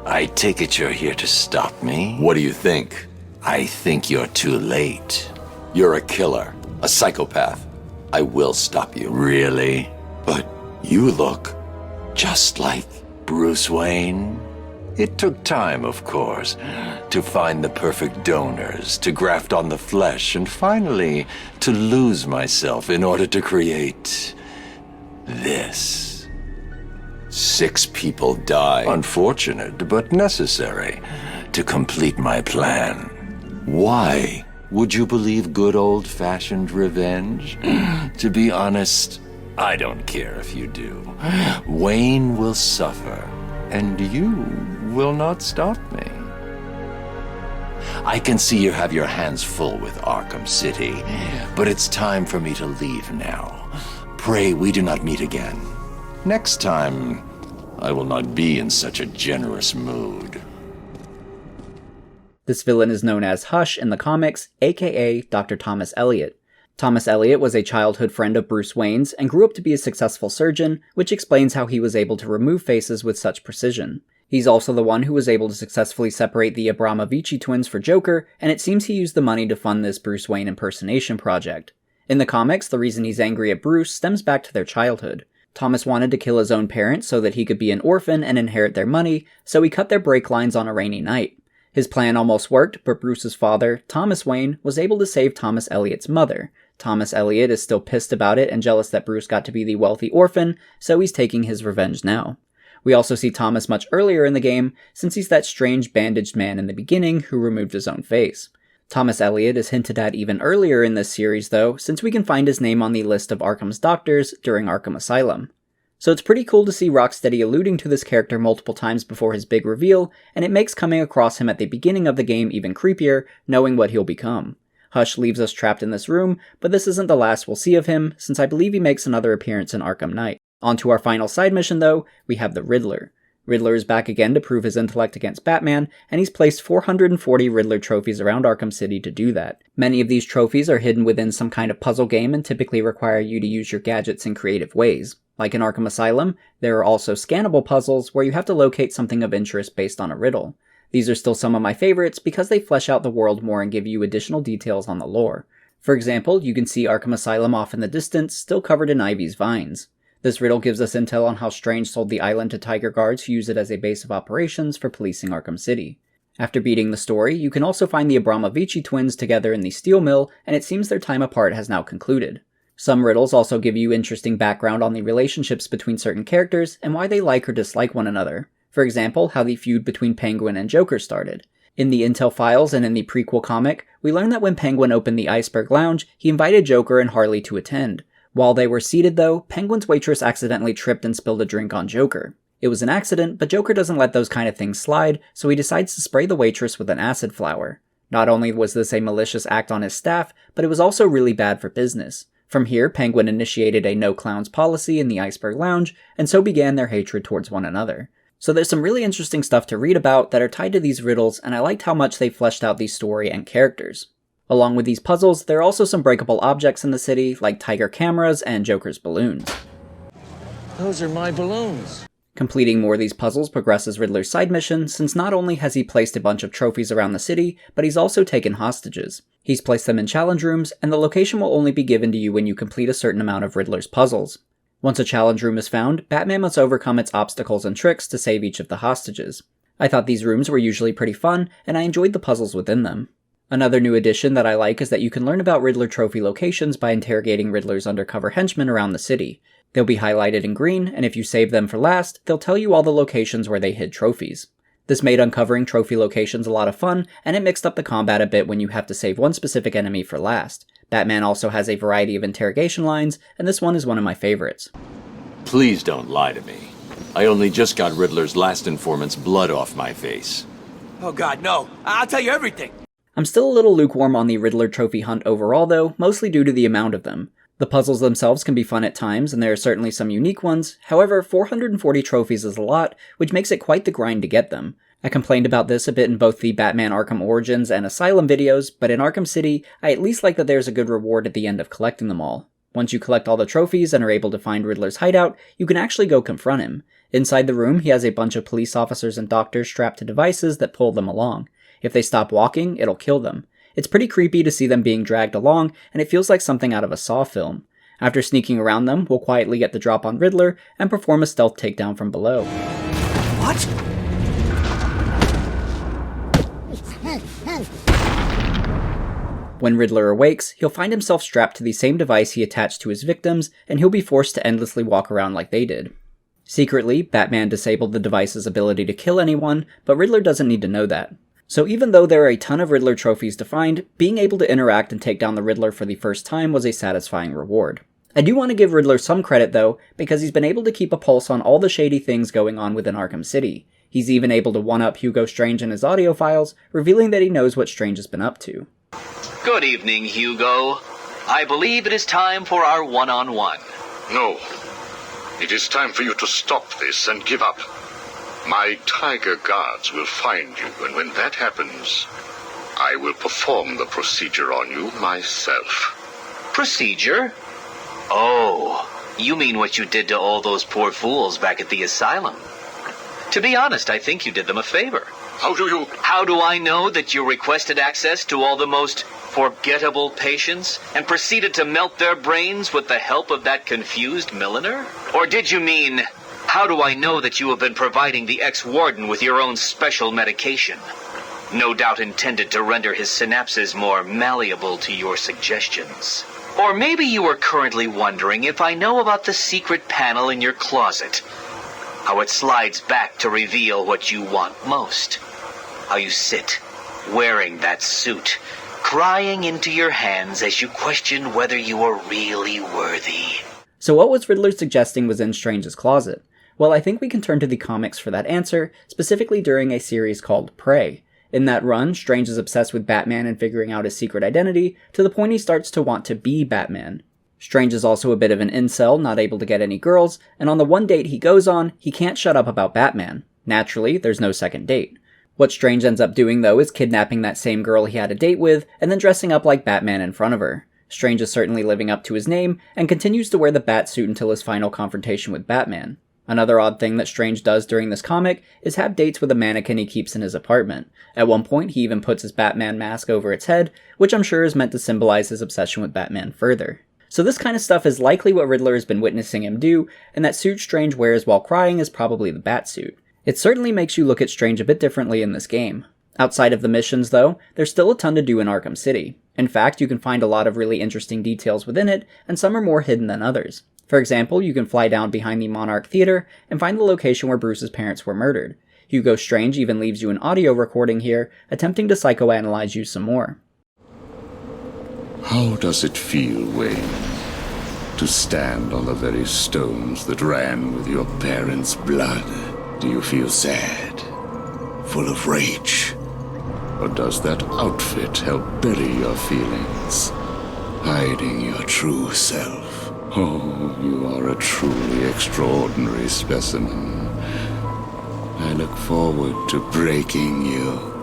Speaker 12: I take it you're here to stop me?
Speaker 18: What do you think?
Speaker 12: I think you're too late.
Speaker 18: You're a killer, a psychopath. I will stop you.
Speaker 12: Really? But you look just like Bruce Wayne. It took time, of course, to find the perfect donors, to graft on the flesh, and finally to lose myself in order to create this. 6 people died. Unfortunate, but necessary to complete my plan. Why would you believe good old-fashioned revenge? To be honest, I don't care if you do. Wayne will suffer, and you will not stop me. I can see you have your hands full with Arkham City, but it's time for me to leave now. Pray we do not meet again. Next time, I will not be in such a generous mood.
Speaker 1: This villain is known as Hush in the comics, aka Dr. Thomas Elliot. Thomas Elliot was a childhood friend of Bruce Wayne's and grew up to be a successful surgeon, which explains how he was able to remove faces with such precision. He's also the one who was able to successfully separate the Abramovici twins for Joker, and it seems he used the money to fund this Bruce Wayne impersonation project. In the comics, the reason he's angry at Bruce stems back to their childhood. Thomas wanted to kill his own parents so that he could be an orphan and inherit their money, so he cut their brake lines on a rainy night. His plan almost worked, but Bruce's father, Thomas Wayne, was able to save Thomas Elliot's mother. Thomas Elliot is still pissed about it and jealous that Bruce got to be the wealthy orphan, so he's taking his revenge now. We also see Thomas much earlier in the game, since he's that strange bandaged man in the beginning who removed his own face. Thomas Elliot is hinted at even earlier in this series though, since we can find his name on the list of Arkham's doctors during Arkham Asylum. So it's pretty cool to see Rocksteady alluding to this character multiple times before his big reveal, and it makes coming across him at the beginning of the game even creepier, knowing what he'll become. Hush leaves us trapped in this room, but this isn't the last we'll see of him, since I believe he makes another appearance in Arkham Knight. On to our final side mission though, we have the Riddler. Riddler is back again to prove his intellect against Batman, and he's placed 440 Riddler trophies around Arkham City to do that. Many of these trophies are hidden within some kind of puzzle game and typically require you to use your gadgets in creative ways. Like in Arkham Asylum, there are also scannable puzzles where you have to locate something of interest based on a riddle. These are still some of my favorites because they flesh out the world more and give you additional details on the lore. For example, you can see Arkham Asylum off in the distance, still covered in Ivy's vines. This riddle gives us intel on how Strange sold the island to Tiger Guards who use it as a base of operations for policing Arkham City. After beating the story, you can also find the Abramovici twins together in the steel mill, and it seems their time apart has now concluded. Some riddles also give you interesting background on the relationships between certain characters and why they like or dislike one another. For example, how the feud between Penguin and Joker started. In the intel files and in the prequel comic, we learn that when Penguin opened the Iceberg Lounge, he invited Joker and Harley to attend. While they were seated though, Penguin's waitress accidentally tripped and spilled a drink on Joker. It was an accident, but Joker doesn't let those kind of things slide, so he decides to spray the waitress with an acid flower. Not only was this a malicious act on his staff, but it was also really bad for business. From here, Penguin initiated a no clowns policy in the Iceberg Lounge, and so began their hatred towards one another. So there's some really interesting stuff to read about that are tied to these riddles, and I liked how much they fleshed out the story and characters. Along with these puzzles, there are also some breakable objects in the city, like Tiger cameras and Joker's balloons.
Speaker 9: Those are my balloons.
Speaker 1: Completing more of these puzzles progresses Riddler's side mission, since not only has he placed a bunch of trophies around the city, but he's also taken hostages. He's placed them in challenge rooms, and the location will only be given to you when you complete a certain amount of Riddler's puzzles. Once a challenge room is found, Batman must overcome its obstacles and tricks to save each of the hostages. I thought these rooms were usually pretty fun, and I enjoyed the puzzles within them. Another new addition that I like is that you can learn about Riddler trophy locations by interrogating Riddler's undercover henchmen around the city. They'll be highlighted in green, and if you save them for last, they'll tell you all the locations where they hid trophies. This made uncovering trophy locations a lot of fun, and it mixed up the combat a bit when you have to save one specific enemy for last. Batman also has a variety of interrogation lines, and this one is one of my favorites.
Speaker 18: Please don't lie to me. I only just got Riddler's last informant's blood off my face.
Speaker 9: Oh god, no. I'll tell you everything.
Speaker 1: I'm still a little lukewarm on the Riddler trophy hunt overall though, mostly due to the amount of them. The puzzles themselves can be fun at times, and there are certainly some unique ones. However, 440 trophies is a lot, which makes it quite the grind to get them. I complained about this a bit in both the Batman Arkham Origins and Asylum videos, but in Arkham City, I at least like that there's a good reward at the end of collecting them all. Once you collect all the trophies and are able to find Riddler's hideout, you can actually go confront him. Inside the room, he has a bunch of police officers and doctors strapped to devices that pull them along. If they stop walking, it'll kill them. It's pretty creepy to see them being dragged along, and it feels like something out of a Saw film. After sneaking around them, we'll quietly get the drop on Riddler and perform a stealth takedown from below.
Speaker 9: What?
Speaker 1: When Riddler awakes, he'll find himself strapped to the same device he attached to his victims, and he'll be forced to endlessly walk around like they did. Secretly, Batman disabled the device's ability to kill anyone, but Riddler doesn't need to know that. So even though there are a ton of Riddler trophies to find, being able to interact and take down the Riddler for the first time was a satisfying reward. I do want to give Riddler some credit though, because he's been able to keep a pulse on all the shady things going on within Arkham City. He's even able to one-up Hugo Strange in his audio files, revealing that he knows what Strange has been up to.
Speaker 19: Good evening, Hugo. I believe it is time for our one-on-one.
Speaker 20: No. It is time for you to stop this and give up. My tiger guards will find you, and when that happens, I will perform the procedure on you myself.
Speaker 19: Procedure? Oh, you mean what you did to all those poor fools back at the asylum. To be honest, I think you did them a favor.
Speaker 20: How do
Speaker 19: I know that you requested access to all the most forgettable patients and proceeded to melt their brains with the help of that confused milliner? Or did you mean, how do I know that you have been providing the ex-warden with your own special medication? No doubt intended to render his synapses more malleable to your suggestions. Or maybe you are currently wondering if I know about the secret panel in your closet. How it slides back to reveal what you want most. How you sit, wearing that suit, crying into your hands as you question whether you are really worthy.
Speaker 1: So what was Riddler suggesting was in Strange's closet? Well, I think we can turn to the comics for that answer, specifically during a series called Prey. In that run, Strange is obsessed with Batman and figuring out his secret identity, to the point he starts to want to be Batman. Strange is also a bit of an incel, not able to get any girls, and on the one date he goes on, he can't shut up about Batman. Naturally, there's no second date. What Strange ends up doing though is kidnapping that same girl he had a date with, and then dressing up like Batman in front of her. Strange is certainly living up to his name, and continues to wear the Batsuit until his final confrontation with Batman. Another odd thing that Strange does during this comic is have dates with a mannequin he keeps in his apartment. At one point, he even puts his Batman mask over its head, which I'm sure is meant to symbolize his obsession with Batman further. So this kind of stuff is likely what Riddler has been witnessing him do, and that suit Strange wears while crying is probably the Batsuit. It certainly makes you look at Strange a bit differently in this game. Outside of the missions though, there's still a ton to do in Arkham City. In fact, you can find a lot of really interesting details within it, and some are more hidden than others. For example, you can fly down behind the Monarch Theater and find the location where Bruce's parents were murdered. Hugo Strange even leaves you an audio recording here, attempting to psychoanalyze you some more.
Speaker 3: How does it feel, Wayne, to stand on the very stones that ran with your parents' blood? Do you feel sad, full of rage? Or does that outfit help bury your feelings, hiding your true self? Oh, you are a truly extraordinary specimen. I look forward to breaking you.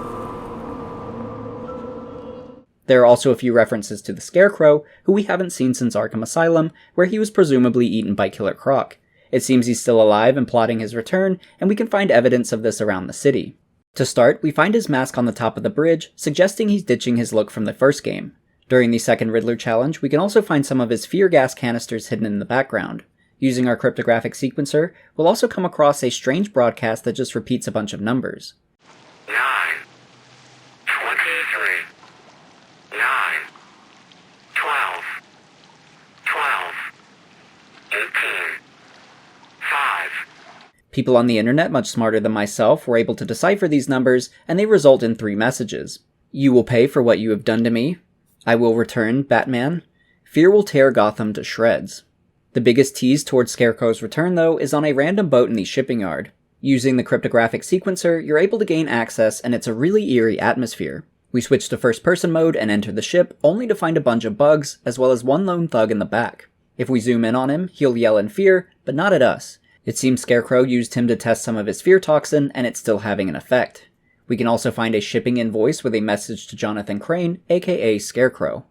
Speaker 1: There are also a few references to the Scarecrow, who we haven't seen since Arkham Asylum, where he was presumably eaten by Killer Croc. It seems he's still alive and plotting his return, and we can find evidence of this around the city. To start, we find his mask on the top of the bridge, suggesting he's ditching his look from the first game. During the second Riddler challenge, we can also find some of his fear gas canisters hidden in the background. Using our cryptographic sequencer, we'll also come across a strange broadcast that just repeats a bunch of numbers.
Speaker 14: 9, 23,
Speaker 9: 9, 12, 12, 18, 5.
Speaker 1: People on the internet much smarter than myself were able to decipher these numbers, and they result in 3 messages. You will pay for what you have done to me. I will return, Batman. Fear will tear Gotham to shreds. The biggest tease towards Scarecrow's return, though, is on a random boat in the shipping yard. Using the cryptographic sequencer, you're able to gain access, and it's a really eerie atmosphere. We switch to first-person mode and enter the ship, only to find a bunch of bugs, as well as one lone thug in the back. If we zoom in on him, he'll yell in fear, but not at us. It seems Scarecrow used him to test some of his fear toxin, and it's still having an effect. We can also find a shipping invoice with a message to Jonathan Crane, aka Scarecrow.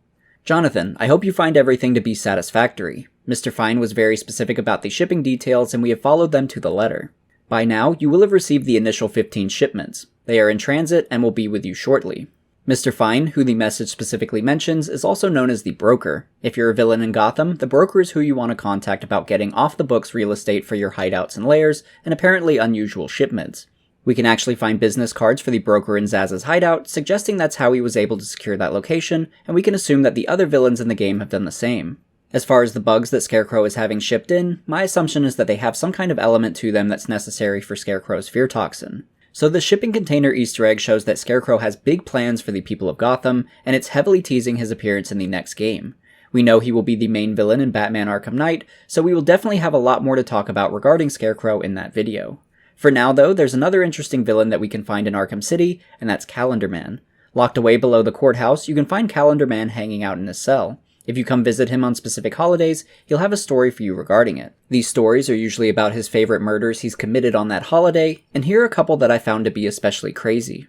Speaker 1: Jonathan, I hope you find everything to be satisfactory. Mr. Fine was very specific about the shipping details, and we have followed them to the letter. By now, you will have received the initial 15 shipments. They are in transit and will be with you shortly. Mr. Fine, who the message specifically mentions, is also known as the Broker. If you're a villain in Gotham, the Broker is who you want to contact about getting off-the-books real estate for your hideouts and lairs, and apparently unusual shipments. We can actually find business cards for the Broker in Zaz's hideout, suggesting that's how he was able to secure that location, and we can assume that the other villains in the game have done the same. As far as the bugs that Scarecrow is having shipped in, my assumption is that they have some kind of element to them that's necessary for Scarecrow's fear toxin. So the shipping container Easter egg shows that Scarecrow has big plans for the people of Gotham, and it's heavily teasing his appearance in the next game. We know he will be the main villain in Batman Arkham Knight, so we will definitely have a lot more to talk about regarding Scarecrow in that video. For now though, there's another interesting villain that we can find in Arkham City, and that's Calendar Man. Locked away below the courthouse, you can find Calendar Man hanging out in his cell. If you come visit him on specific holidays, he'll have a story for you regarding it. These stories are usually about his favorite murders he's committed on that holiday, and here are a couple that I found to be especially crazy.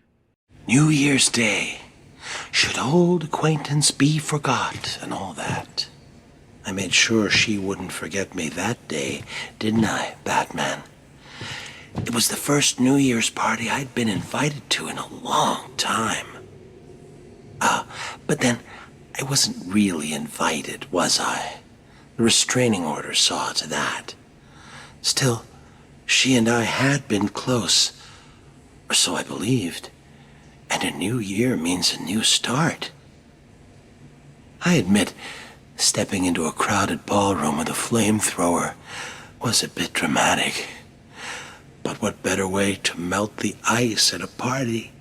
Speaker 21: New Year's Day. Should old acquaintance be forgot and all that? I made sure she wouldn't forget me that day, didn't I, Batman? It was the first New Year's party I'd been invited to in a long time. But then I wasn't really invited, was I? The restraining order saw to that. Still, she and I had been close, or so I believed. And a new year means a new start. I admit, stepping into a crowded ballroom with a flamethrower was a bit dramatic. But what better way to melt the ice at a party?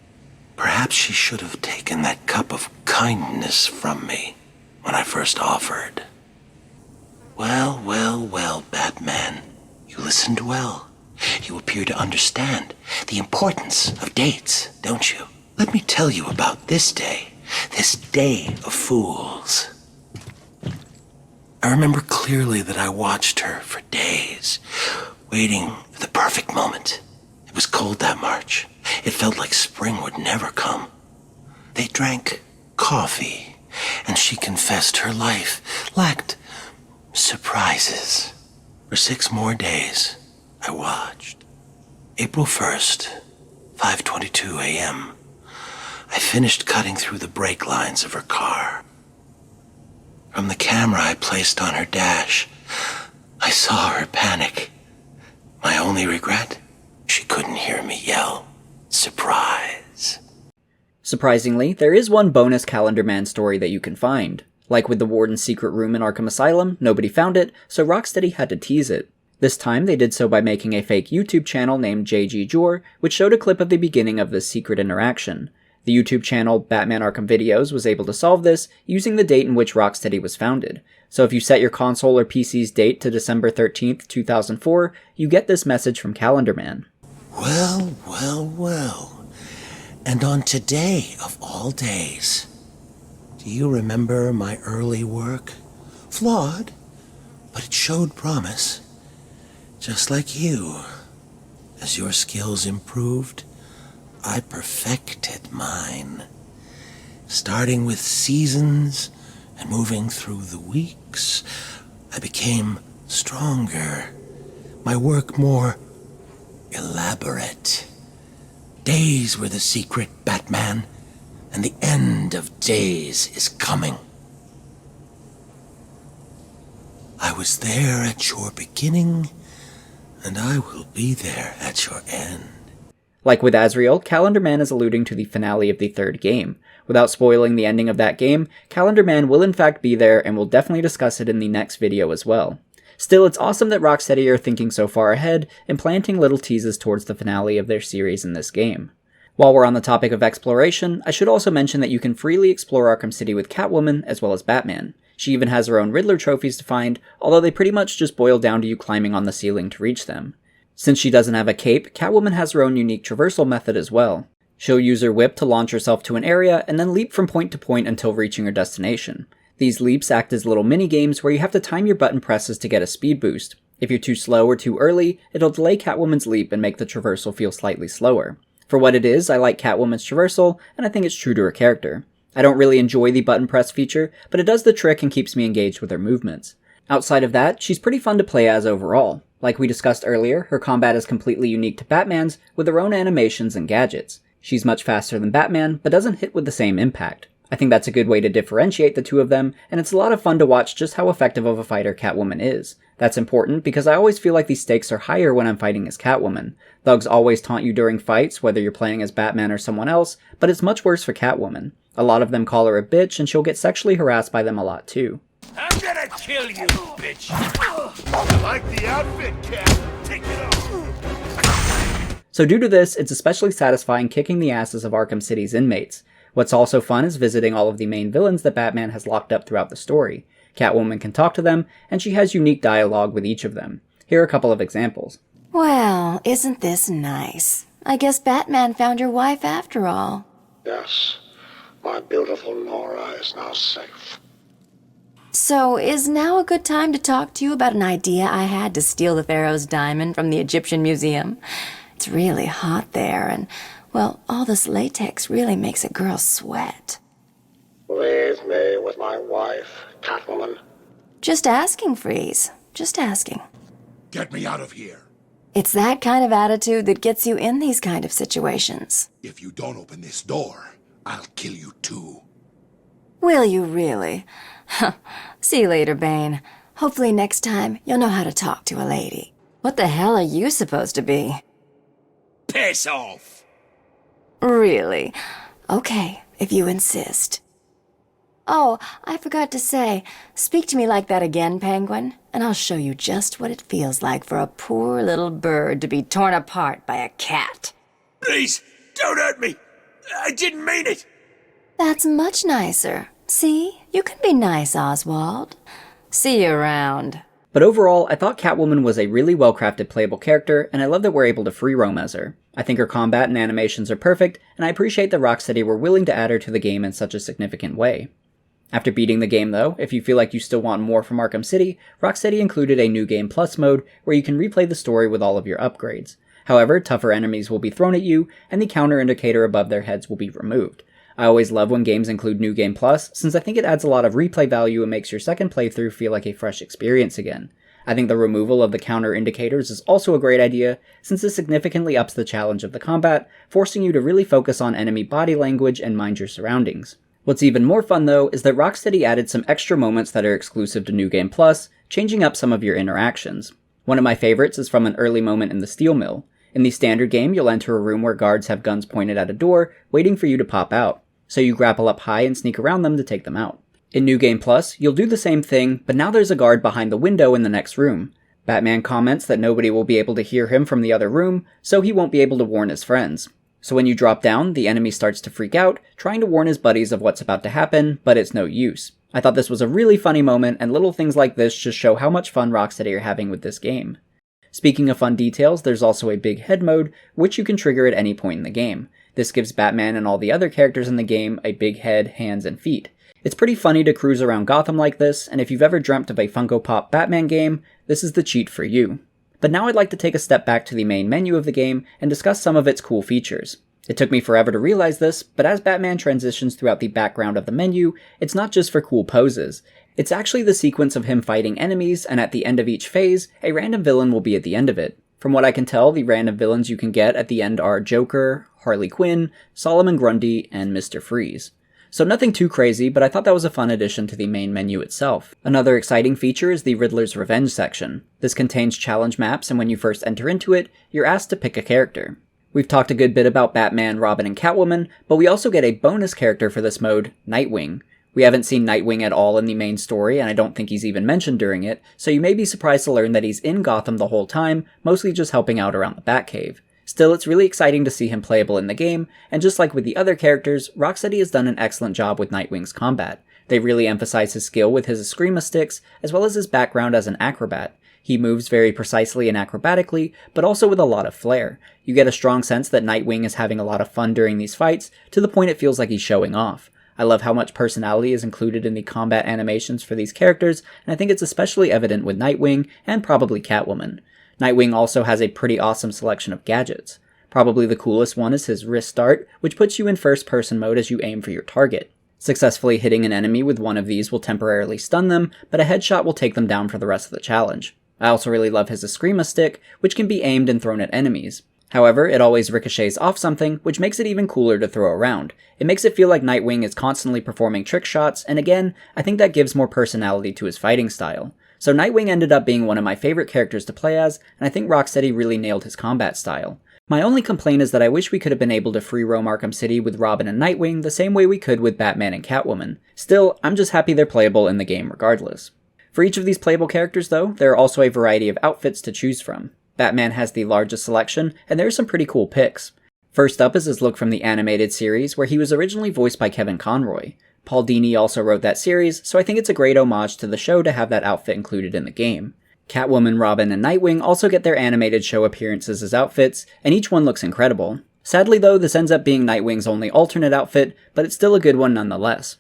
Speaker 21: Perhaps she should have taken that cup of kindness from me when I first offered. Well, well, well, Batman. You listened well. You appear to understand the importance of dates, don't you? Let me tell you about this day of fools. I remember clearly that I watched her for days, waiting for the perfect moment. It was cold that March. It felt like spring would never come. They drank coffee, and she confessed her life lacked surprises. For 6 more days, I watched. April 1st, 5:22 a.m. I finished cutting through the brake lines of her car. From the camera I placed on her dash, I saw her panic. My only regret? She couldn't hear me yell, "Surprise."
Speaker 1: Surprisingly, there is one bonus Calendar Man story that you can find. Like with the Warden's secret room in Arkham Asylum, nobody found it, so Rocksteady had to tease it. This time, they did so by making a fake YouTube channel named JG Jor, which showed a clip of the beginning of this secret interaction. The YouTube channel Batman Arkham Videos was able to solve this using the date in which Rocksteady was founded. So if you set your console or PC's date to December 13th, 2004, you get this message from Calendar Man.
Speaker 21: Well, well, well. And on today of all days, do you remember my early work? Flawed, but it showed promise. Just like you. As your skills improved, I perfected mine. Starting with seasons and moving through the weeks, I became stronger. My work more elaborate. Days were the secret, Batman, and the end of days is coming. I was there at your beginning, and I will be there at your end.
Speaker 1: Like with Azrael, Calendar Man is alluding to the finale of the third game. Without spoiling the ending of that game, Calendar Man will in fact be there, and we'll definitely discuss it in the next video as well. Still, it's awesome that Rocksteady are thinking so far ahead and planting little teases towards the finale of their series in this game. While we're on the topic of exploration, I should also mention that you can freely explore Arkham City with Catwoman as well as Batman. She even has her own Riddler trophies to find, although they pretty much just boil down to you climbing on the ceiling to reach them. Since she doesn't have a cape, Catwoman has her own unique traversal method as well. She'll use her whip to launch herself to an area and then leap from point to point until reaching her destination. These leaps act as little mini-games where you have to time your button presses to get a speed boost. If you're too slow or too early, it'll delay Catwoman's leap and make the traversal feel slightly slower. For what it is, I like Catwoman's traversal, and I think it's true to her character. I don't really enjoy the button press feature, but it does the trick and keeps me engaged with her movements. Outside of that, she's pretty fun to play as overall. Like we discussed earlier, her combat is completely unique to Batman's, with her own animations and gadgets. She's much faster than Batman, but doesn't hit with the same impact. I think that's a good way to differentiate the two of them, and it's a lot of fun to watch just how effective of a fighter Catwoman is. That's important because I always feel like the stakes are higher when I'm fighting as Catwoman. Thugs always taunt you during fights, whether you're playing as Batman or someone else, but it's much worse for Catwoman. A lot of them call her a bitch, and she'll get sexually harassed by them a lot too.
Speaker 9: I'm gonna kill you, bitch! I like the outfit, Cat. Take it off.
Speaker 1: So due to this, it's especially satisfying kicking the asses of Arkham City's inmates. What's also fun is visiting all of the main villains that Batman has locked up throughout the story. Catwoman can talk to them, and she has unique dialogue with each of them. Here are a couple of examples.
Speaker 10: Well, isn't this nice? I guess Batman found your wife after all.
Speaker 14: Yes, my beautiful Nora is now safe.
Speaker 10: So, is now a good time to talk to you about an idea I had to steal the Pharaoh's diamond from the Egyptian Museum? It's really hot there, and, well, all this latex really makes a girl sweat.
Speaker 14: Leave me with my wife, Catwoman.
Speaker 10: Just asking, Freeze. Just asking.
Speaker 15: Get me out of here.
Speaker 10: It's that kind of attitude that gets you in these kind of situations.
Speaker 15: If you don't open this door, I'll kill you too.
Speaker 10: Will you really? See you later, Bane. Hopefully next time you'll know how to talk to a lady. What the hell are you supposed to be?
Speaker 9: Piss off!
Speaker 10: Really? Okay, if you insist. Oh, I forgot to say, speak to me like that again, Penguin, and I'll show you just what it feels like for a poor little bird to be torn apart by a cat.
Speaker 9: Please, don't hurt me! I didn't mean it!
Speaker 10: That's much nicer. See? You can be nice, Oswald. See you around.
Speaker 1: But overall, I thought Catwoman was a really well-crafted playable character, and I love that we're able to free roam as her. I think her combat and animations are perfect, and I appreciate that Rocksteady were willing to add her to the game in such a significant way. After beating the game though, if you feel like you still want more from Arkham City, Rocksteady included a New Game Plus mode where you can replay the story with all of your upgrades. However, tougher enemies will be thrown at you, and the counter indicator above their heads will be removed. I always love when games include New Game Plus, since I think it adds a lot of replay value and makes your second playthrough feel like a fresh experience again. I think the removal of the counter indicators is also a great idea, since this significantly ups the challenge of the combat, forcing you to really focus on enemy body language and mind your surroundings. What's even more fun though is that Rocksteady added some extra moments that are exclusive to New Game Plus, changing up some of your interactions. One of my favorites is from an early moment in the steel mill. In the standard game, you'll enter a room where guards have guns pointed at a door, waiting for you to pop out. So you grapple up high and sneak around them to take them out. In New Game Plus, you'll do the same thing, but now there's a guard behind the window in the next room. Batman comments that nobody will be able to hear him from the other room, so he won't be able to warn his friends. So when you drop down, the enemy starts to freak out, trying to warn his buddies of what's about to happen, but it's no use. I thought this was a really funny moment, and little things like this just show how much fun Rocksteady are having with this game. Speaking of fun details, there's also a big head mode, which you can trigger at any point in the game. This gives Batman and all the other characters in the game a big head, hands, and feet. It's pretty funny to cruise around Gotham like this, and if you've ever dreamt of a Funko Pop Batman game, this is the cheat for you. But now I'd like to take a step back to the main menu of the game and discuss some of its cool features. It took me forever to realize this, but as Batman transitions throughout the background of the menu, it's not just for cool poses. It's actually the sequence of him fighting enemies, and at the end of each phase, a random villain will be at the end of it. From what I can tell, the random villains you can get at the end are Joker, Harley Quinn, Solomon Grundy, and Mr. Freeze. So nothing too crazy, but I thought that was a fun addition to the main menu itself. Another exciting feature is the Riddler's Revenge section. This contains challenge maps, and when you first enter into it, you're asked to pick a character. We've talked a good bit about Batman, Robin, and Catwoman, but we also get a bonus character for this mode, Nightwing. We haven't seen Nightwing at all in the main story, and I don't think he's even mentioned during it, so you may be surprised to learn that he's in Gotham the whole time, mostly just helping out around the Batcave. Still, it's really exciting to see him playable in the game, and just like with the other characters, Rocksteady has done an excellent job with Nightwing's combat. They really emphasize his skill with his eskrima sticks, as well as his background as an acrobat. He moves very precisely and acrobatically, but also with a lot of flair. You get a strong sense that Nightwing is having a lot of fun during these fights, to the point it feels like he's showing off. I love how much personality is included in the combat animations for these characters, and I think it's especially evident with Nightwing, and probably Catwoman. Nightwing also has a pretty awesome selection of gadgets. Probably the coolest one is his wrist dart, which puts you in first-person mode as you aim for your target. Successfully hitting an enemy with one of these will temporarily stun them, but a headshot will take them down for the rest of the challenge. I also really love his eskrima stick, which can be aimed and thrown at enemies. However, it always ricochets off something, which makes it even cooler to throw around. It makes it feel like Nightwing is constantly performing trick shots, and again, I think that gives more personality to his fighting style. So Nightwing ended up being one of my favorite characters to play as, and I think Rocksteady really nailed his combat style. My only complaint is that I wish we could have been able to free roam Arkham City with Robin and Nightwing the same way we could with Batman and Catwoman. Still, I'm just happy they're playable in the game regardless. For each of these playable characters though, there are also a variety of outfits to choose from. Batman has the largest selection, and there are some pretty cool picks. First up is his look from the animated series, where he was originally voiced by Kevin Conroy. Paul Dini also wrote that series, so I think it's a great homage to the show to have that outfit included in the game. Catwoman, Robin, and Nightwing also get their animated show appearances as outfits, and each one looks incredible. Sadly though, this ends up being Nightwing's only alternate outfit, but it's still a good one nonetheless.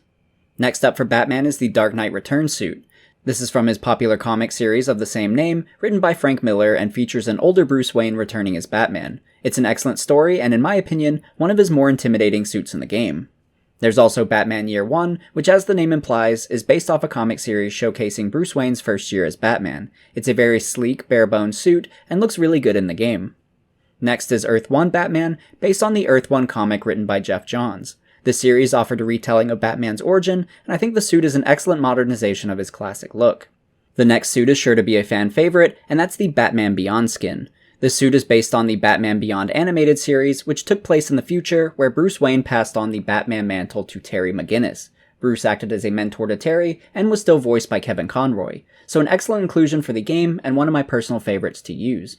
Speaker 1: Next up for Batman is the Dark Knight Returns suit. This is from his popular comic series of the same name, written by Frank Miller, and features an older Bruce Wayne returning as Batman. It's an excellent story, and in my opinion, one of his more intimidating suits in the game. There's also Batman Year One, which as the name implies, is based off a comic series showcasing Bruce Wayne's first year as Batman. It's a very sleek, bare-bones suit, and looks really good in the game. Next is Earth 1 Batman, based on the Earth 1 comic written by Jeff Johns. This series offered a retelling of Batman's origin, and I think the suit is an excellent modernization of his classic look. The next suit is sure to be a fan favorite, and that's the Batman Beyond skin. This suit is based on the Batman Beyond animated series, which took place in the future, where Bruce Wayne passed on the Batman mantle to Terry McGinnis. Bruce acted as a mentor to Terry, and was still voiced by Kevin Conroy, so an excellent inclusion for the game, and one of my personal favorites to use.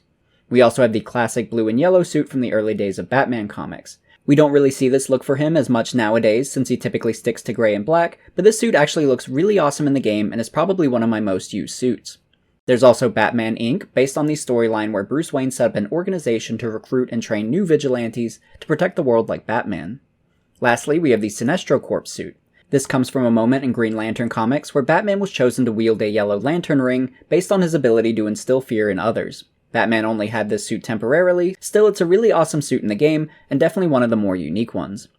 Speaker 1: We also have the classic blue and yellow suit from the early days of Batman comics. We don't really see this look for him as much nowadays, since he typically sticks to gray and black, but this suit actually looks really awesome in the game and is probably one of my most used suits. There's also Batman Inc., based on the storyline where Bruce Wayne set up an organization to recruit and train new vigilantes to protect the world like Batman. Lastly, we have the Sinestro Corp suit. This comes from a moment in Green Lantern comics where Batman was chosen to wield a yellow lantern ring based on his ability to instill fear in others. Batman only had this suit temporarily, still it's a really awesome suit in the game, and definitely one of the more unique ones.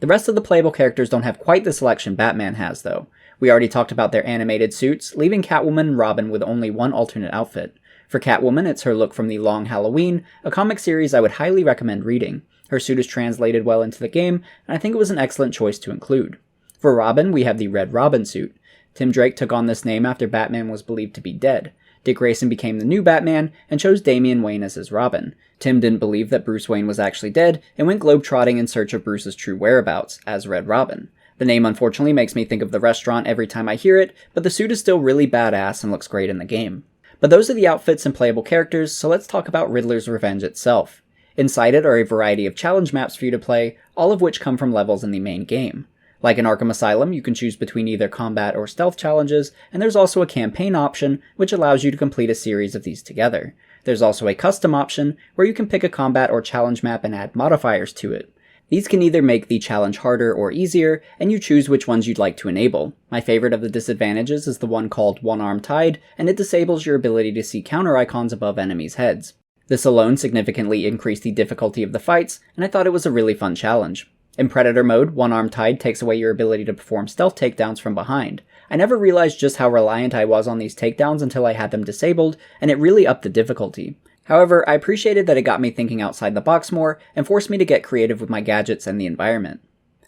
Speaker 1: The rest of the playable characters don't have quite the selection Batman has though. We already talked about their animated suits, leaving Catwoman and Robin with only one alternate outfit. For Catwoman, it's her look from the Long Halloween, a comic series I would highly recommend reading. Her suit is translated well into the game, and I think it was an excellent choice to include. For Robin, we have the Red Robin suit. Tim Drake took on this name after Batman was believed to be dead. Dick Grayson became the new Batman, and chose Damian Wayne as his Robin. Tim didn't believe that Bruce Wayne was actually dead, and went globetrotting in search of Bruce's true whereabouts, as Red Robin. The name unfortunately makes me think of the restaurant every time I hear it, but the suit is still really badass and looks great in the game. But those are the outfits and playable characters, so let's talk about Riddler's Revenge itself. Inside it are a variety of challenge maps for you to play, all of which come from levels in the main game. Like in Arkham Asylum, you can choose between either combat or stealth challenges, and there's also a campaign option, which allows you to complete a series of these together. There's also a custom option, where you can pick a combat or challenge map and add modifiers to it. These can either make the challenge harder or easier, and you choose which ones you'd like to enable. My favorite of the disadvantages is the one called One Arm Tied, and it disables your ability to see counter icons above enemies' heads. This alone significantly increased the difficulty of the fights, and I thought it was a really fun challenge. In Predator mode, One Arm Tied takes away your ability to perform stealth takedowns from behind. I never realized just how reliant I was on these takedowns until I had them disabled, and it really upped the difficulty. However, I appreciated that it got me thinking outside the box more, and forced me to get creative with my gadgets and the environment.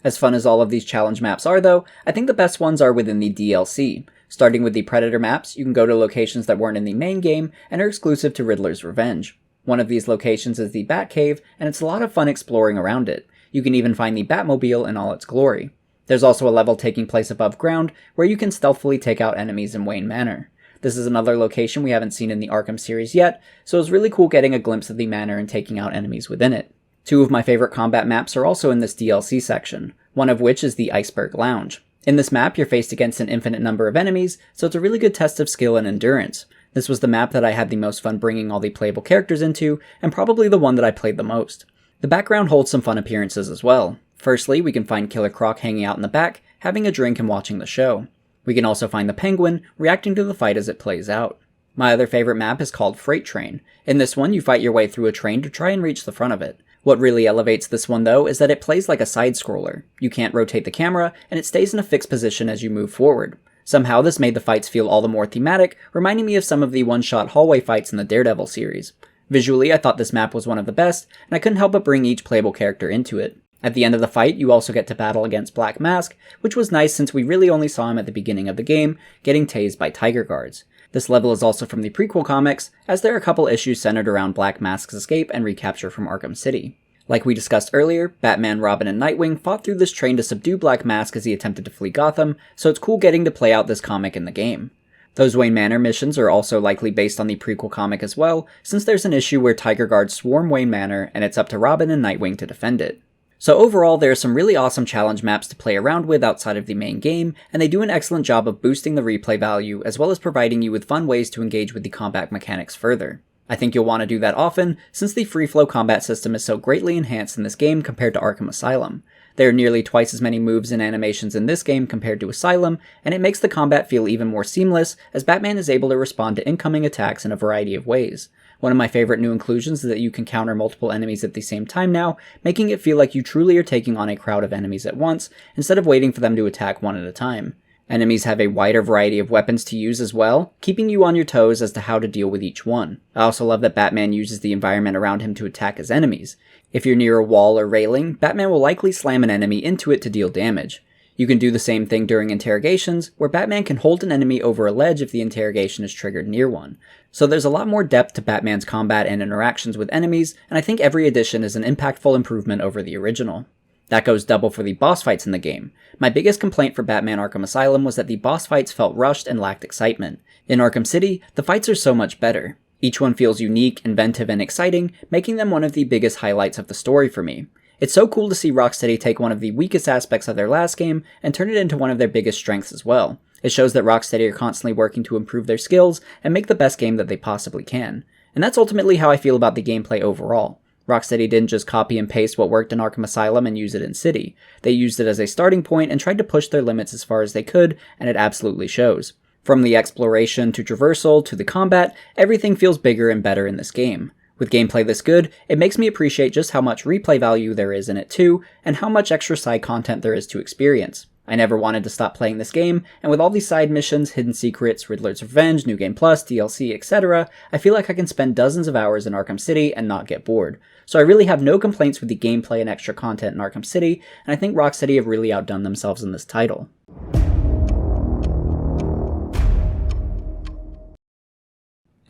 Speaker 1: As fun as all of these challenge maps are though, I think the best ones are within the DLC. Starting with the Predator maps, you can go to locations that weren't in the main game, and are exclusive to Riddler's Revenge. One of these locations is the Batcave, and it's a lot of fun exploring around it. You can even find the Batmobile in all its glory. There's also a level taking place above ground, where you can stealthily take out enemies in Wayne Manor. This is another location we haven't seen in the Arkham series yet, so it was really cool getting a glimpse of the manor and taking out enemies within it. Two of my favorite combat maps are also in this DLC section, one of which is the Iceberg Lounge. In this map, you're faced against an infinite number of enemies, so it's a really good test of skill and endurance. This was the map that I had the most fun bringing all the playable characters into, and probably the one that I played the most. The background holds some fun appearances as well. Firstly, we can find Killer Croc hanging out in the back, having a drink and watching the show. We can also find the Penguin, reacting to the fight as it plays out. My other favorite map is called Freight Train. In this one, you fight your way through a train to try and reach the front of it. What really elevates this one though is that it plays like a side-scroller. You can't rotate the camera, and it stays in a fixed position as you move forward. Somehow this made the fights feel all the more thematic, reminding me of some of the one-shot hallway fights in the Daredevil series. Visually, I thought this map was one of the best, and I couldn't help but bring each playable character into it. At the end of the fight, you also get to battle against Black Mask, which was nice since we really only saw him at the beginning of the game, getting tased by Tiger Guards. This level is also from the prequel comics, as there are a couple issues centered around Black Mask's escape and recapture from Arkham City. Like we discussed earlier, Batman, Robin, and Nightwing fought through this train to subdue Black Mask as he attempted to flee Gotham, so it's cool getting to play out this comic in the game. Those Wayne Manor missions are also likely based on the prequel comic as well, since there's an issue where Tiger Guards swarm Wayne Manor and it's up to Robin and Nightwing to defend it. So overall, there are some really awesome challenge maps to play around with outside of the main game, and they do an excellent job of boosting the replay value, as well as providing you with fun ways to engage with the combat mechanics further. I think you'll want to do that often, since the free-flow combat system is so greatly enhanced in this game compared to Arkham Asylum. There are nearly twice as many moves and animations in this game compared to Asylum, and it makes the combat feel even more seamless, as Batman is able to respond to incoming attacks in a variety of ways. One of my favorite new inclusions is that you can counter multiple enemies at the same time now, making it feel like you truly are taking on a crowd of enemies at once, instead of waiting for them to attack one at a time. Enemies have a wider variety of weapons to use as well, keeping you on your toes as to how to deal with each one. I also love that Batman uses the environment around him to attack his enemies. If you're near a wall or railing, Batman will likely slam an enemy into it to deal damage. You can do the same thing during interrogations, where Batman can hold an enemy over a ledge if the interrogation is triggered near one. So there's a lot more depth to Batman's combat and interactions with enemies, and I think every addition is an impactful improvement over the original. That goes double for the boss fights in the game. My biggest complaint for Batman Arkham Asylum was that the boss fights felt rushed and lacked excitement. In Arkham City, the fights are so much better. Each one feels unique, inventive, and exciting, making them one of the biggest highlights of the story for me. It's so cool to see Rocksteady take one of the weakest aspects of their last game and turn it into one of their biggest strengths as well. It shows that Rocksteady are constantly working to improve their skills and make the best game that they possibly can. And that's ultimately how I feel about the gameplay overall. Rocksteady didn't just copy and paste what worked in Arkham Asylum and use it in City. They used it as a starting point and tried to push their limits as far as they could, and it absolutely shows. From the exploration to traversal to the combat, everything feels bigger and better in this game. With gameplay this good, it makes me appreciate just how much replay value there is in it too, and how much extra side content there is to experience. I never wanted to stop playing this game, and with all these side missions, hidden secrets, Riddler's Revenge, New Game Plus, DLC, etc., I feel like I can spend dozens of hours in Arkham City and not get bored. So I really have no complaints with the gameplay and extra content in Arkham City, and I think Rocksteady have really outdone themselves in this title.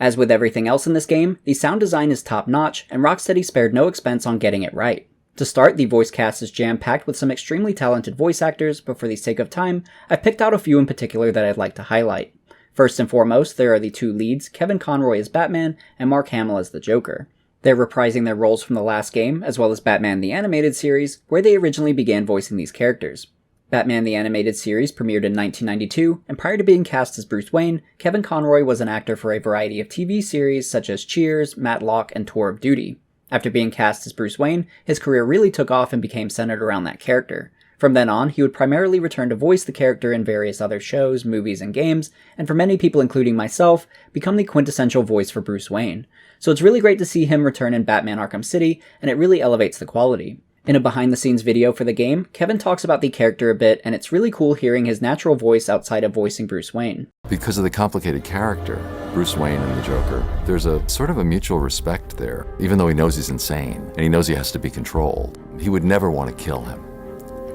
Speaker 1: As with everything else in this game, the sound design is top-notch, and Rocksteady spared no expense on getting it right. To start, the voice cast is jam-packed with some extremely talented voice actors, but for the sake of time, I've picked out a few in particular that I'd like to highlight. First and foremost, there are the two leads, Kevin Conroy as Batman, and Mark Hamill as the Joker. They're reprising their roles from the last game, as well as Batman the Animated Series, where they originally began voicing these characters. Batman the Animated Series premiered in 1992, and prior to being cast as Bruce Wayne, Kevin Conroy was an actor for a variety of TV series such as Cheers, Matlock, and Tour of Duty. After being cast as Bruce Wayne, his career really took off and became centered around that character. From then on, he would primarily return to voice the character in various other shows, movies, and games, and for many people including myself, become the quintessential voice for Bruce Wayne. So it's really great to see him return in Batman Arkham City, and it really elevates the quality. In a behind-the-scenes video for the game, Kevin talks about the character a bit, and it's really cool hearing his natural voice outside of voicing Bruce Wayne.
Speaker 4: Because of the complicated character, Bruce Wayne and the Joker, there's a sort of a mutual respect there. Even though he knows he's insane, and he knows he has to be controlled, he would never want to kill him.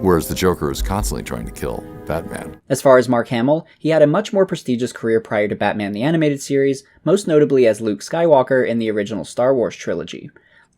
Speaker 4: whereas the Joker is constantly trying to kill Batman.
Speaker 1: As far as Mark Hamill, he had a much more prestigious career prior to Batman the Animated Series, most notably as Luke Skywalker in the original Star Wars trilogy.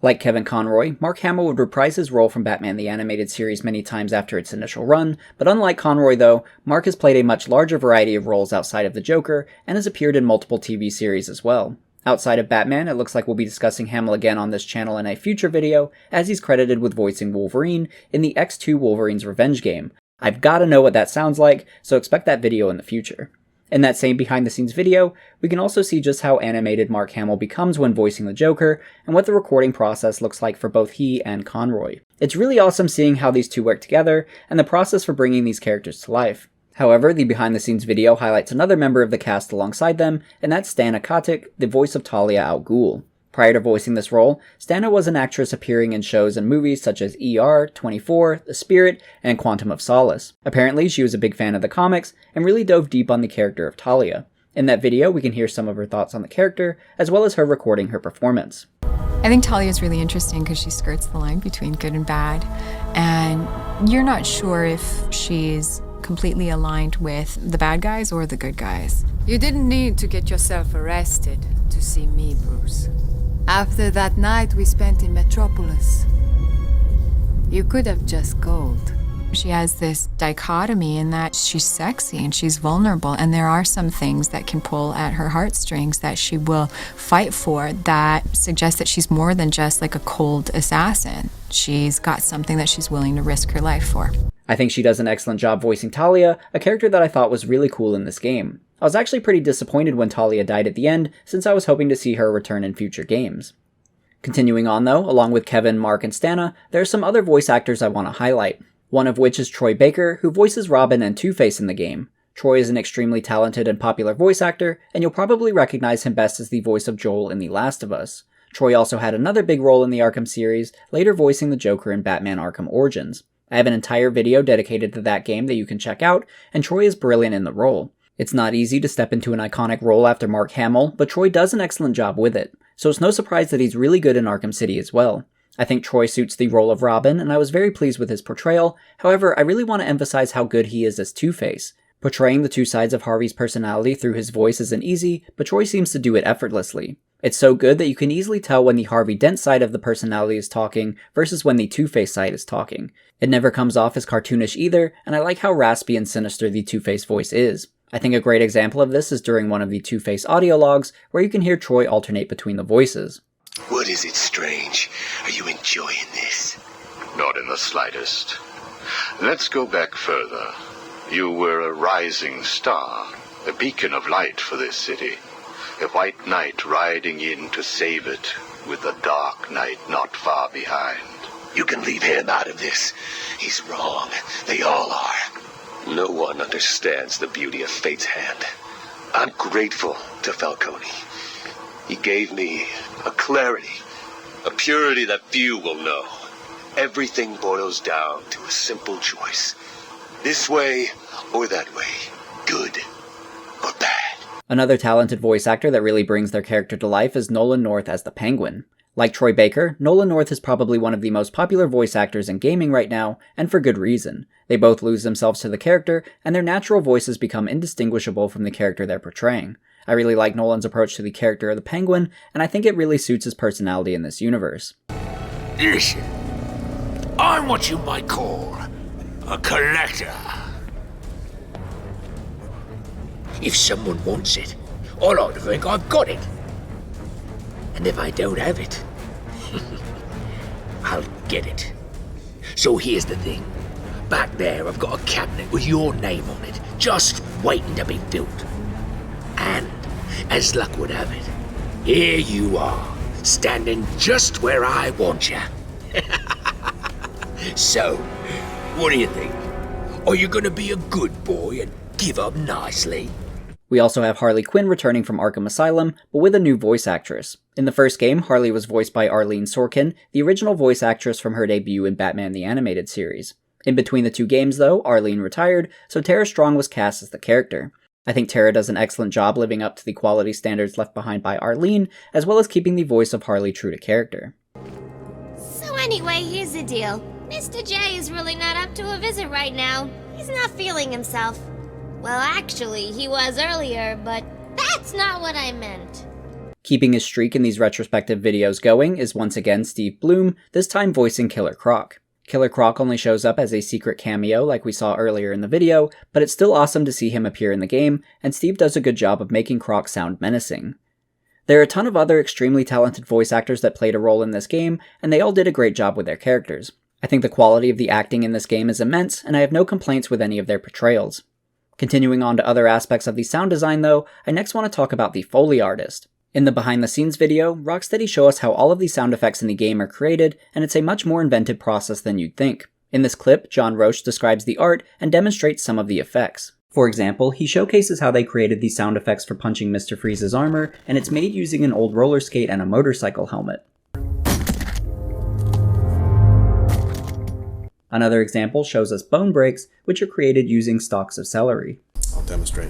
Speaker 1: Like Kevin Conroy, Mark Hamill would reprise his role from Batman the Animated Series many times after its initial run, but unlike Conroy though, Mark has played a much larger variety of roles outside of the Joker, and has appeared in multiple TV series as well. Outside of Batman, it looks like we'll be discussing Hamill again on this channel in a future video, as he's credited with voicing Wolverine in the X2 Wolverine's Revenge game. I've gotta know what that sounds like, so expect that video in the future. In that same behind-the-scenes video, we can also see just how animated Mark Hamill becomes when voicing the Joker, and what the recording process looks like for both he and Conroy. It's really awesome seeing how these two work together, and the process for bringing these characters to life. However, the behind-the-scenes video highlights another member of the cast alongside them, and that's Stana Katic, the voice of Talia al Ghul. Prior to voicing this role, Stana was an actress appearing in shows and movies such as ER, 24, The Spirit, and Quantum of Solace. Apparently, she was a big fan of the comics, and really dove deep on the character of Talia. In that video, we can hear some of her thoughts on the character, as well as her recording her performance.
Speaker 5: I think Talia is really interesting because she skirts the line between good and bad, and you're not sure if she's completely aligned with the bad guys or the good guys.
Speaker 13: You didn't need to get yourself arrested to see me, Bruce. After that night we spent in Metropolis, you could have just called.
Speaker 5: She has this dichotomy in that she's sexy and she's vulnerable, and there are some things that can pull at her heartstrings that she will fight for that suggest that she's more than just like a cold assassin. She's got something that she's willing to risk her life for.
Speaker 1: I think she does an excellent job voicing Talia, a character that I thought was really cool in this game. I was actually pretty disappointed when Talia died at the end, since I was hoping to see her return in future games. Continuing on though, along with Kevin, Mark, and Stana, there are some other voice actors I want to highlight. One of which is Troy Baker, who voices Robin and Two-Face in the game. Troy is an extremely talented and popular voice actor, and you'll probably recognize him best as the voice of Joel in The Last of Us. Troy also had another big role in the Arkham series, later voicing the Joker in Batman Arkham Origins. I have an entire video dedicated to that game that you can check out, and Troy is brilliant in the role. It's not easy to step into an iconic role after Mark Hamill, but Troy does an excellent job with it, so it's no surprise that he's really good in Arkham City as well. I think Troy suits the role of Robin, and I was very pleased with his portrayal. However, I really want to emphasize how good he is as Two-Face. Portraying the two sides of Harvey's personality through his voice isn't easy, but Troy seems to do it effortlessly. It's so good that you can easily tell when the Harvey Dent side of the personality is talking versus when the Two-Face side is talking. It never comes off as cartoonish either, and I like how raspy and sinister the Two-Face voice is. I think a great example of this is during one of the Two-Face audio logs, where you can hear Troy alternate between the voices.
Speaker 14: What is it, Strange? Are you enjoying this?
Speaker 20: Not in the slightest. Let's go back further. You were a rising star, a beacon of light for this city. A white knight riding in to save it, with a dark knight not far behind.
Speaker 14: You can leave him out of this. He's wrong. They all are. No one understands the beauty of fate's hand. I'm grateful to Falcone. He gave me a clarity, a purity that few will know. Everything boils down to a simple choice. This way or that way. Good or bad.
Speaker 1: Another talented voice actor that really brings their character to life is Nolan North as the Penguin. Like Troy Baker, Nolan North is probably one of the most popular voice actors in gaming right now, and for good reason. They both lose themselves to the character, and their natural voices become indistinguishable from the character they're portraying. I really like Nolan's approach to the character of the Penguin, and I think it really suits his personality in this universe.
Speaker 9: Listen, I'm what you might call a collector. If someone wants it, I like to think I've got it. And if I don't have it, I'll get it. So here's the thing. Back there, I've got a cabinet with your name on it, just waiting to be filled. And, as luck would have it, here you are, standing just where I want you. So, what do you think? Are you gonna be a good boy and give up nicely?
Speaker 1: We also have Harley Quinn returning from Arkham Asylum, but with a new voice actress. In the first game, Harley was voiced by Arlene Sorkin, the original voice actress from her debut in Batman the Animated Series. In between the two games though, Arlene retired, so Tara Strong was cast as the character. I think Tara does an excellent job living up to the quality standards left behind by Arlene, as well as keeping the voice of Harley true to character.
Speaker 6: So anyway, here's the deal. Mr. J is really not up to a visit right now. He's not feeling himself. Well, actually, he was earlier, but that's not what I meant.
Speaker 1: Keeping his streak in these retrospective videos going is once again Steve Bloom, this time voicing Killer Croc. Killer Croc only shows up as a secret cameo like we saw earlier in the video, but it's still awesome to see him appear in the game, and Steve does a good job of making Croc sound menacing. There are a ton of other extremely talented voice actors that played a role in this game, and they all did a great job with their characters. I think the quality of the acting in this game is immense, and I have no complaints with any of their portrayals. Continuing on to other aspects of the sound design though, I next want to talk about the Foley artist. In the behind the scenes video, Rocksteady show us how all of the sound effects in the game are created, and it's a much more inventive process than you'd think. In this clip, John Roche describes the art and demonstrates some of the effects. For example, he showcases how they created the sound effects for punching Mr. Freeze's armor, and it's made using an old roller skate and a motorcycle helmet. Another example shows us bone breaks, which are created using stalks of celery.
Speaker 16: I'll demonstrate.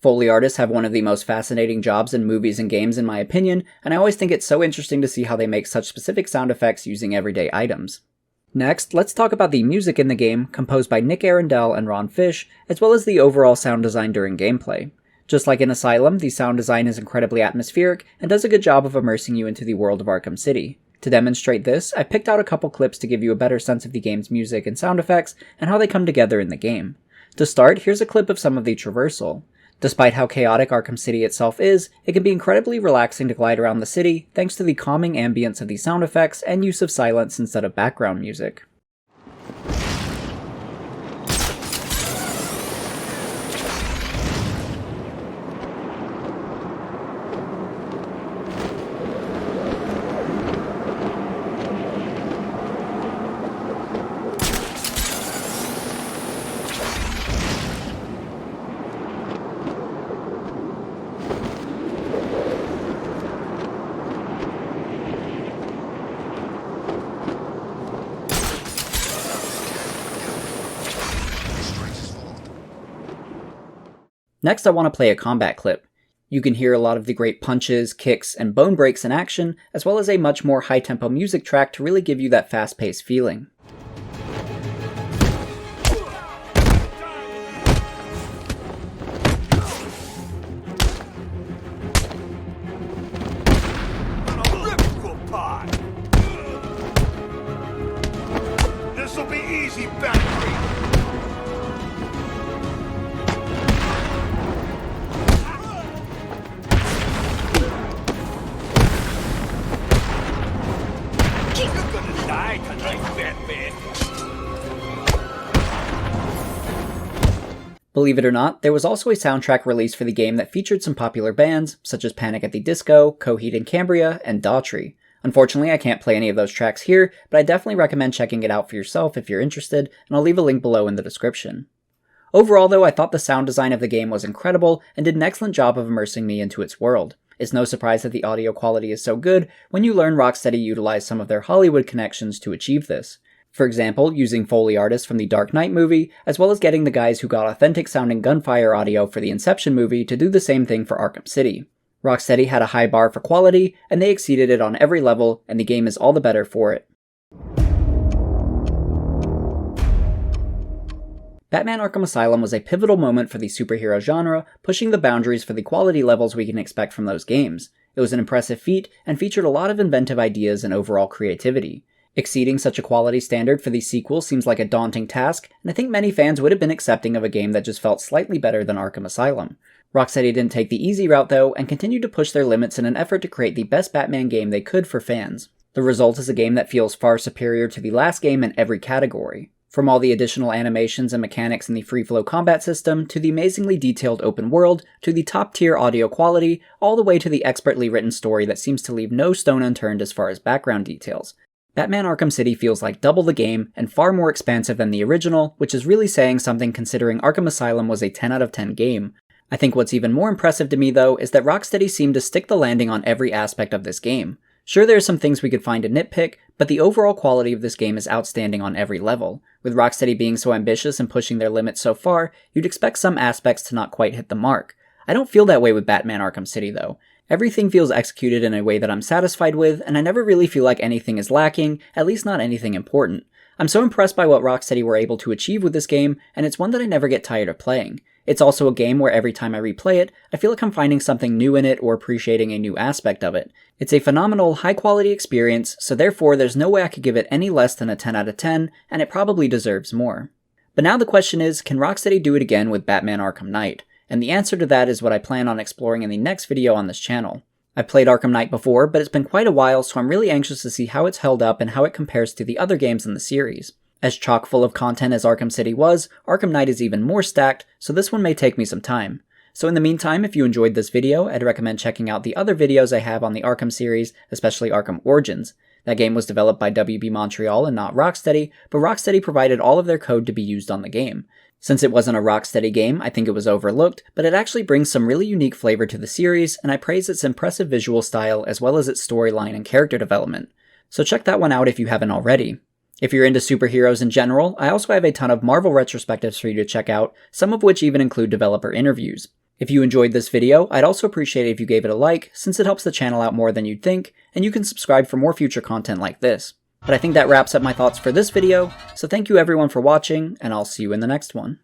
Speaker 1: Foley artists have one of the most fascinating jobs in movies and games in my opinion, and I always think it's so interesting to see how they make such specific sound effects using everyday items. Next, let's talk about the music in the game, composed by Nick Arundel and Ron Fish, as well as the overall sound design during gameplay. Just like in Asylum, the sound design is incredibly atmospheric and does a good job of immersing you into the world of Arkham City. To demonstrate this, I picked out a couple clips to give you a better sense of the game's music and sound effects and how they come together in the game. To start, here's a clip of some of the traversal. Despite how chaotic Arkham City itself is, it can be incredibly relaxing to glide around the city thanks to the calming ambience of the sound effects and use of silence instead of background music. Next, I want to play a combat clip. You can hear a lot of the great punches, kicks, and bone breaks in action, as well as a much more high-tempo music track to really give you that fast-paced feeling.
Speaker 8: This'll be easy, Battery!
Speaker 1: Believe it or not, there was also a soundtrack release for the game that featured some popular bands, such as Panic at the Disco, Coheed and Cambria, and Daughtry. Unfortunately, I can't play any of those tracks here, but I definitely recommend checking it out for yourself if you're interested, and I'll leave a link below in the description. Overall though, I thought the sound design of the game was incredible, and did an excellent job of immersing me into its world. It's no surprise that the audio quality is so good when you learn Rocksteady utilized some of their Hollywood connections to achieve this. For example, using Foley artists from the Dark Knight movie, as well as getting the guys who got authentic sounding gunfire audio for the Inception movie to do the same thing for Arkham City. Rocksteady had a high bar for quality, and they exceeded it on every level, and the game is all the better for it. Batman Arkham Asylum was a pivotal moment for the superhero genre, pushing the boundaries for the quality levels we can expect from those games. It was an impressive feat, and featured a lot of inventive ideas and overall creativity. Exceeding such a quality standard for the sequel seems like a daunting task, and I think many fans would have been accepting of a game that just felt slightly better than Arkham Asylum. Rocksteady didn't take the easy route though, and continued to push their limits in an effort to create the best Batman game they could for fans. The result is a game that feels far superior to the last game in every category. From all the additional animations and mechanics in the free-flow combat system, to the amazingly detailed open world, to the top-tier audio quality, all the way to the expertly written story that seems to leave no stone unturned as far as background details. Batman Arkham City feels like double the game, and far more expansive than the original, which is really saying something considering Arkham Asylum was a 10 out of 10 game. I think what's even more impressive to me though, is that Rocksteady seemed to stick the landing on every aspect of this game. Sure, there are some things we could find to nitpick, but the overall quality of this game is outstanding on every level. With Rocksteady being so ambitious and pushing their limits so far, you'd expect some aspects to not quite hit the mark. I don't feel that way with Batman Arkham City though. Everything feels executed in a way that I'm satisfied with, and I never really feel like anything is lacking, at least not anything important. I'm so impressed by what Rocksteady were able to achieve with this game, and it's one that I never get tired of playing. It's also a game where every time I replay it, I feel like I'm finding something new in it or appreciating a new aspect of it. It's a phenomenal, high-quality experience, so therefore there's no way I could give it any less than a 10 out of 10, and it probably deserves more. But now the question is, can Rocksteady do it again with Batman Arkham Knight? And the answer to that is what I plan on exploring in the next video on this channel. I've played Arkham Knight before, but it's been quite a while, so I'm really anxious to see how it's held up and how it compares to the other games in the series. As chock full of content as Arkham City was, Arkham Knight is even more stacked, so this one may take me some time. So in the meantime, if you enjoyed this video, I'd recommend checking out the other videos I have on the Arkham series, especially Arkham Origins. That game was developed by WB Montreal and not Rocksteady, but Rocksteady provided all of their code to be used on the game. Since it wasn't a Rocksteady game, I think it was overlooked, but it actually brings some really unique flavor to the series, and I praise its impressive visual style as well as its storyline and character development. So check that one out if you haven't already. If you're into superheroes in general, I also have a ton of Marvel retrospectives for you to check out, some of which even include developer interviews. If you enjoyed this video, I'd also appreciate it if you gave it a like, since it helps the channel out more than you'd think, and you can subscribe for more future content like this. But I think that wraps up my thoughts for this video, so thank you everyone for watching, and I'll see you in the next one.